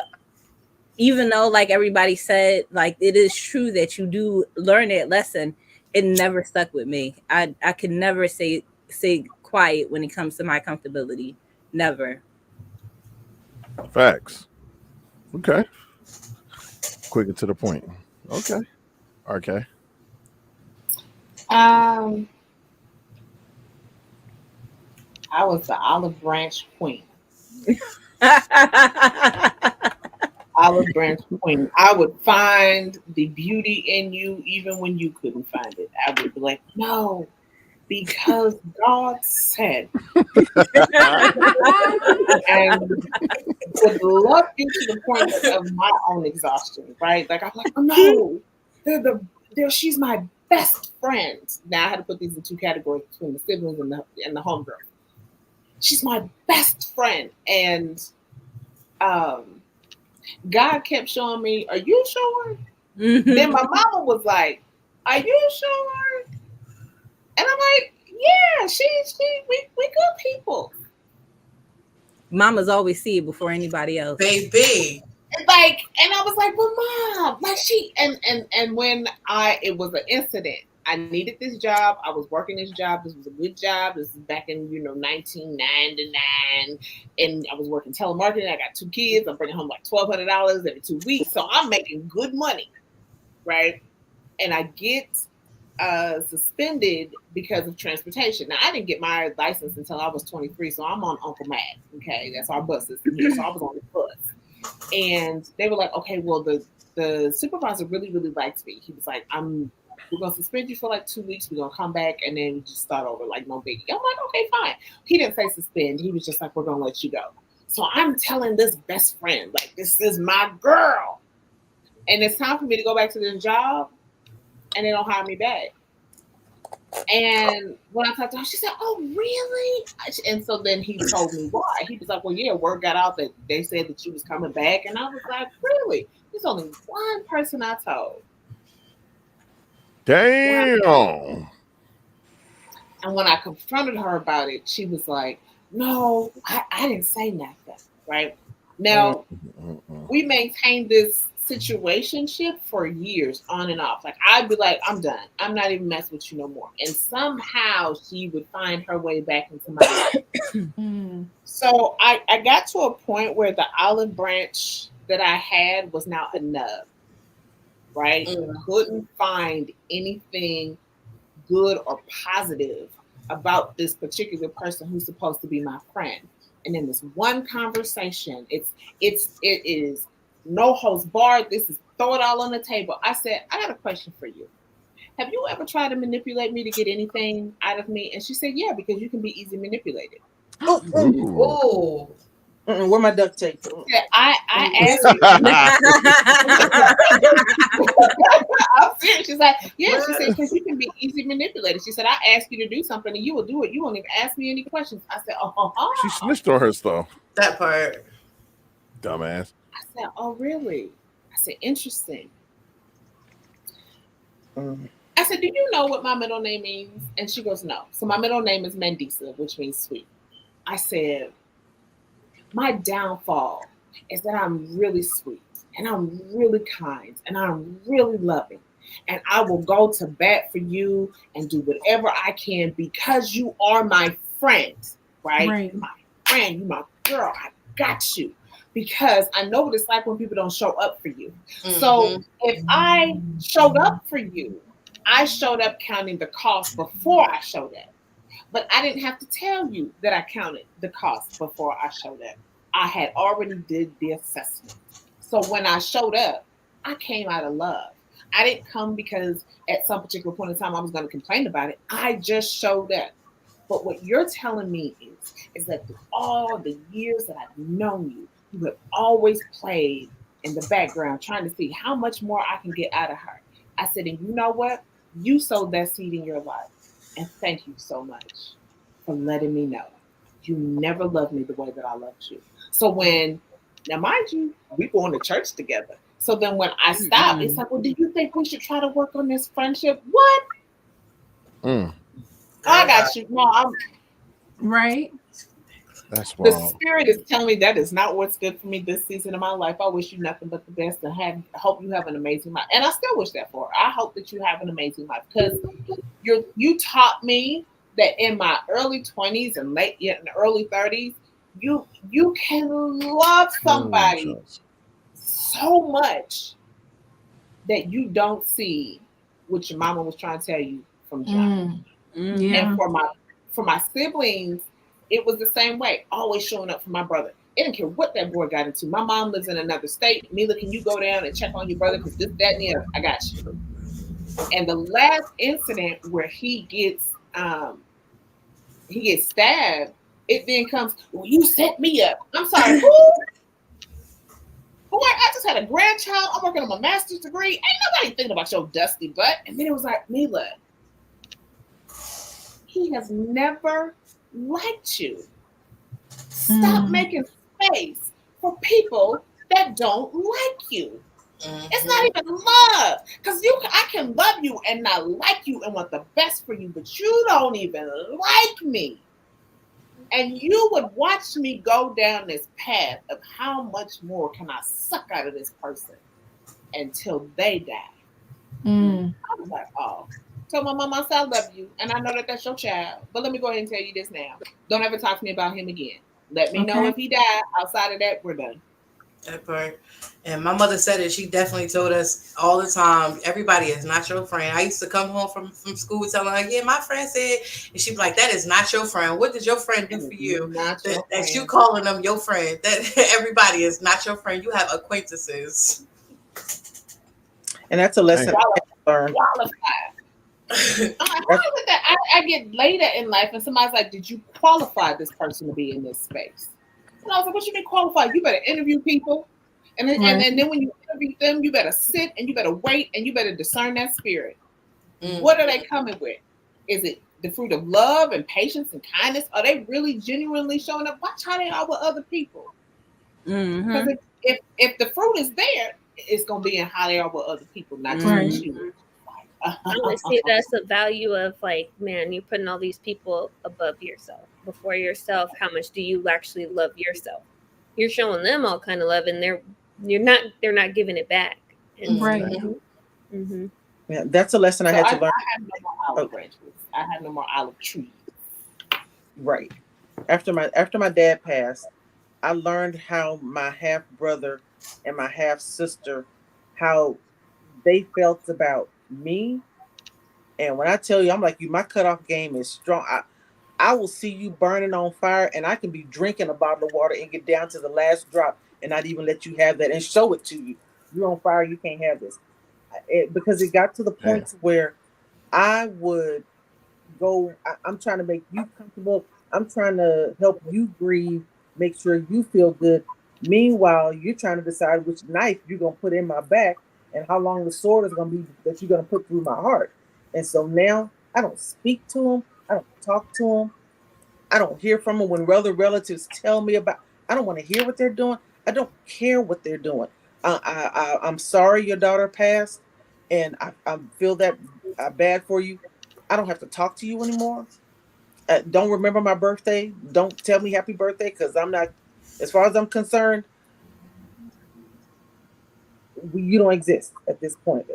even though, like everybody said, like it is true that you do learn that lesson, it never stuck with me. I can never say quiet when it comes to my comfortability. Never. Facts. Okay. Quick and to the point. Okay. Okay. I was the olive branch queen. Olive branch queen. I would find the beauty in you even when you couldn't find it. I would be like, no, because God said. And would love you to the point of my own exhaustion, right? Like I'm like, oh no, she's my best friend. Now I had to put these in two categories between the siblings and the homegirl. She's my best friend, and God kept showing me, "Are you sure?" Mm-hmm. Then my mama was like, "Are you sure?" And I'm like, "Yeah, we good people." Mamas always see it before anybody else, baby. Like, and I was like, "But mom, like she," and when it was an incident. I needed this job. I was working this job. This was a good job. This is back in 1999, and I was working telemarketing. I got 2 kids. I'm bringing home like $1,200 every 2 weeks, so I'm making good money, right? And I get suspended because of transportation. Now I didn't get my license until I was 23, so I'm on Uncle Matt. Okay, that's our bus system here. So I was on the bus, and they were like, "Okay, well the supervisor really liked me." He was like, "We're going to suspend you for like 2 weeks. We're going to come back and then we just start over like no biggie." I'm like, okay, fine. He didn't say suspend. He was just like, "We're going to let you go." So I'm telling this best friend, like, this is my girl. And it's time for me to go back to this job, and they don't hire me back. And when I talked to her, she said, "Oh, really?" And so then he told me why. He was like, "Well, yeah, word got out that they said that you was coming back." And I was like, "Really?" There's only one person I told. Damn. And when I confronted her about it, she was like, "No, I didn't say nothing." Right now, we maintained this situationship for years, on and off. Like I'd be like, "I'm done. I'm not even messing with you no more." And somehow she would find her way back into my life. So I got to a point where the olive branch that I had was now enough. Right? Couldn't find anything good or positive about this particular person who's supposed to be my friend. And in this one conversation, it is no holds barred. This is throw it all on the table. I said, "I got a question for you. Have you ever tried to manipulate me to get anything out of me?" And she said, "Yeah, because you can be easily manipulated." Oh. Where my duct tape? I asked you. I'm serious. She's like, "Yeah." She said, "Because you can be easily manipulated." She said, "I ask you to do something and you will do it. You won't even ask me any questions." I said, "Oh." She snitched on her stuff. That part. Dumbass. I said, "Oh, really?" I said, "Interesting." I said, "Do you know what my middle name means?" And she goes, "No." So my middle name is Mandisa, which means sweet. I said, "My downfall is that I'm really sweet and I'm really kind and I'm really loving. And I will go to bat for you and do whatever I can because you are my friend, right? My friend, you my girl. I got you. Because I know what it's like when people don't show up for you." So if I showed up for you, I showed up counting the cost before I showed up. But I didn't have to tell you that I counted the cost before I showed up. I had already did the assessment. So when I showed up, I came out of love. I didn't come because at some particular point in time I was going to complain about it. I just showed up. But what you're telling me is that through all the years that I've known you, you have always played in the background, trying to see how much more I can get out of her. I said, and you know what? You sowed that seed in your life. And thank you so much for letting me know. You never loved me the way that I loved you. So now mind you, we going to church together. So then when I stopped, it's like, well, do you think we should try to work on this friendship? What? I got you. No, I'm right. That's wild. The spirit is telling me that is not what's good for me this season of my life. I wish you nothing but the best and hope you have an amazing life. And I still wish that for her. I hope that you have an amazing life because you taught me that in my early 20s and in the early 30s, you can love somebody so much that you don't see what your mama was trying to tell you from John. Yeah. And for my siblings, it was the same way, always showing up for my brother. It didn't care what that boy got into. My mom lives in another state. Mila, can you go down and check on your brother? Because this, that, and the other, I got you. And the last incident where he gets stabbed, it then comes, well, you set me up. I'm sorry, who? Boy, I just had a grandchild. I'm working on my master's degree. Ain't nobody thinking about your dusty butt. And then it was like, Mila, he has never liked you. Stop making space for people that don't like you. It's not even love, because I can love you and not like you and want the best for you, but you don't even like me. And you would watch me go down this path of how much more can I suck out of this person until they die. I was like, oh. So my mama said, I love you, and I know that that's your child. But let me go ahead and tell you this now. Don't ever talk to me about him again. Let me know if he died. Outside of that, we're done. That part. And my mother said it. She definitely told us all the time, everybody is not your friend. I used to come home from school telling her, yeah, my friend said, and she'd be like, that is not your friend. What did your friend do for you? That you calling them your friend. That everybody is not your friend. You have acquaintances. And that's a lesson I learned. How is it that I get later in life and somebody's like, did you qualify this person to be in this space? And I was like, what you mean qualify? You better interview people. And then, and then when you interview them, you better sit and you better wait and you better discern that spirit. What are they coming with? Is it the fruit of love and patience and kindness? Are they really genuinely showing up? Watch how they are with other people. Because if the fruit is there, it's going to be in how they are with other people, not just you. Honestly, that's the value of like, man, you're putting all these people above yourself, before yourself. How much do you actually love yourself? You're showing them all kind of love, and they're not giving it back. And yeah, that's a lesson I had to learn. I have no more olive branches. I have no more olive trees. Right. After my dad passed, I learned how my half brother and my half sister, how they felt about me. And when I tell you, I'm like, my cutoff game is strong. I will see you burning on fire, and I can be drinking a bottle of water and get down to the last drop and not even let you have that and show it to you. You're on fire. You can't have this. Because it got to the point where I would go, I'm trying to make you comfortable. I'm trying to help you grieve, make sure you feel good. Meanwhile, you're trying to decide which knife you're going to put in my back and how long the sword is going to be that you're going to put through my heart. And so now I don't speak to them. I don't talk to them. I don't hear from them when other relatives tell me about. I don't want to hear what they're doing. I don't care what they're doing. I'm sorry your daughter passed, and I feel that bad for you. I don't have to talk to you anymore. Don't remember my birthday. Don't tell me happy birthday, because I'm not, as far as I'm concerned, you don't exist at this point.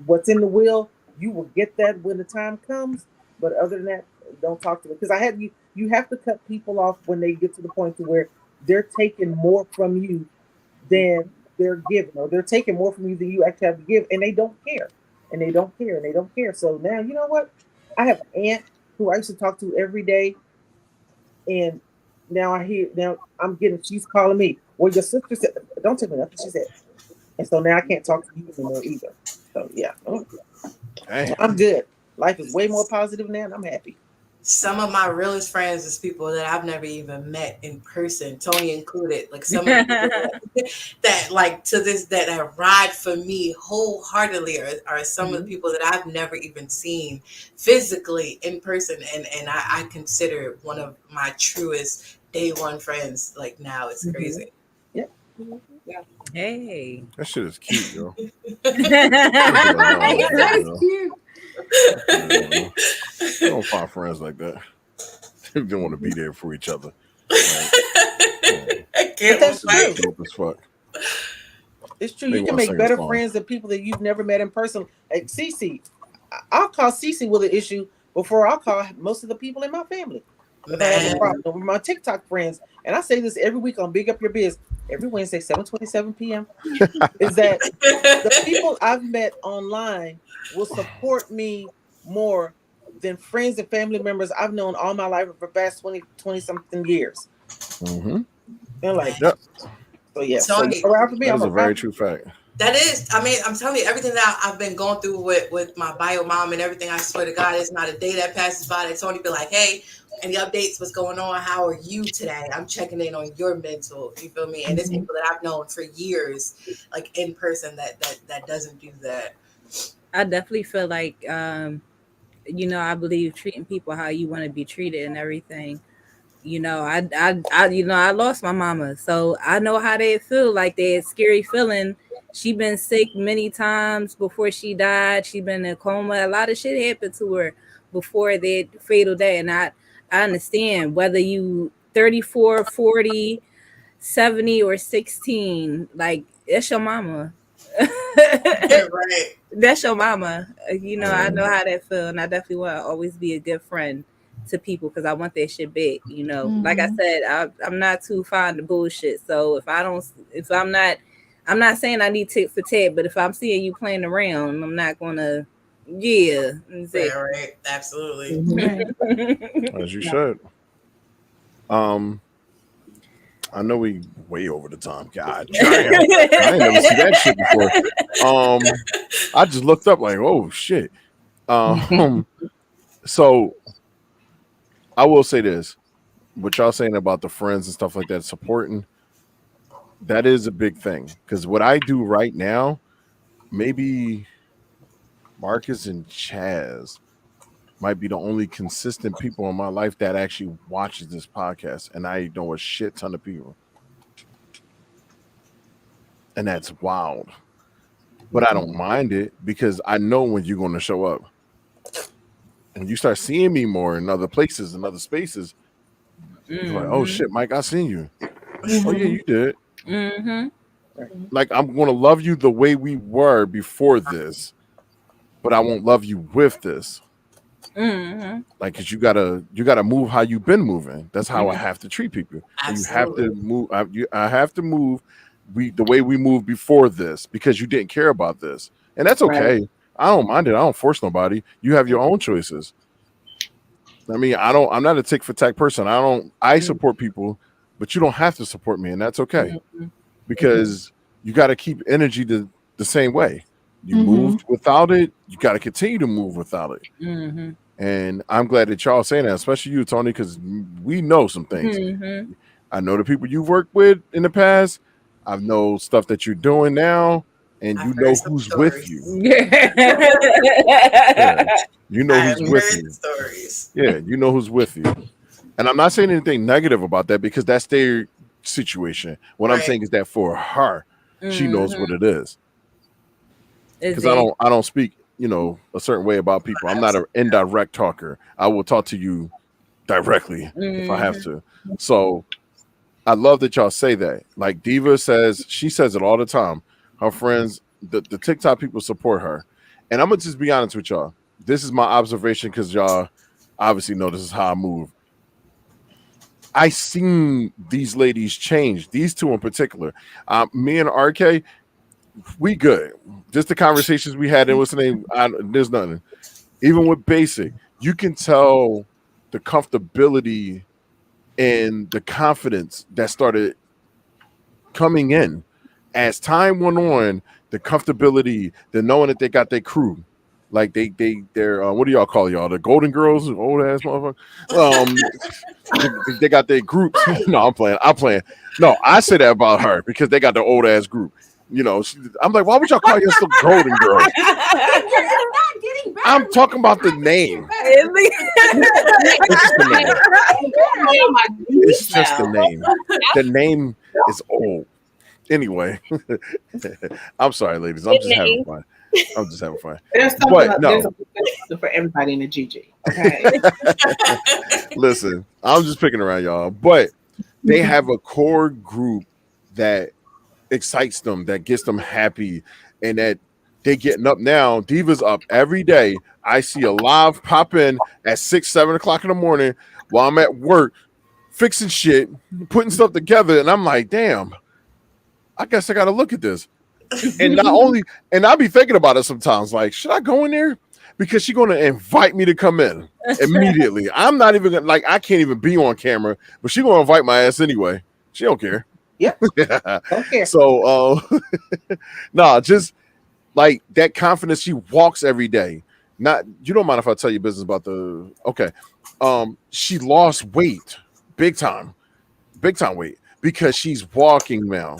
What's in the will, you will get that when the time comes. But other than that, don't talk to me, because you have to cut people off when they get to the point to where they're taking more from you than they're giving, or they're taking more from you than you actually have to give, and they don't care, and they don't care, and they don't care. So now, you know what? I have an aunt who I used to talk to every day, and now she's calling me. Well, your sister said, don't tell me nothing she said. And so now I can't talk to you anymore either. So yeah, Damn. I'm good. Life is way more positive now, and I'm happy. Some of my realest friends is people that I've never even met in person, Tony included. Like some of the people that like to this that ride for me wholeheartedly are some of the people that I've never even seen physically in person, and I consider one of my truest day one friends. Like now, it's crazy. Yeah. Hey, That shit is cute, yo. That's cute. I don't find friends like that. They don't want to be there for each other. I can't. That's true. Dope as fuck. It's true. You can make better friends than people that you've never met in person. Like Cece, I'll call Cece with an issue before I'll call most of the people in my family. If I have a problem with my TikTok friends, and I say this every week on Big Up Your Biz, every Wednesday, 7:27 p.m. is that the people I've met online will support me more than friends and family members I've known all my life for the past 20 something years. Mm-hmm. They're like, yep. So yeah, Tony, so around for me, that is a very true fact. That is, I mean, I'm telling you, everything that I've been going through with my bio mom and everything, I swear to God, it's not a day that passes by that Tony be like, hey, any updates, what's going on? How are you today? I'm checking in on your mental, you feel me? And it's people that I've known for years, like in person that doesn't do that. I definitely feel like, I believe treating people how you want to be treated and everything. I lost my mama, so I know how they feel. Like that scary feeling. She been sick many times before she died. She been in a coma. A lot of shit happened to her before that fatal day. And I understand whether you 34, 40, 70, or 16, like it's your mama. Right. That's your mama. I know how that feel, and I definitely want to always be a good friend to people because I want that shit big. Like I said, I'm not too fond of bullshit. So I'm not saying I need tit for tat, but if I'm seeing you playing around, I'm not gonna. Yeah, right. Absolutely. As you should. I know we way over the time. God damn. I ain't never seen that shit before. I just looked up like, oh shit. So I will say this. What y'all saying about the friends and stuff like that, supporting, that is a big thing. Because what I do right now, maybe Marcus and Chaz might be the only consistent people in my life that actually watches this podcast, and I know a shit ton of people, and that's wild. But I don't mind it because I know when you're going to show up. When you start seeing me more in other places and other spaces, it's like, oh shit, Mike, I seen you. Oh yeah, you did. Like I'm going to love you the way we were before this, but I won't love you with this. Like, cause you gotta move how you've been moving. That's how I have to treat people. You have to move. I have to move the way we moved before this because you didn't care about this, and that's okay. Right. I don't mind it. I don't force nobody. You have your own choices. I mean, I'm not a tick for tack person. I support people, but you don't have to support me, and that's okay. Because you got to keep energy the same way. You moved without it. You got to continue to move without it. And I'm glad that y'all saying that, especially you, Tony, because we know some things. I know the people you've worked with in the past. I know stuff that you're doing now, and you know who's with you. Yeah. You know who's with you. Stories. Yeah, you know who's with you. And I'm not saying anything negative about that because that's their situation. What I'm saying is that for her, she knows what it is. Because I don't speak, a certain way about people. I'm not an indirect talker. I will talk to you directly if I have to. So I love that y'all say that. Like Diva she says it all the time. Her friends, the TikTok people support her. And I'm gonna just be honest with y'all. This is my observation because y'all obviously know this is how I move. I seen these ladies change. These two in particular. Me and RK, we good. Just the conversations we had and what's the name? There's nothing. Even with Basic, you can tell the comfortability and the confidence that started coming in as time went on. the comfortability, the knowing that they got their crew. Like they're what do y'all call y'all? The Golden Girls, old ass motherfucker. They got their groups. No, I'm playing. No, I say that about her because they got the old ass group. You know, I'm like, why would y'all call yourself Golden Girls? I'm talking about the name. It's just the name. The name is old. Anyway, I'm sorry, ladies. I'm just having fun. There's something for everybody in the GG. Okay. Listen, I'm just picking around y'all, but they have a core group that excites them, that gets them happy, and that they getting up now. Diva's up every day. I see a live pop in at 6, 7 o'clock in the morning while I'm at work, fixing shit, putting stuff together, and I'm like, damn, I guess I got to look at this. And not only, and I'll be thinking about it sometimes, like, should I go in there? Because she's going to invite me to come in immediately. I'm not even like, I can't even be on camera, but she's going to invite my ass anyway. She don't care. Yep. Don't care. So, no, just like that confidence. She walks every day. Not, you don't mind if I tell you business about the, okay. She lost weight, big time weight, because she's walking now.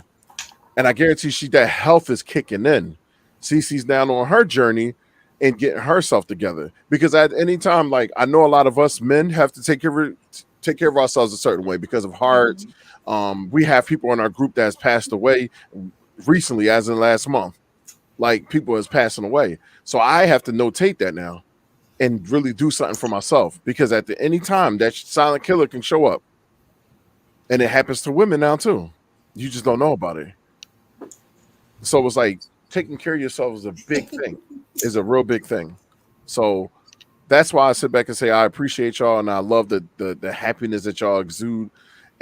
And I guarantee that health is kicking in. Cece's now on her journey and getting herself together. Because at any time, like, I know a lot of us men have to take care of ourselves a certain way because of hearts. We have people in our group that has passed away recently, as in last month. Like, people is passing away. So I have to notate that now and really do something for myself. Because at any time, that silent killer can show up. And it happens to women now, too. You just don't know about it. So it's like taking care of yourself is a big thing, is a real big thing. So that's why I sit back and say I appreciate y'all, and I love the happiness that y'all exude,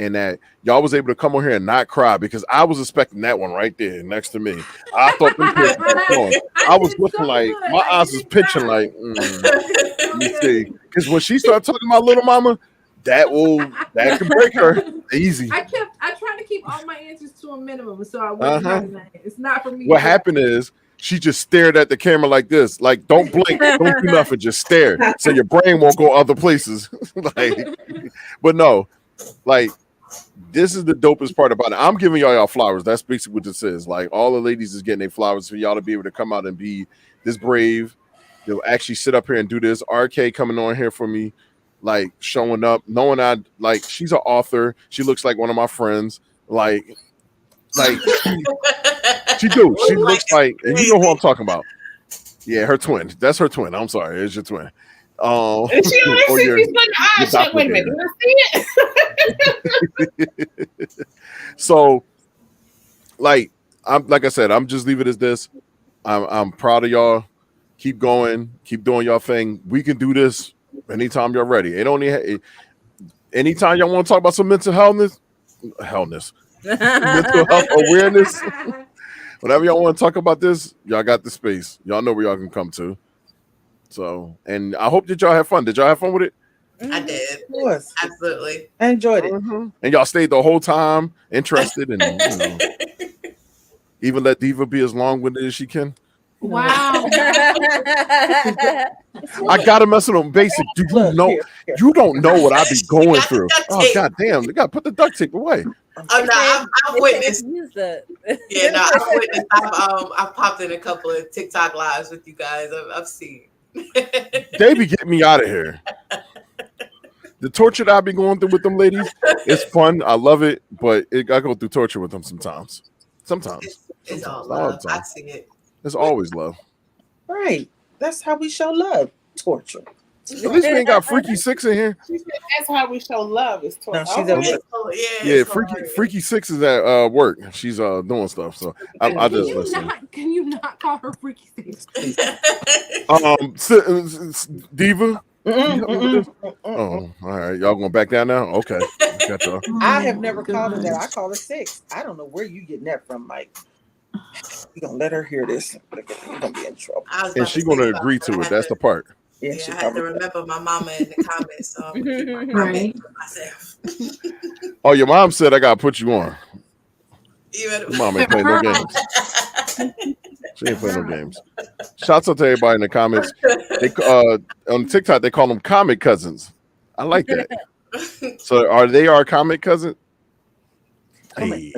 and that y'all was able to come on here and not cry, because I was expecting that one right there next to me. I thought them kids were going. I was looking like my eyes was pitching like, let me see, because when she started talking about Little Mama, that can break her easy. I tried to keep all my answers to a minimum, so I wasn't. It's not for me. What happened is she just stared at the camera like this, like, don't blink, don't do nothing, just stare, so your brain won't go other places. Like, but no, like, this is the dopest part about it. I'm giving y'all flowers. That's basically what this is. Like, all the ladies is getting their flowers for y'all to be able to come out and be this brave. You'll actually sit up here and do this. RK coming on here for me, like, showing up, knowing she's an author. She looks like one of my friends. Like she do. She looks like, and you know who I'm talking about. Yeah, her twin. That's her twin. I'm sorry, it's your twin. And she always she's like, wait a minute, you see it? So, like I said, I'm just leave it as this. I'm proud of y'all. Keep going, keep doing y'all thing. We can do this anytime you're ready. Anytime y'all want to talk about some mental health awareness, whenever y'all want to talk about this, y'all got the space. Y'all know where y'all can come to. So, and I hope that y'all have fun. Did y'all have fun with it? I did. Of course. Absolutely. I enjoyed it. And y'all stayed the whole time interested, and even let Diva be as long-winded as she can. Wow. I gotta mess with them basic. Do you know? You don't know what I be going through. Oh, god damn, you gotta put the duct tape away. Oh no, I've witnessed. Yeah, no, I've witnessed. I've popped in a couple of TikTok lives with you guys. I've seen. They be getting me out of here. The torture that I be going through with them ladies, it's fun. I love it, but I go through torture with them sometimes. It's all love. I see it. It's always love. Right. That's how we show love. Torture. At least we ain't got Freaky Six in here. That's how we show love. Is torture. No, Freaky Six is at work. She's doing stuff. So I just listen. Can you not call her Freaky Six? Diva. Oh, all right. Y'all gonna back down now? Okay. Got y'all. I have never called her that. I call her Six. I don't know where you getting that from, Mike. You're gonna let her hear this. You're gonna be in trouble. And she's gonna agree to it. That's the part. Yeah, I have to remember my mama in the comments. So I'm gonna keep my comment for myself. Oh, your mom said I gotta put you on. Your mom ain't playing no games. She ain't playing no games. Shouts out to everybody in the comments. They on TikTok they call them comic cousins. I like that. So are they our comic cousin? Hey,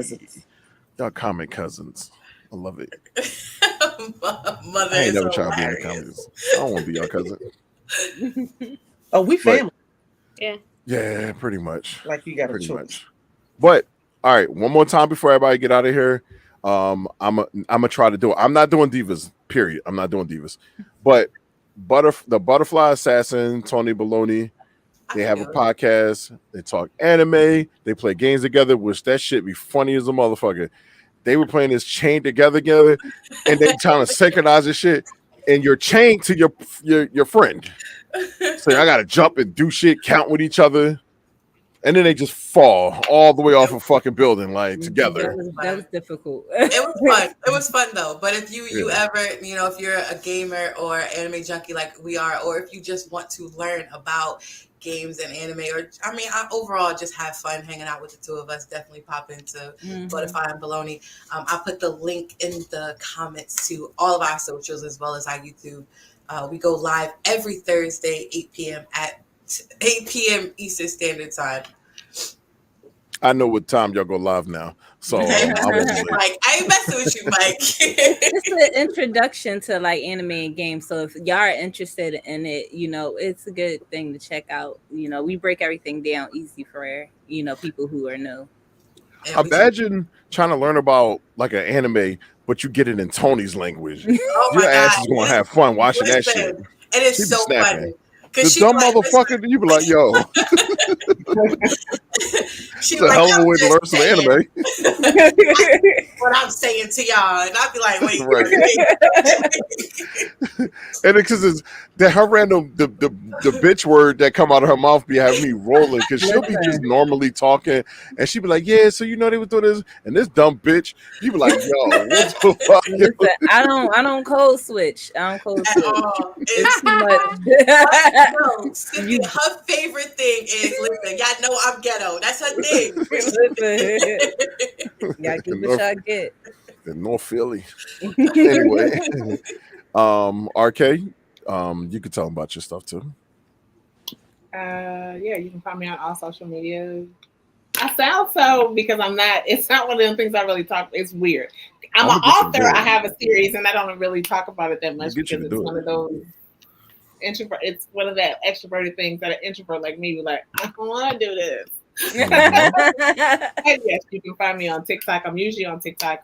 y'all comic cousins. I love it. Mother I ain't never is tried to be in the hilarious. comments. I don't want to be your cousin. Oh, we family. Yeah. Yeah, pretty much. Like you got pretty a choice. much. But all right, one more time before everybody get out of here. I'm gonna try to do it. I'm not doing divas. Period. I'm not doing divas. But the Butterfly Assassin, Tony Baloney, they have a podcast. They talk anime. They play games together, which that shit be funny as a motherfucker. They were playing this chain together, and they trying to synchronize this shit. And you're chained to your friend. So I gotta jump and do shit, count with each other, and then they just fall all the way off a fucking building, like together. That was difficult. It was fun. It was fun though. But if you ever, if you're a gamer or anime junkie like we are, or if you just want to learn about games and anime, or I overall just have fun hanging out with the two of us, definitely pop into Butterfly and Baloney. I put the link in the comments to all of our socials as well as our YouTube. We go live every Thursday, 8 p.m. Eastern Standard Time. I know what time y'all go live now, so I ain't messing with you, Mike. It's an introduction to like anime and games. So if y'all are interested in it, it's a good thing to check out. We break everything down easy for people who are new. Imagine trying to learn about like an anime, but you get it in Tony's language. Oh Your ass is gonna have fun watching that shit. It is so funny. The dumb motherfucker, you be like, yo. It's a hell of a way to learn some anime. What I'm saying to y'all, and I'll be like, wait. And because it's that her random the bitch word that come out of her mouth be having me rolling, because she'll be just normally talking and she be like, yeah, so they was doing this, and this dumb bitch, you be like, yo, what the fuck? Listen, I don't code switch. It's too much. Her favorite thing is, listen, y'all know I'm ghetto. That's her thing. Gotta keep what y'all get. In North Philly. Anyway, RK, you can tell them about your stuff too. You can find me on all social media. I sound so because I'm not. It's not one of them things I really talk. It's weird. I'm an author. I have a series, and I don't really talk about it that much because it's one of those introvert. It's one of that extroverted things that an introvert like me be like, I don't want to do this. Yes, you can find me on TikTok. I'm usually on TikTok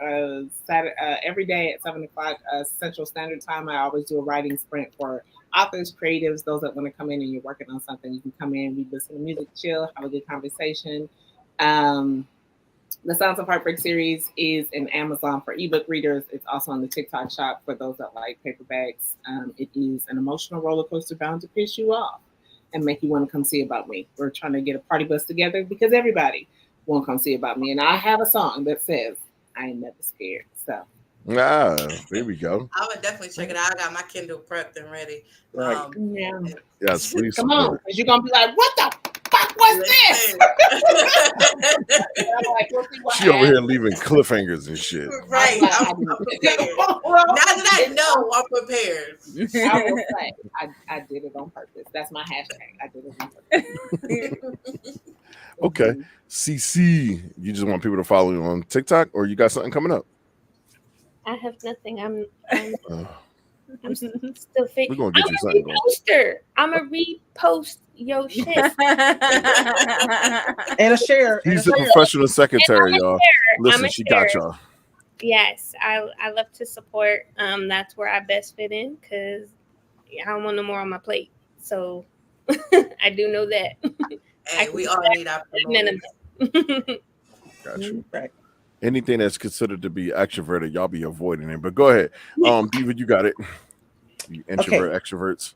Saturday, every day at 7:00 Central Standard Time. I always do a writing sprint for authors, creatives, those that want to come in and you're working on something. You can come in, we listen to music, chill, have a good conversation. The Sounds of Heartbreak series is in Amazon for ebook readers. It's also on the TikTok shop for those that like paperbacks. It is an emotional roller coaster bound to piss you off and make you want to come see about me. We're trying to get a party bus together because everybody won't come see about me. And I have a song that says, I ain't never scared. So. There we go. I would definitely check it out. I got my Kindle prepped and ready. Right. Yes, please. Come on, because you're going to be like, what the fuck was this? She over here leaving cliffhangers and shit. Right. I'm prepared. Now that I know, I'm prepared. I will say, I did it on purpose. That's my hashtag. I did it on purpose. Okay. CC, you just want people to follow you on TikTok, or you got something coming up? I have nothing. I'm still fake. We're gonna get you something. I'm a repost your shit. And a share. He's a professional secretary, y'all. Listen, she got y'all. Yes, I love to support. That's where I best fit in because I don't want no more on my plate. So I do know that. And we all need our minimum. Got you. Right. Anything that's considered to be extroverted, y'all be avoiding it. But go ahead. Diva, you got it. You introvert extroverts.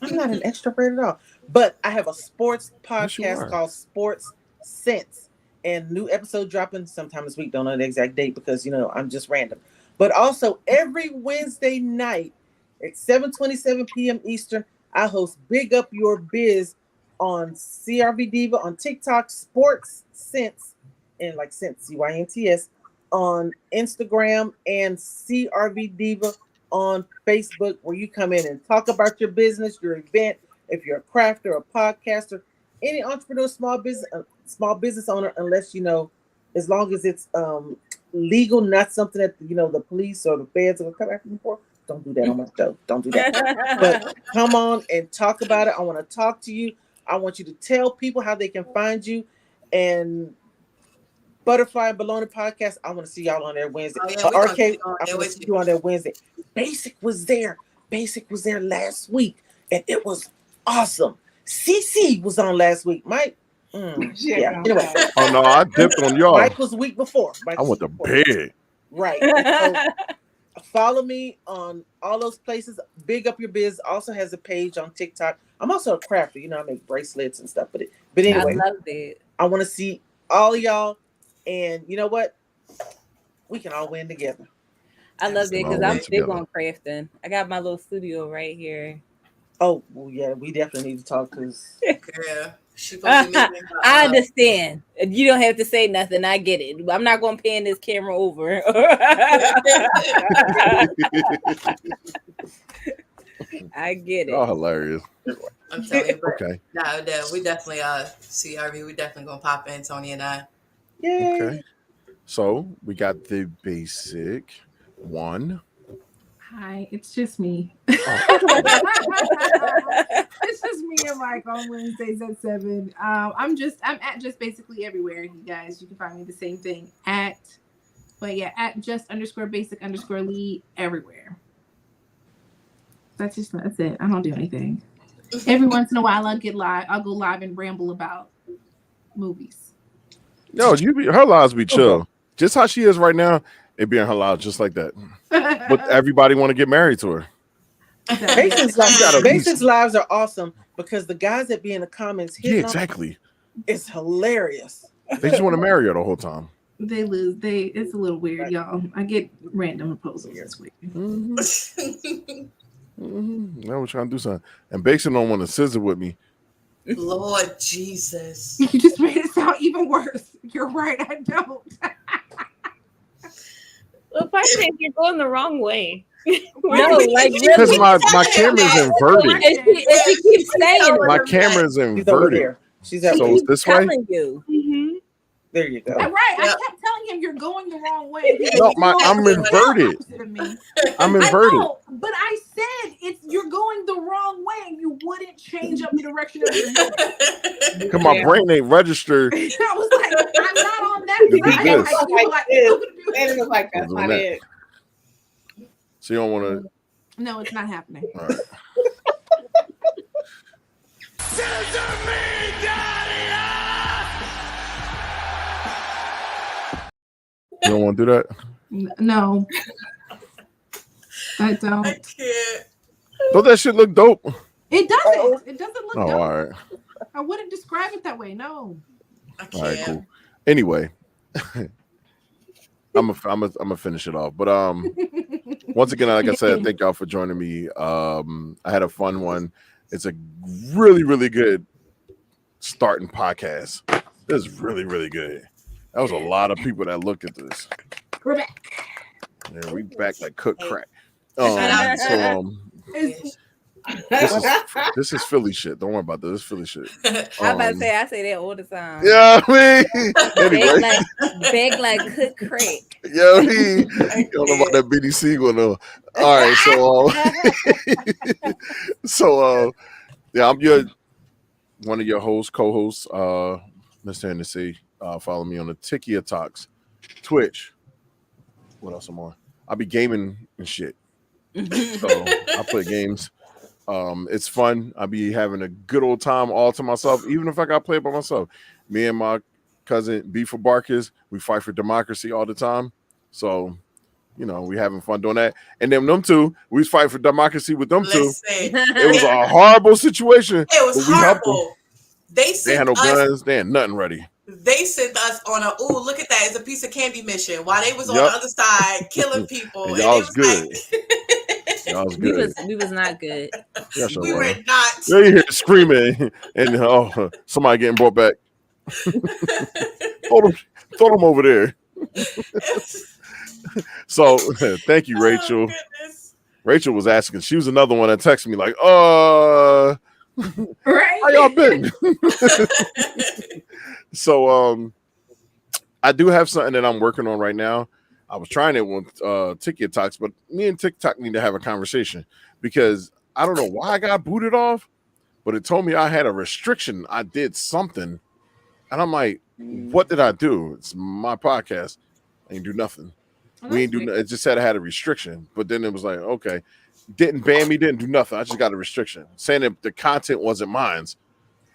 I'm not an extrovert at all. But I have a sports podcast called Sports Sense. And new episode dropping sometime this week. Don't know the exact date because, I'm just random. But also every Wednesday night at 7:27 p.m. Eastern, I host Big Up Your Biz on CRV Diva on TikTok, Sports Sense. And like Sense, CYNTS. on Instagram and CRV Diva on Facebook, where you come in and talk about your business, your event. If you're a crafter, a podcaster, any entrepreneur, small business owner, unless as long as it's legal, not something that the police or the feds will come after you for. Don't do that on my show. Don't do that. But come on and talk about it. I want to talk to you. I want you to tell people how they can find you. And Butterfly and Bologna Podcast, I want to see y'all on there Wednesday. RK, I want to see you on there Wednesday. Basic was there last week, and it was awesome. CC was on last week. Mike, yeah. Anyway. Oh no, I dipped on y'all. Mike was the week before. I went to bed. Right. So, follow me on all those places. Big Up Your Biz also has a page on TikTok. I'm also a crafter. I make bracelets and stuff. But anyway, I love it. I want to see all of y'all. And you know what? We can all win together. I love it because I'm big on crafting. I got my little studio right here. Oh, well, yeah, we definitely need to talk because I understand. You don't have to say nothing. I get it. I'm not going to pan this camera over. I get it. Oh, hilarious. I'm telling you, but okay. No, we definitely CRV. We definitely gonna pop in, Tony and I. Yay. Okay. So we got the basic one. Hi, it's just me. It's just me and Mike on Wednesdays at 7. I'm at just basically everywhere, you guys. You can find me the same thing at just_basic_lead everywhere. That's it. I don't do anything. Every once in a while I'll go live and ramble about movies. No, her lives be chill. Just how she is right now, it be in her lives just like that. But everybody want to get married to her. Basic's lives are awesome because the guys that be in the comments exactly. It's hilarious. They just want to marry her the whole time. They lose. It's a little weird, y'all. I get random proposals this week. Now we're trying to do something. And Basin don't want to scissor with me. Lord Jesus. You just made it sound even worse. You're right, I don't. Well, part of it, you're going the wrong way. No, like because my camera's inverted. And she keeps saying my camera's inverted. She's so it's this way. You. Mm-hmm. There you go. Right. I kept telling him you're going the wrong way. No, I'm inverted. I'm inverted. I know, but I said you're going the wrong way and you wouldn't change up the direction of your head. Because my brain ain't registered. I was like, I'm not on that side. That's not it. So you don't want to. No, it's not happening. All right. You don't want to do that? No. I don't. I can't. Don't that shit look dope? It doesn't. It doesn't look dope. All right. I wouldn't describe it that way. No. I can't. All right, cool. Anyway, I'm gonna finish it off. But once again, like I said, thank y'all for joining me. I had a fun one. It's a really, really good starting podcast. It was really, really good. That was a lot of people that looked at this. We're back. Yeah, we back like cook crack. This is Philly shit. Don't worry about this. It's Philly shit. I'm about to say I say that all the time. Yeah, I mean, anyway. Beg like cook crack. Yeah, I mean, you don't know about that BDC going on. All right, so yeah, I'm one of your hosts, co-hosts, Mr. Hennessy. Follow me on the Tikia Talks, Twitch. What else am I on? I'll be gaming and shit. So I play games. It's fun. I'll be having a good old time all to myself, even if I got to play by myself. Me and my cousin B for Barkers, we fight for democracy all the time. So, we having fun doing that. And then them two, we fight for democracy with them two. It was a horrible situation. It was horrible. They had no guns. They had nothing ready. They sent us on look at that, it's a piece of candy mission while they was on the other side killing people. And y'all was good. Y'all was good. We was not good. Yes, we were not. You hear screaming and somebody getting brought back. Throw them over there. So thank you, Rachel. Rachel was asking. She was another one that texted me like, right? How y'all been? So I do have something that I'm working on right now. I was trying it with TikTok Talks, but me and TikTok need to have a conversation because I don't know why I got booted off, but it told me I had a restriction. I did something, and I'm like, what did I do? It's my podcast. I ain't do nothing. We ain't do. It just said I had a restriction, but then it was like, okay, didn't ban me, didn't do nothing. I just got a restriction saying that the content wasn't mine.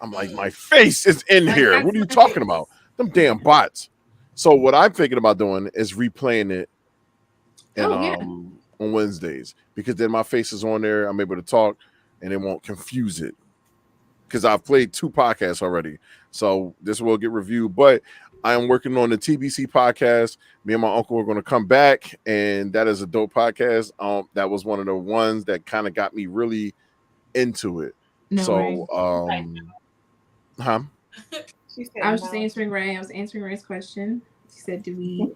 I'm like, my face is in here. What are you talking about? Them damn bots. So what I'm thinking about doing is replaying it on Wednesdays because then my face is on there. I'm able to talk and it won't confuse it because I've played 2 podcasts already. So this will get reviewed, but I am working on the TBC podcast. Me and my uncle are going to come back, and that is a dope podcast. That was one of the ones that kind of got me really into it. I was just answering Ray. I was answering Ray's question. She said, "Do we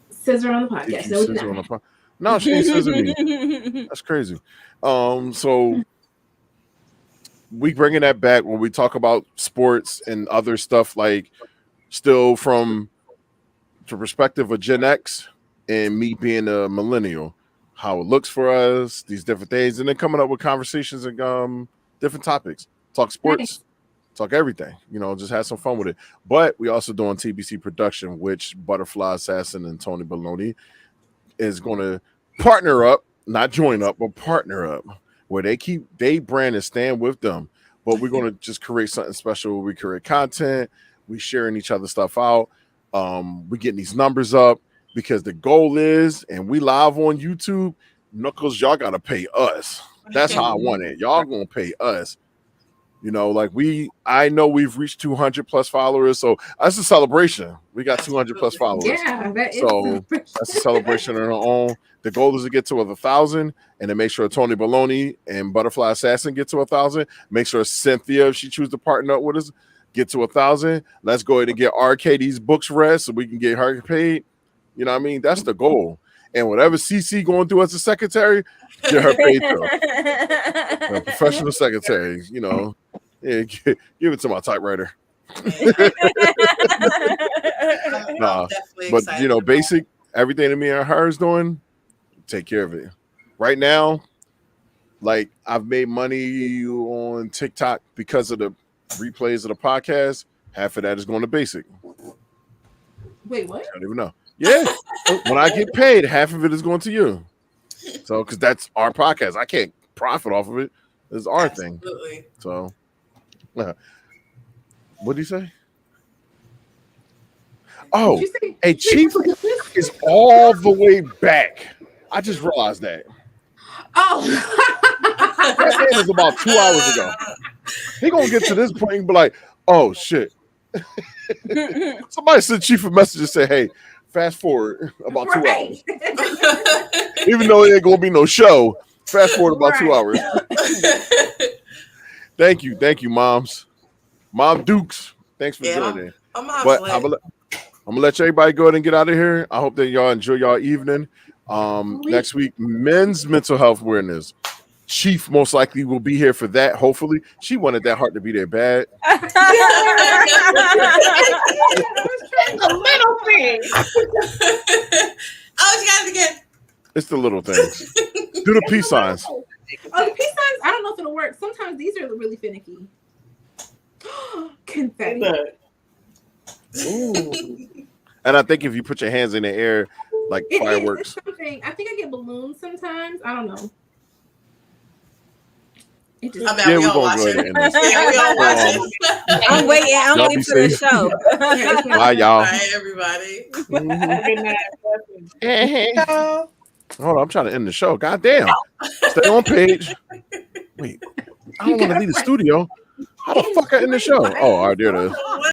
scissor on the podcast?" No, she ain't scissoring me. That's crazy. So we bringing that back when we talk about sports and other stuff, like still from the perspective of Gen X and me being a millennial, how it looks for us, these different things, and then coming up with conversations and different topics. Talk sports, talk everything, just have some fun with it. But we also doing TBC production, which Butterfly Assassin and Tony Baloney is going to partner up, not join up, but partner up, where they brand and stand with them. But we're going to just create something special where we create content, we sharing each other stuff out, we getting these numbers up because the goal is, and we live on YouTube, Knuckles, y'all got to pay us. That's how I want it. Y'all going to pay us. I know we've reached 200 plus followers, so that's a celebration. We got 200 plus followers. Yeah, that's a celebration on our own. The goal is to get to 1,000, and to make sure Tony Baloney and Butterfly Assassin get to 1,000. Make sure Cynthia, if she chooses to partner up with us, get to 1,000. Let's go ahead and get RK these books read so we can get her paid. You know what I mean? That's the goal. And whatever CC going through as a secretary, get her paid too. A professional secretary, yeah, give it to my typewriter. Nah, but basic everything that me and her is doing, take care of it. Right now, like I've made money on TikTok because of the replays of the podcast. Half of that is going to basic. Wait, what? I don't even know. Yeah, when I get paid, half of it is going to you. So, because that's our podcast, I can't profit off of it. It's our thing. So, what did he say? Oh, a Chief is all the way back. I just realized that. Oh, that was about 2 hours ago. He gonna get to this point and be like, "Oh shit." Somebody sent Chief a message and say, "Hey, fast forward about 2 hours." Even though it ain't gonna be no show, fast forward about 2 hours. Thank you, moms. Mom Dukes, thanks for joining. But I'm gonna let everybody go ahead and get out of here. I hope that y'all enjoy y'all evening. Next week, men's mental health awareness. Chief most likely will be here for that. Hopefully, she wanted that heart to be there bad. A little thing. Oh, she got it again. It's the little things. Do the peace signs. Oh, the peace signs. I don't know if it'll work. Sometimes these are really finicky. Confetti. Ooh. And I think if you put your hands in the air like fireworks. Something. I think I get balloons sometimes. I don't know. We all watch it. We all watch it. I'm waiting for the show. Bye, y'all. Bye, everybody. Hold on, I'm trying to end the show. God damn. Stay on page. Wait, I don't want to leave the studio. How the fuck I end the show? Oh, all right, there it is.